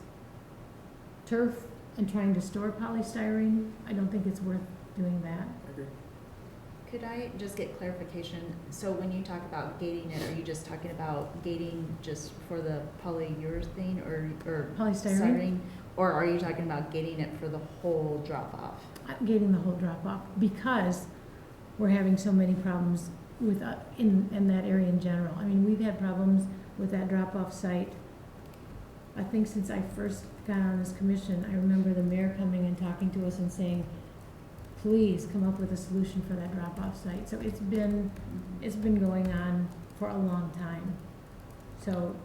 turf and trying to store polystyrene. I don't think it's worth doing that. I agree. Could I just get clarification? So when you talk about gating it, are you just talking about gating just for the polyurethane or Polystyrene? styrene? Or are you talking about gating it for the whole drop-off? I'm getting the whole drop-off because we're having so many problems with, in that area in general. I mean, we've had problems with that drop-off site. I think since I first got on this commission, I remember the mayor coming and talking to us and saying, please come up with a solution for that drop-off site. So it's been going on for a long time. So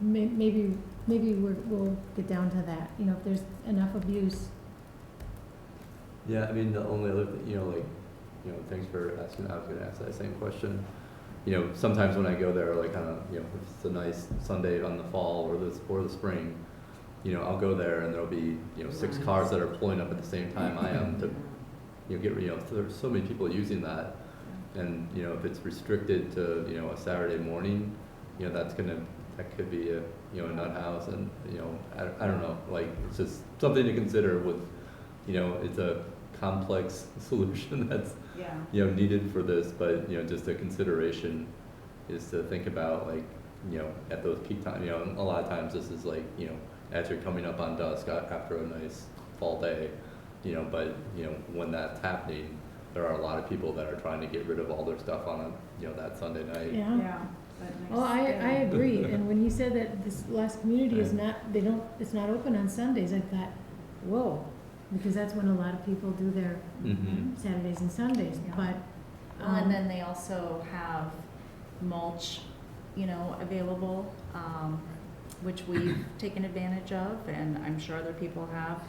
maybe we'll get down to that, if there's enough abuse. Yeah, I mean, the only other thing, thanks for asking, I was gonna ask that same question. Sometimes when I go there, like if it's a nice Sunday on the fall or the spring, I'll go there and there'll be, 6 cars that are pulling up at the same time I am to, there's so many people using that. And, if it's restricted to, a Saturday morning, that could be a nut house, and I don't know, like, it's just something to consider with, it's a complex solution that's needed for this, but just a consideration is to think about, like, at those peak times, a lot of times this is like, as you're coming up on dusk after a nice fall day, you know, but, you know, when that's happening, there are a lot of people that are trying to get rid of all their stuff on a, you know, that Sunday night. Yeah. Yeah. that Well, nice I day. agree, and when you said that this last community is Yeah. not, it's not open on Sundays, I thought, whoa, because that's when a lot of people do their Mm-hmm. Saturdays and Sundays, Yeah. but. Well, and then they also have mulch, you know, available, which we've taken advantage of, and I'm sure other people have.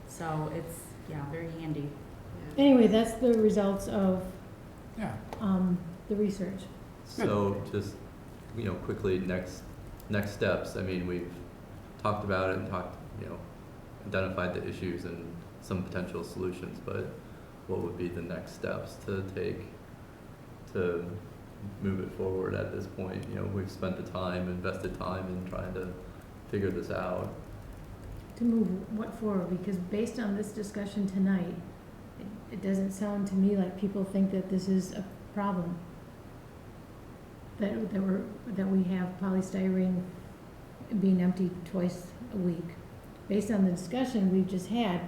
So it's, yeah, very handy. Yeah. Anyway, that's the results of, Yeah. the research. So just, you know, quickly, next steps, I mean, we've talked about it and you know, identified the issues and some potential solutions, but what would be the next steps to take to move it forward at this point? You know, we've spent the time, invested time in trying to figure this out. To move what forward, because based on this discussion tonight, it doesn't sound to me like people think that this is a problem. That we have polystyrene being emptied twice a week. Based on the discussion we've just had,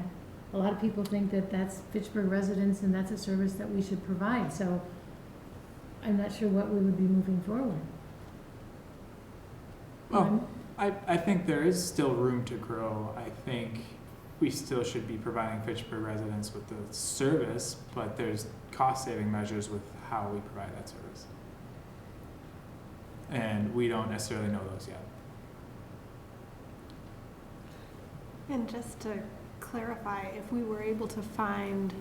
a lot of people think that that's Fitchburg residents and that's a service that we should provide, so I'm not sure what we would be moving forward. Well, I think there is still room to grow. I think we still should be providing Fitchburg residents with the service, but there's cost-saving measures with how we provide that service. And we don't necessarily know those yet. And just to clarify, if we were able to find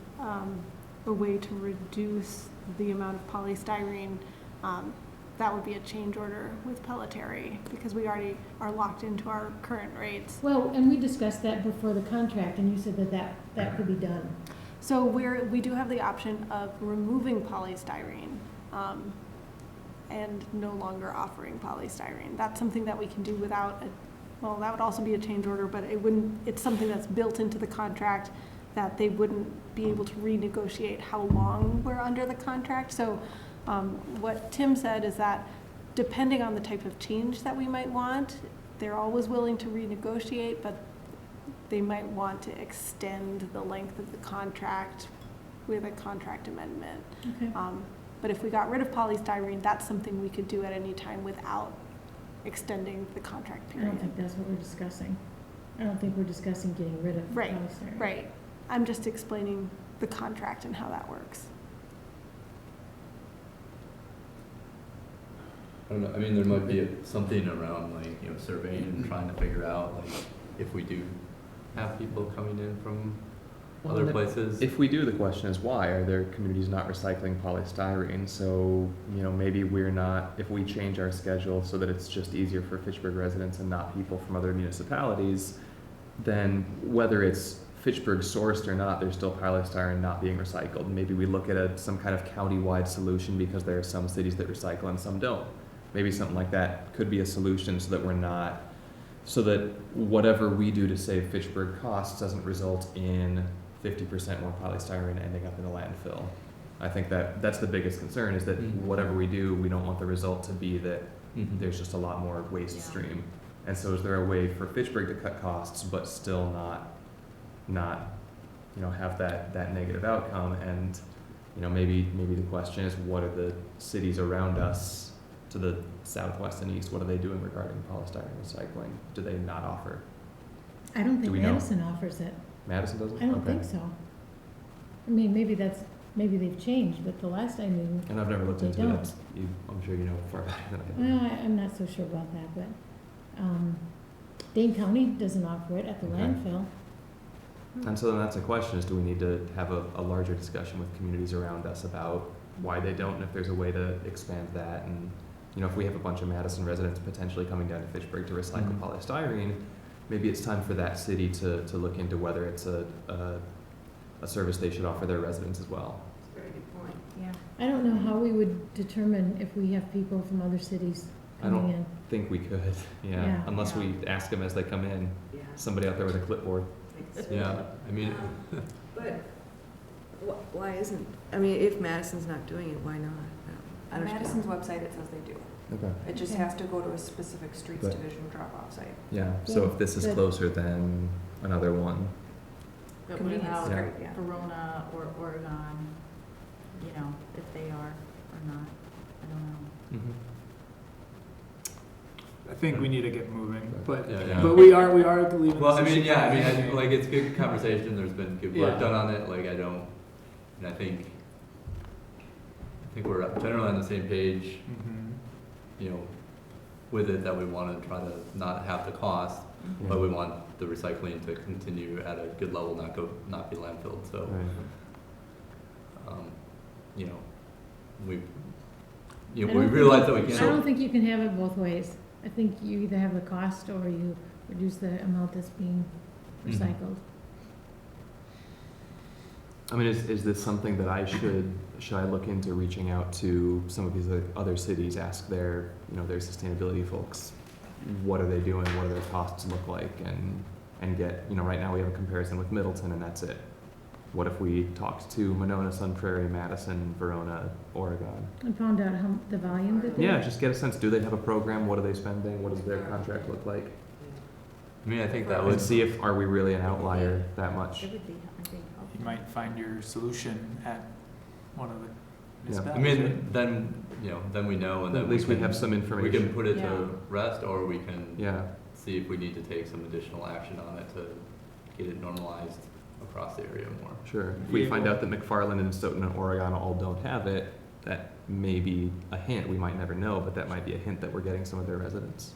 a way to reduce the amount of polystyrene, that would be a change order with Pelletary, because we already are locked into our current rates. Well, and we discussed that before the contract, and you said that could be done. So we do have the option of removing polystyrene and no longer offering polystyrene. That's something that we can do without well, that would also be a change order, but it's something that's built into the contract that they wouldn't be able to renegotiate how long we're under the contract. So what Tim said is that depending on the type of change that we might want, they're always willing to renegotiate, but they might want to extend the length of the contract with a contract amendment. Okay. But if we got rid of polystyrene, that's something we could do at any time without extending the contract I period. don't think that's what we're discussing. I don't think we're discussing getting rid of Right, polystyrene. Right. I'm just explaining the contract and how that works. I don't know, I mean, there might be something around like, you know, surveying and trying to figure out like if we do have people coming in from other places. If we do, the question is why are there communities not recycling polystyrene? So, you know, maybe we're not, if we change our schedule so that it's just easier for Fitchburg residents and not people from other municipalities, then whether it's Fitchburg sourced or not, there's still polystyrene not being recycled. Maybe we look at some kind of county-wide solution because there are some cities that recycle and some don't. Maybe something like that could be a solution so that we're not, so that whatever we do to save Fitchburg costs doesn't result in 50% more polystyrene ending up in a landfill. I think that's the biggest concern, is that Mhm. whatever we do, we don't want the result to be that Mhm. there's just a lot more waste Yeah. stream. And so is there a way for Fitchburg to cut costs but still not you know, have that negative outcome? And you know, maybe the question is, what are the cities around us to the southwest and east, what are they doing regarding polystyrene recycling? Do they not offer? I don't Do think we know? Madison offers it. Madison doesn't? I don't Okay. think so. I mean, maybe they've changed, but the last I knew, And I've never looked They into don't. it. I'm sure you know far better than I do. well, I'm not so sure about that, but, Dane County doesn't offer it at the Okay. landfill. And so then that's a question, is do we need to have a larger discussion with communities around us about why they don't, and if there's a way to expand that? And, you know, if we have a bunch of Madison residents potentially coming down to Fitchburg to recycle Mhm. polystyrene, maybe it's time for that city to look into whether it's a service they should offer their residents as well. That's a very good point. Yeah. I don't know how we would determine if we have people from other cities I don't- coming in. Think we could, Yeah. unless we ask them as they come in, Yeah. somebody out there with a clipboard. Thanks. Yeah, I mean, But why isn't, I mean, if Madison's not doing it, why not? On Understand. Madison's website, it says they do. Okay. It just Okay. has to go to a specific streets But- division drop-off site. Yeah, so Yeah, if this is good. closer than another one, But what Convenience about is great, yeah. Verona or Oregon, you know, if they are or not, I don't know. mm-hmm. I think we need to get moving, but Yeah. but we are leaving. Well, I this mean, issue yeah, I mean, hanging. like, it's good conversation, there's been good work Yeah. done on it, like, and I think we're generally on the same page, Mhm. you know, with it, that we wanna try to not have the cost, but we want the recycling to continue at a good level, not be landfilled, so, you know, we I don't realize that we think- can't. I don't think you can have it both ways. I think you either have the cost or you reduce the amount that's being Mhm. recycled. I mean, is this something that should I look into reaching out to some of these other cities, ask their sustainability folks, what are they doing, what do their costs look like, and get, right now we have a comparison with Middleton and that's it. What if we talked to Monona, Sun Prairie, Madison, Verona, Oregon? And found out the volume that they. Yeah, just get a sense, do they have a program, what are they spending, what does their contract look like? I mean, I think that And would, see if, are we really an outlier that much? It would be, I think, helpful. You might find your solution at one of the Yeah. I municipalities. mean, then, then we know, and then At least we can- have some we information. can put it Yeah. to rest, or we can Yeah, see if we need to take some additional action on it to get it normalized across the area more. sure. If we find out that McFarland and Stoughton and Oregon all don't have it, that may be a hint, we might never know, but that might be a hint that we're getting some of their residents.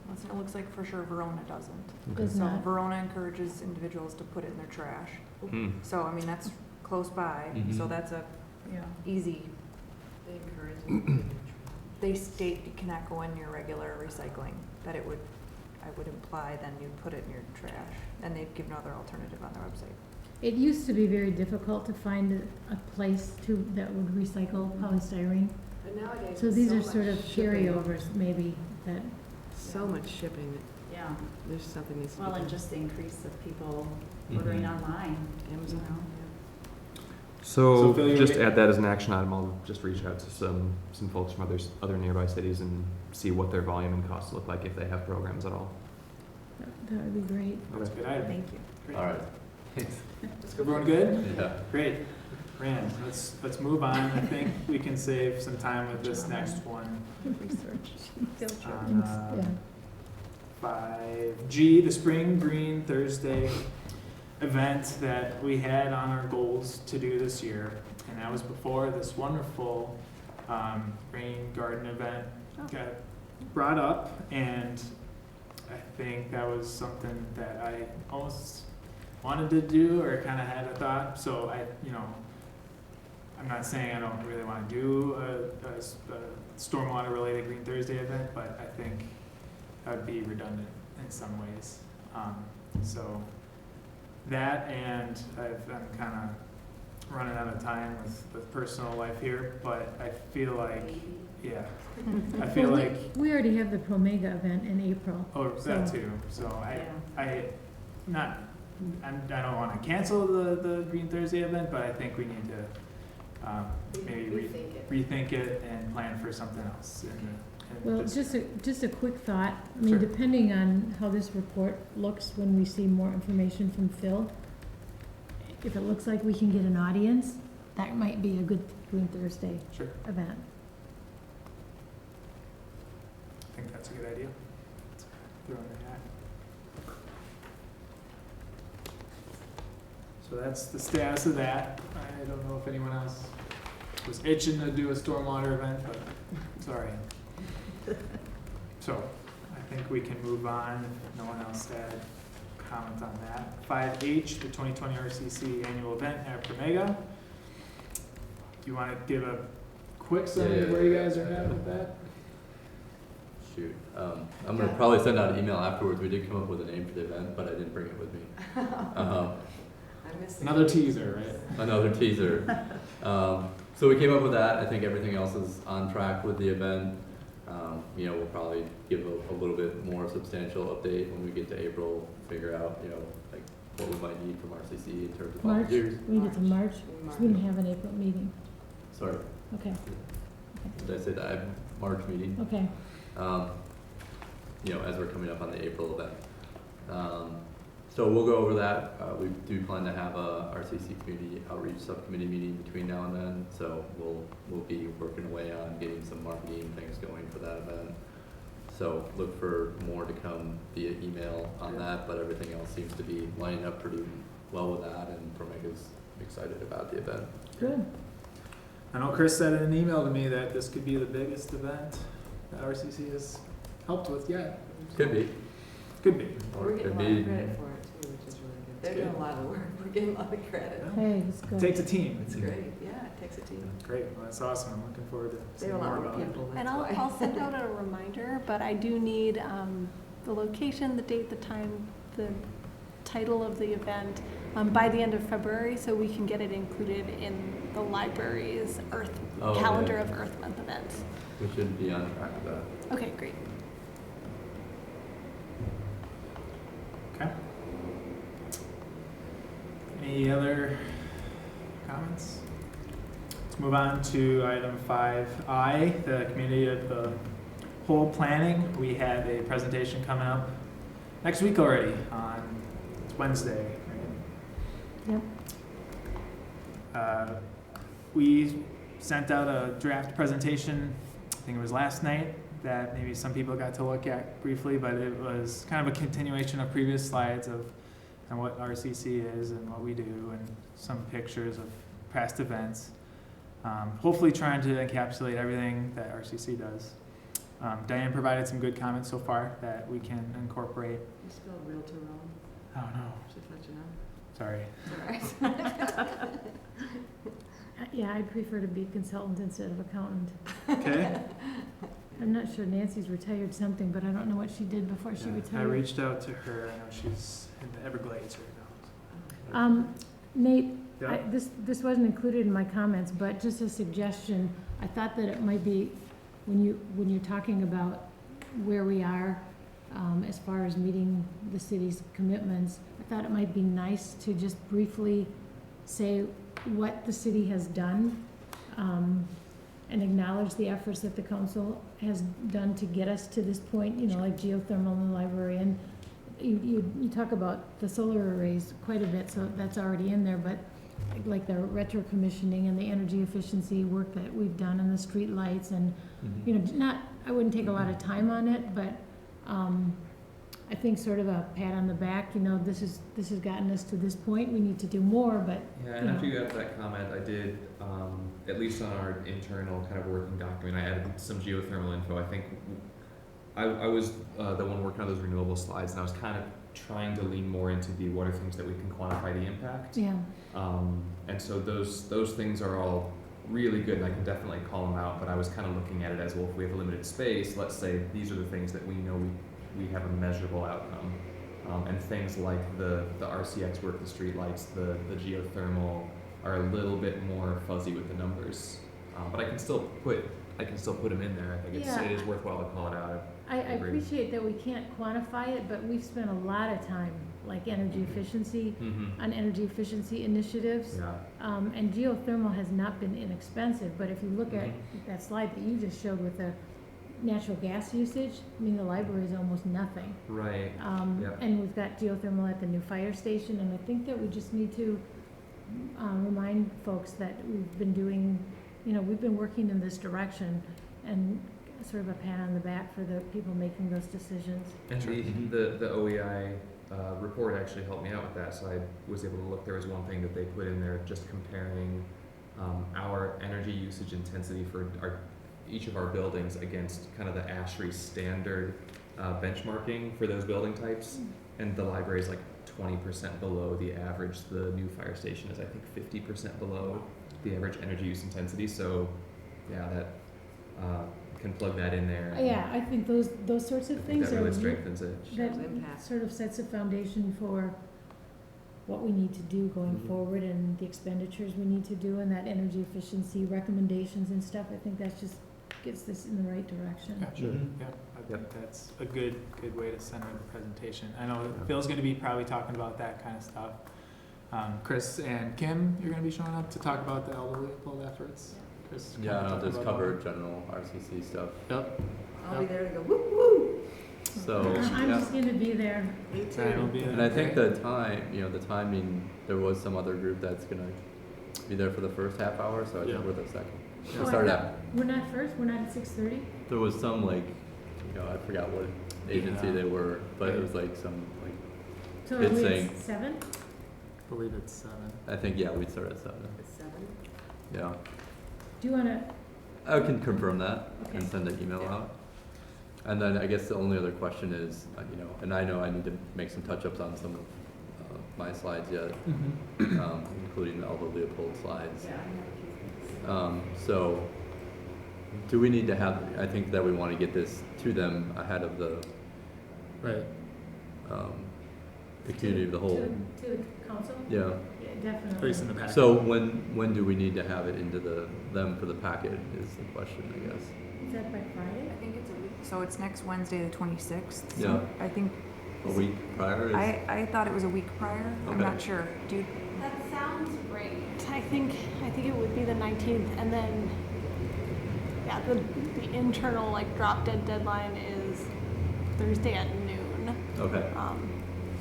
Well, It looks like for sure Verona doesn't. Okay. Does So not. Verona encourages individuals to put it in their trash. Hmm. So, I mean, that's close by, so Mhm. that's a Yeah. easy, They encourage them. they state you cannot go in your regular recycling, that it would, I would imply then you'd put it in your trash, and they've given other alternative on their website. It used to be very difficult to find a place that would recycle polystyrene. But nowadays, So with these are much sort of shipping, carryovers maybe that, So much shipping, Yeah, there's something needs to be well, and done. just the increase of people ordering Mhm. online, you Amazon, know. So So Phil, you just wanna- add that as an action item, I'll just reach out to some folks from other nearby cities and see what their volume and costs look like if they have programs at all. that would be great. That's a good item. Thank you. Great. All right, thanks. Everyone good? Yeah. Great. Rand, let's move on. I think we can save some time with this next one. Research. On, Yeah. 5G, the Spring Green Thursday event that we had on our goals to do this year. And that was before this wonderful rain garden event got brought up. And I think that was something that I almost wanted to do or kind of had a thought. So I'm not saying I don't really want to do a stormwater related Green Thursday event, but I think that would be redundant in some ways. So that, and I'm kind of running out of time with personal life here, but I feel like, yeah, I feel Well, like, we already have the Promega event in April. oh, that So- too. So Yeah. I don't want to cancel the Green Thursday event, but I think we need to maybe Rethink it. rethink it and plan for something else. Well, just a quick thought. I mean, Sure. depending on how this report looks when we see more information from Phil, if it looks like we can get an audience, that might be a good Green Thursday Sure, event. I think that's a good idea. Throw in the hat. So that's the status of that. I don't know if anyone else was itching to do a stormwater event, but sorry. So I think we can move on if no one else had comment on that. 5H, the 2020 RCC annual event at Promega. Do you want to give a quick summary of where you guys are at with that? Shoot, I'm gonna probably send out an email afterwards. We did come up with a name for the event, but I didn't bring it with me. I missed it. Another teaser, right? Another teaser. So we came up with that. I think everything else is on track with the event. We'll probably give a little bit more substantial update when we get to April, figure out, like what we might need from RCC in terms of March, volunteers. we get to March, so we didn't have an April meeting. Sorry. Okay. did I say that, March meeting, Okay, as we're coming up on the April event. So we'll go over that. We do plan to have a RCC community outreach subcommittee meeting between now and then. So we'll be working away on getting some marketing things going for that event. So look for more to come via email on that, but everything else seems to be lining up pretty well with that, and Promega's excited about the event. good. I know Chris said in an email to me that this could be the biggest event that RCC has helped with yet. Could be. Could be. Or We're it getting could a lot of be. credit for it too, which is really good. They're doing a lot of work. We're getting a lot of credit. Hey, it's good. Takes a team. It's great. Yeah, it takes a team. Great. Well, that's awesome. I'm looking forward to They seeing have a more lot more about it. people, And that's why. I'll send out a reminder, but I do need the location, the date, the time, the title of the event by the end of February, so we can get it included in the library's calendar of Earth Month events. We should be on track with that. Okay, great. Okay. Any other comments? Let's move on to item 5I, the community of the whole planning. We have a presentation coming up next week already on it's Wednesday, right? Yep. We sent out a draft presentation, I think it was last night, that maybe some people got to look at briefly, but it was kind of a continuation of previous slides of and what RCC is and what we do, and some pictures of past events. Hopefully trying to encapsulate everything that RCC does. Diane provided some good comments so far that we can incorporate. You spelled realtor wrong. Oh no, Just let you know. sorry. It's all right. Yeah, I prefer to be consultant instead of accountant. Okay. I'm not sure, Nancy's retired something, but I don't know what she did before she Yeah, I retired. reached out to her. I know she's in the Everglades right now. Nate, Yeah. this wasn't included in my comments, but just a suggestion. I thought that it might be, when you're talking about where we are as far as meeting the city's commitments, I thought it might be nice to just briefly say what the city has done and acknowledge the efforts that the council has done to get us to this point, like geothermal in the library. And you talk about the solar arrays quite a bit, so that's already in there, but like the retro commissioning and the energy efficiency work that we've done and the street lights and, I wouldn't take a lot of time on it, but I think sort of a pat on the back, this has gotten us to this point, we need to do more, but. Yeah, and after you got that comment, I did, at least on our internal kind of working document, I added some geothermal info. I think I was the one working on those renewable slides, and I was kind of trying to lean more into what are things that we can quantify the impact. Yeah. And so those things are all really good, and I can definitely call them out, but I was kind of looking at it as, well, if we have a limited space, let's say these are the things that we know we have a measurable outcome. And things like the RCX work, the streetlights, the geothermal are a little bit more fuzzy with the numbers. But I can still put them in there. I think it is worthwhile to call it out. I appreciate that we can't quantify it, but we've spent a lot of time, like energy efficiency, on energy efficiency initiatives. Yeah. And geothermal has not been inexpensive, but if you look at that slide that you just showed with the natural gas usage, the library is almost nothing. Right. And we've got geothermal at the new fire station, and I think that we just need to remind folks that we've been doing, we've been working in this direction, and sort of a pat on the back for the people making those decisions. And the OEI report actually helped me out with that, so I was able to look. There was one thing that they put in there, just comparing our energy usage intensity for each of our buildings against kind of the ASHRAE standard benchmarking for those building types, and the library is like 20% below the average. The new fire station is, I think, 50% below the average energy use intensity. So, yeah, that can plug that in there. Yeah, I think those sorts of things that are really strengthens it. that Shows impact. sort of sets a foundation for what we need to do going forward and the expenditures we need to do and that energy efficiency recommendations and stuff. I think that's just gets this in the right direction. Yeah, sure. Yep. I think that's a good way to center the presentation. I know Phil's going to be probably talking about that kind of stuff. Chris and Kim, you're going to be showing up to talk about the elderly efforts. Chris? Yeah, and I'll talking just about cover general RCC stuff. Yep. I'll be there to go, woo, woo. So, I'm yeah. just gonna be there. Me Ryan will too. be there. And I think the time, the timing, there was some other group that's gonna be there for the first half hour, so I Yeah. think we're the second. Yeah. We started at, We're not first, we're not at 6:30? there was some like, I forgot what agency Yeah. they were, but it was like some, like, So are It's we saying- at 7? I believe it's 7. I think, yeah, we'd start at 7. It's 7. Yeah. Do you wanna, I can confirm that and Okay. send an email Yeah. out. And then I guess the only other question is, and I know I need to make some touch-ups on some of my slides yet, Mm-hmm. including all the Leopold slides. Yeah, I have a few things. So, do we need to have, I think that we want to get this to them ahead of the Right. community of the whole. to the council? Yeah. Yeah, definitely. Place in the packet. So when do we need to have it into them for the packet is the question, I guess. Is that by Friday? I think it's a week, so it's next Wednesday, the 26th. Yeah. So I think, A week prior is. I thought it was a week prior. I'm Okay. not sure. Dude, That sounds great. I think it would be the 19th, and then, yeah, the internal, like, drop dead deadline is Thursday at noon. Okay.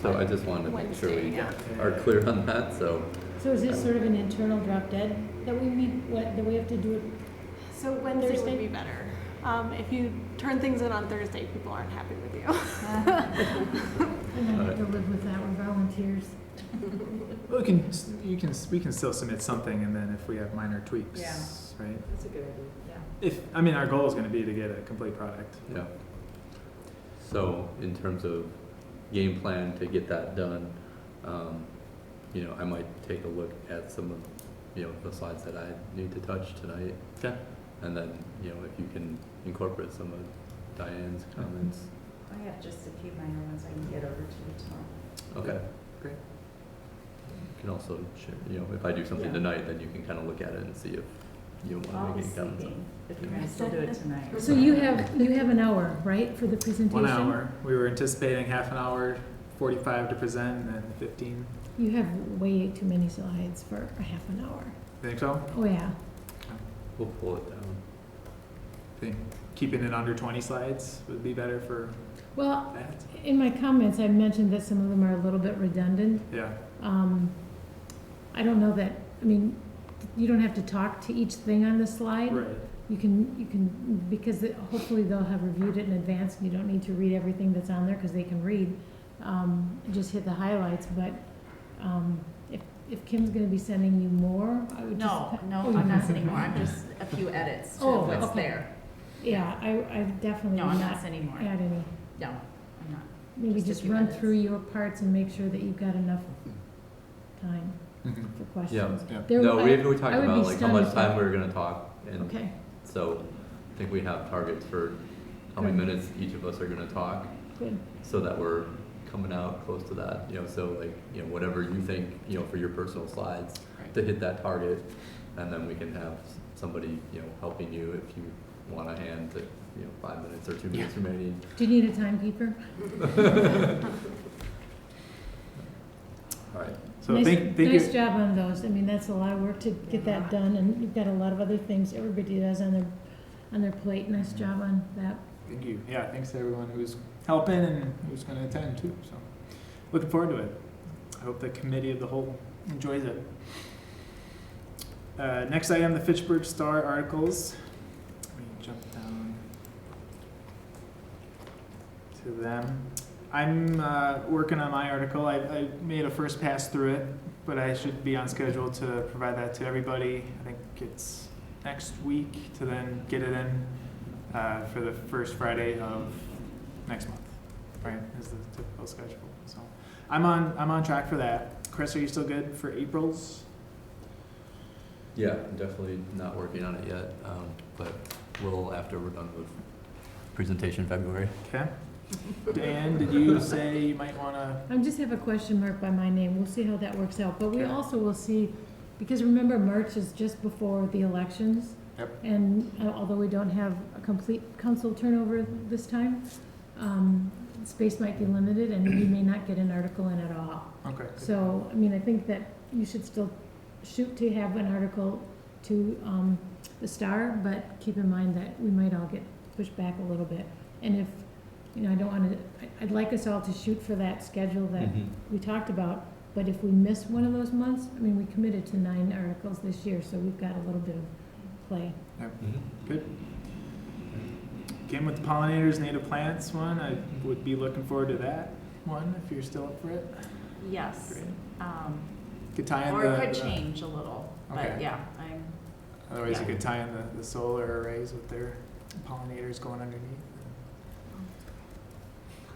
So I just wanted to make sure Wednesday, we yeah. are clear on that, so. So is this sort of an internal drop dead that we need, that we have to do it? So Wednesday Thursday? would be better. If you turn things in on Thursday, people aren't happy with you. And I have to live with that, we're volunteers. Well, we can still submit something, and then if we have minor tweaks, Yeah. right? That's a good idea. Yeah. Our goal is going to be to get a complete product. Yeah. So in terms of game plan to get that done, I might take a look at some of, the slides that I need to touch tonight. Okay. And then, if you can incorporate some of Diane's comments. I have just a few minor ones I can get over to you tomorrow. Okay. Great. You can also share, if I do something Yeah. tonight, then you can kind of look at it and see if you want All to the make any comments. sleeping, if you're gonna still do it tonight. So you have an hour, right, for the presentation? 1 hour. We were anticipating half an hour, 45 to present, and then 15. You have way too many slides for a half an hour. Think so? Oh, yeah. We'll pull it down. Think keeping it under 20 slides would be better for Well, that. in my comments, I mentioned that some of them are a little bit redundant. Yeah. I don't know that, you don't have to talk to each thing on the slide. Right. You can, because hopefully they'll have reviewed it in advance, and you don't need to read everything that's on there, because they can read. Just hit the highlights, but, if Kim's gonna be sending you more, I would just. No, Oh, I'm not sending more, I'm just a few edits to Oh, what's okay. there. Yeah, I definitely No, would I'm not not sending more. add any. No, I'm not. Maybe Just a just few run edits. through your parts and make sure that you've got enough time Mm-hmm. for questions. Yeah. There- No, I- we talked I would be about like how much stunned time if- we were gonna talk, and Okay, so I think we have targets for how many Good. minutes each of us are gonna talk, good. so that we're coming out close to that, so like, whatever you think, for your personal slides, Right. to hit that target, and then we can have somebody, helping you if you want a hand to, 5 minutes or 2 minutes remaining. Do you need a timekeeper? All right, So Nice- thank Nice you. job on those. That's a lot of work to get that done, and you've got a lot of other things everybody does on their plate. Nice job on that. Thank you. Yeah, thanks to everyone who's helping and who's going to attend too. So, looking forward to it. I hope the committee of the whole enjoys it. Next item, the Fitchburg Star articles. Let me jump down to them. I'm working on my article. I made a first pass through it, but I should be on schedule to provide that to everybody. I think it's next week to then get it in for the first Friday of next month, right, is the typical schedule. So I'm on track for that. Chris, are you still good for April's? yeah, I'm definitely not working on it yet, but we'll after we're done with presentation February. Okay. Dan, did you say you might want to? I just have a question mark by my name. We'll see how that works out. But we Okay. also will see, because remember, March is just before the elections. Yep. And although we don't have a complete council turnover this time, space might be limited, and we may not get an article in at all. Okay. good. So, I think that you should still shoot to have an article to the star, but keep in mind that we might all get pushed back a little bit. And if, I don't want to, I'd like us all to shoot for that schedule that we talked about, but if we miss one of those months, we committed to 9 articles this year, so we've got a little bit of play. Yep. Good. Again, with the pollinators, native plants one, I would be looking forward to that one if you're still up for it. Yes. Great. Um, Could tie in or the, it could change a little, but Okay. yeah, I'm, Otherwise, you Yeah. could tie in the solar arrays with their pollinators going underneath.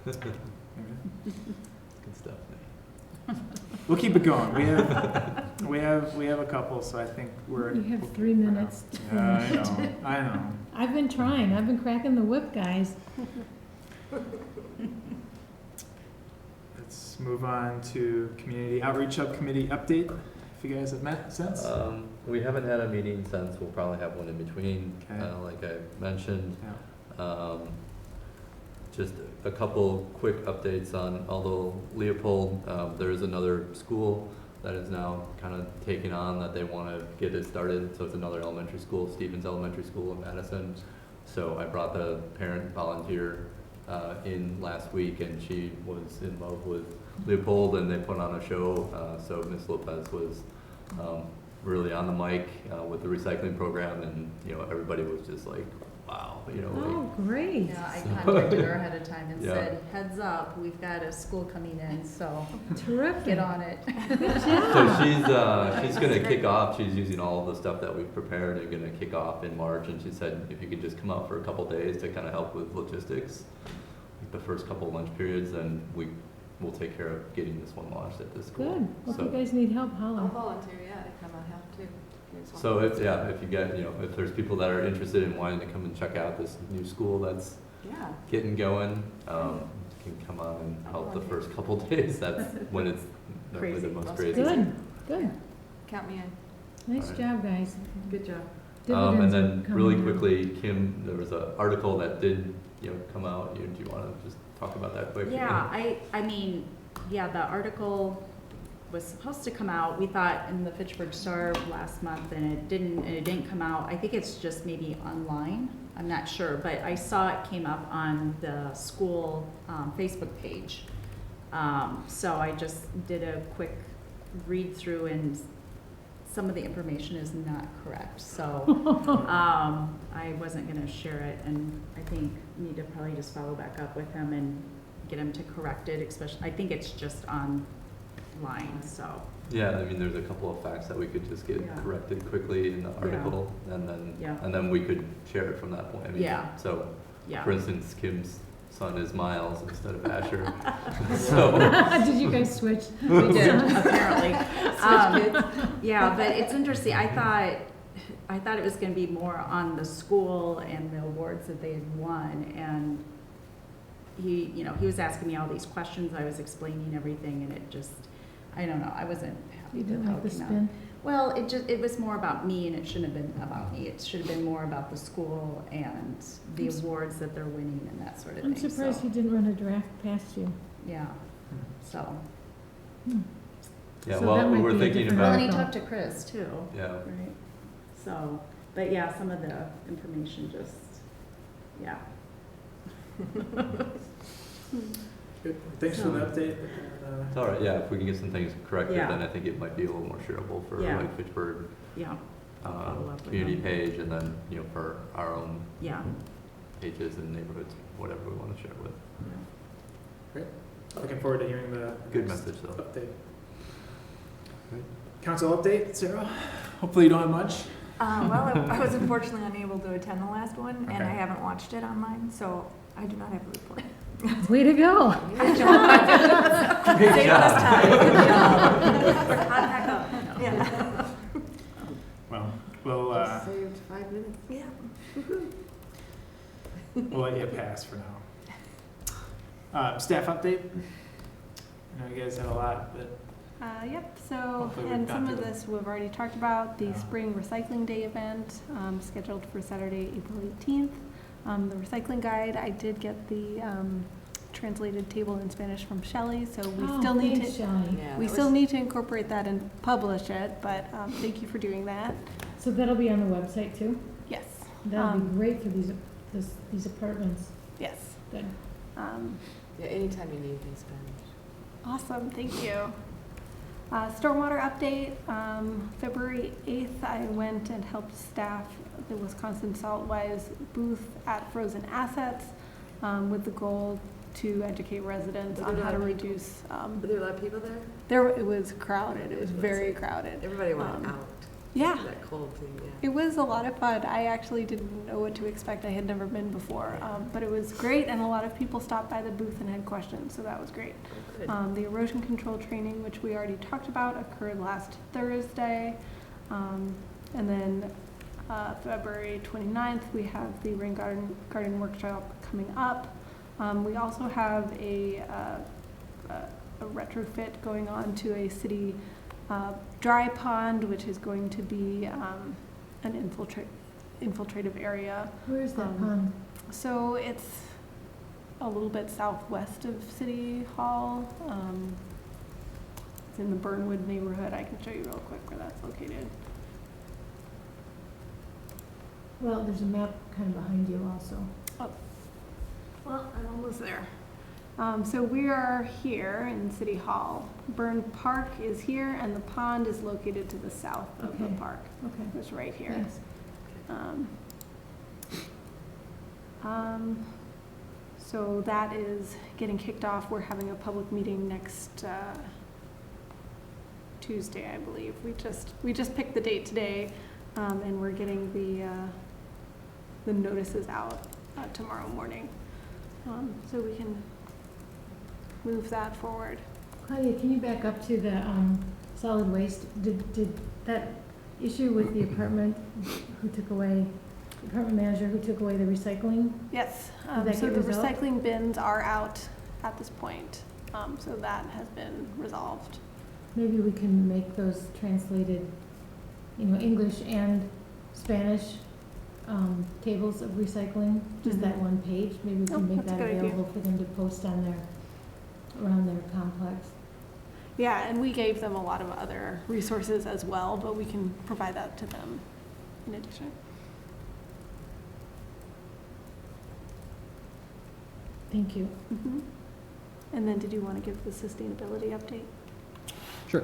Maybe. Good stuff. We'll keep it going. We have a couple, so I think we're. You have we'll 3 keep it minutes to going. finish. I know. I've been trying. I've been cracking the whip, guys. Let's move on to Community Outreach Subcommittee update. If you guys have met since. We haven't had a meeting since. We'll probably have one in between, Okay. like I mentioned. Yeah. Just a couple quick updates on, although Leopold, there is another school that is now kind of taking on that they want to get it started. So it's another elementary school, Stevens Elementary School in Madison. So I brought the parent volunteer in last week, and she was in love with Leopold, and they put on a show. So Miss Lopez was really on the mic with the recycling program, and everybody was just like, wow, Oh, great. yeah, I So- contacted her ahead of time and Yeah. said, heads up, we've got a school coming in, so Terrific. get on it. Good So job. she's gonna kick off. She's using all of the stuff that we've prepared and gonna kick off in March. And she said if you could just come out for a couple days to kind of help with logistics, like the first couple lunch periods, then we'll take care of getting this one launched at this school. Good. Well, if you So, guys need help, I'll holler. volunteer, yeah, to come out, help too. so if you get if there's people that are interested in wanting to come and check out this new school that's Yeah. getting going, can come on and help the first couple days. That's when it's normally the Crazy. most Most crazy. Good, good. Count me in. Nice Alright. job, guys. Good job. And Dividends are then coming really in. quickly, Kim, there was an article that did, come out. Do you want to just talk about that quick? Yeah, I mean, yeah, the article was supposed to come out, we thought, in the Fitchburg Star last month, and it didn't come out. I think it's just maybe online, I'm not sure, but I saw it came up on the school Facebook page. So I just did a quick read through, and some of the information is not correct, so I wasn't gonna share it, and I think need to probably just follow back up with him and get him to correct it, especially, I think it's just online, so. Yeah, I mean, there's a couple of facts that we could just get Yeah. corrected quickly in the article, Yeah. and then we could share it from that point. I mean, Yeah. So, Yeah. for instance, Kim's son is Miles instead of Asher. So, Did you guys switch? We did, apparently. Yeah, but it's interesting, I thought it was gonna be more on the school and the awards that they had won, and he was asking me all these questions, I was explaining everything, and it just, I don't know, I wasn't happy You with didn't how like the it came out. spin? Well, it was more about me, and it shouldn't have been about me. It should have been more about the school and the awards that they're winning and that sort of thing. I'm surprised So, he didn't run a draft past you. yeah, so. Hmm. yeah, So well, that we might were be a thinking different Well, about, and he article. talked to Chris too, yeah, right? So, but yeah, some of the information just, yeah. Good. Thanks for the update. it's all right. Yeah, if we can get some things corrected, Yeah. then I think it might be a little more shareable for Yeah. like Fitchburg Yeah, I'll follow up with community them. page, and then for our own yeah. pages and neighborhoods, whatever we want to share with. Looking forward to hearing the Good next message though. update. Right. Council update, Sarah? Hopefully you don't have much. Well, I was unfortunately unable to attend the last one, and Okay. I haven't watched it online, so I do not have a report. Way to go. Great Save job. us time. Hot back up. No. Yeah. Well, we'll Saved 5 minutes. Yeah. we'll let you pass for now. Staff update? I know you guys have a lot, but Yep, so, Hopefully we've and got some to of the- this we've already talked about, the Yeah. Spring Recycling Day event, scheduled for Saturday, April 18th. The recycling guide, I did get the translated table in Spanish from Shelley, so we Oh, still need thanks, to, Shelley. Yeah, we that still was- need to incorporate that and publish it, but thank you for doing that. So that'll be on the website too? That'd be great for these apartments. Yes. Good. Yeah, anytime you need these Spanish. Awesome, thank you. Stormwater update, February 8th, I went and helped staff the Wisconsin Saltwise booth at Frozen Assets with the goal to educate residents Were on there how a to lot of people? reduce. Were there a lot of people there? It was crowded, it was very crowded. Everybody went Um, out. Yeah. That cold thing, yeah. It was a lot of fun. I actually didn't know what to expect. I had never been before, but it was great, and a lot of people stopped by the booth and had questions, so that was great. Oh, good. The erosion control training, which we already talked about, occurred last Thursday. And then February 29th, we have the rain garden workshop coming up. We also have a retrofit going on to a city dry pond, which is going to be an infiltrative area. Where is that Um, pond? So it's a little bit southwest of City Hall. It's in the Burnwood neighborhood. I can show you real quick where that's located. Well, there's a map kind of behind you also. Well, I'm almost there. So we are here in City Hall. Burn Park is here, and the pond is located to the south of the Okay. park. Okay, It's right here. thanks. So that is getting kicked off. We're having a public meeting next Tuesday, I believe. We just picked the date today, and we're getting the notices out tomorrow morning. So we can move that forward. Claudia, can you back up to the solid waste? Did that issue with the apartment apartment manager who took away the recycling? Yes, Did that so get the resolved? recycling bins are out at this point, so that has been resolved. Maybe we can make those translated, English and Spanish tables of recycling, just that Mhm. one page. Maybe we Oh, can make that's a that good idea. available for them to post around their complex. Yeah, and we gave them a lot of other resources as well, but we can provide that to them in addition. Thank you. Mhm. And then did you want to give the sustainability update? Sure.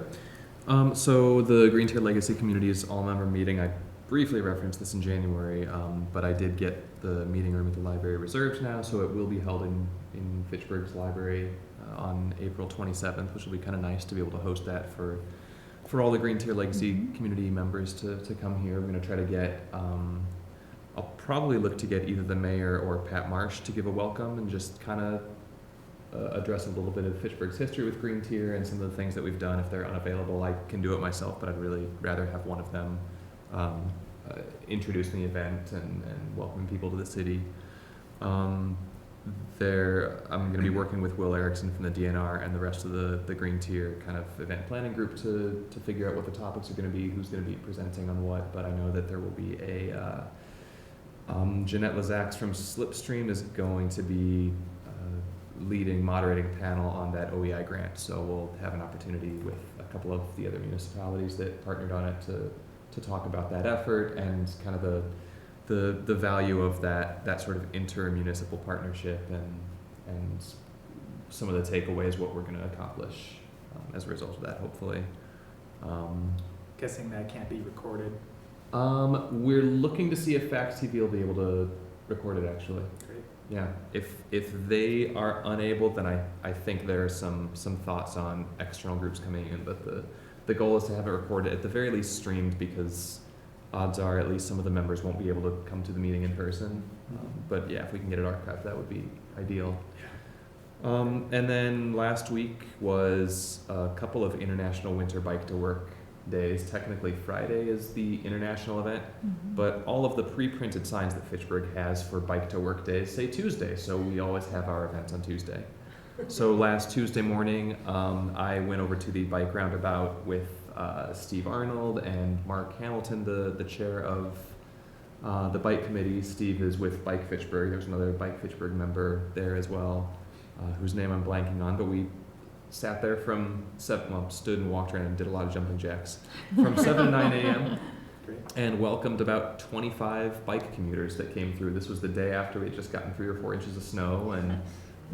So the Green Tier Legacy Community's all-member meeting, I briefly referenced this in January, but I did get the meeting room at the library reserved now, so it will be held in Fitchburg's library on April 27th, which will be kind of nice to be able to host that for all the Green Tier Legacy Mhm. community members to come here. We're going to try to get, I'll probably look to get either the mayor or Pat Marsh to give a welcome and just kind of address a little bit of Fitchburg's history with Green Tier and some of the things that we've done. If they're unavailable, I can do it myself, but I'd really rather have one of them introducing the event and welcoming people to the city. I'm going to be working with Will Erickson from the DNR and the rest of the Green Tier kind of event planning group to figure out what the topics are going to be, who's going to be presenting on what, but I know that there will be a Jeanette Lazax from Slipstream is going to be moderating panel on that OEI grant, so we'll have an opportunity with a couple of the other municipalities that partnered on it to talk about that effort and kind of the value of that sort of inter-municipal partnership and some of the takeaways, what we're going to accomplish as a result of that, hopefully. Guessing that can't be recorded. We're looking to see if Fax TV will be able to record it, actually. Great. Yeah, if they are unable, then I think there are some thoughts on external groups coming in, but the goal is to have it recorded, at the very least streamed, because odds are at least some of the members won't be able to come to the meeting in person. But yeah, if we can get it archived, that would be ideal. And then last week was a couple of International Winter Bike to Work days. Technically Friday is the international event, Mhm. but all of the pre-printed signs that Fitchburg has for Bike to Work days say Tuesday, so we always have our event on Tuesday. So last Tuesday morning, I went over to the bike roundabout with Steve Arnold and Mark Hamilton, the chair of the bike committee. Steve is with Bike Fitchburg. There's another Bike Fitchburg member there as well, whose name I'm blanking on, but we sat there from stood and walked around and did a lot of jumping jacks from 7 to 9 a.m. great. and welcomed about 25 bike commuters that came through. This was the day after we had just gotten 3 or 4 inches of snow, and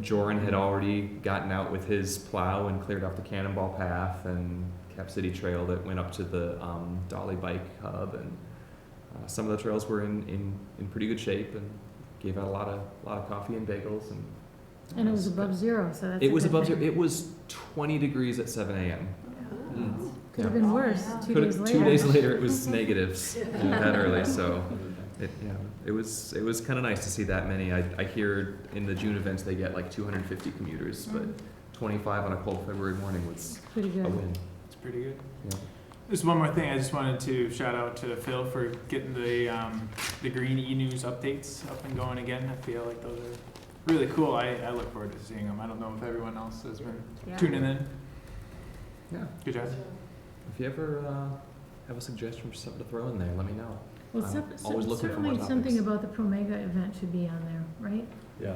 Joran had already gotten out with his plow and cleared off the Cannonball Path and Cap City Trail that went up to the Dolly Bike Hub, and some of the trails were in pretty good shape, and gave out a lot of coffee and bagels, And it was above zero, so that's. It a was good above thing. zero. It was 20 degrees at 7 a.m. Mm. Could have been worse, 2 days later. 2 days later, it was negatives that early. So, it was kind of nice to see that many. I hear in the June events they get like 250 commuters, but 25 on a cold February morning was Pretty a good. win. It's pretty good. Yeah. Just one more thing, I just wanted to shout out to Phil for getting the green e-news updates up and going again. I feel like those are really cool. I look forward to seeing them. I don't know if everyone else has been tuning in. Yeah. Good job. If you ever have a suggestion for something to throw in there, let me know. Well, I'm always looking for more certainly something topics. about the Promega event should be on there, right? Yeah. I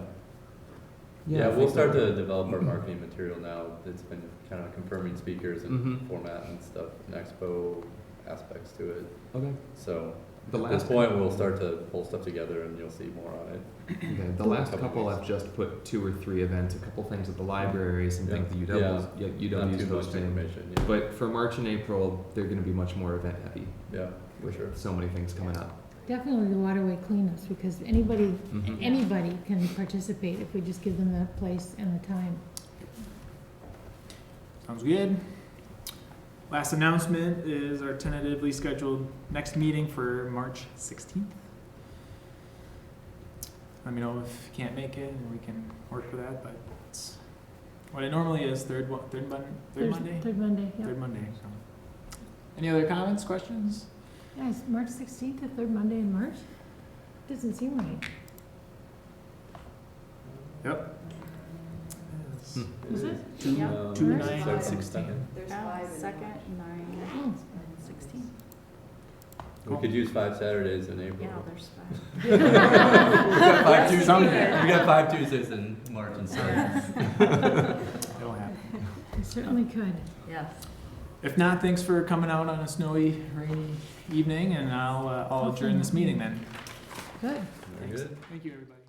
Yeah, we'll think start so. to develop our marketing material now. It's been kind of confirming speakers and Mhm. format and stuff, and expo aspects to it. Okay. So The at this last point, we'll start to pull stuff together, and you'll see more on it. Okay, the last couple I've just put 2 or 3 events, a couple things at the library, some Yeah. things that Not UW's too much hosting. information. Yeah. But for March and April, they're going to be much more event heavy Yeah, for with sure. so many things coming up. Definitely the waterway cleanups, because anybody Mhm. anybody can participate if we just give them the place and the time. Sounds good. Last announcement is our tentatively scheduled next meeting for March 16th. Let me know if you can't make it, and we can work with that, but it's what it normally is, third Monday? Third Monday, yeah. Third Monday, so. Any other comments, questions? Yeah, is March 16th, the third Monday in March? Doesn't seem right. Yep. Is it? Two, Yeah. 2/9/16. There's 5 in Second, March. 9, Oh, 16. We could use 5 Saturdays in April. Yeah, there's 5. We got 5 Yes, Tuesdays. we We could. got 5 Tuesdays in March instead. It'll happen. we certainly could. Yes. If not, thanks for coming out on a snowy, rainy evening, and I'll adjourn this meeting then. Good. Very good. Thank you, everybody.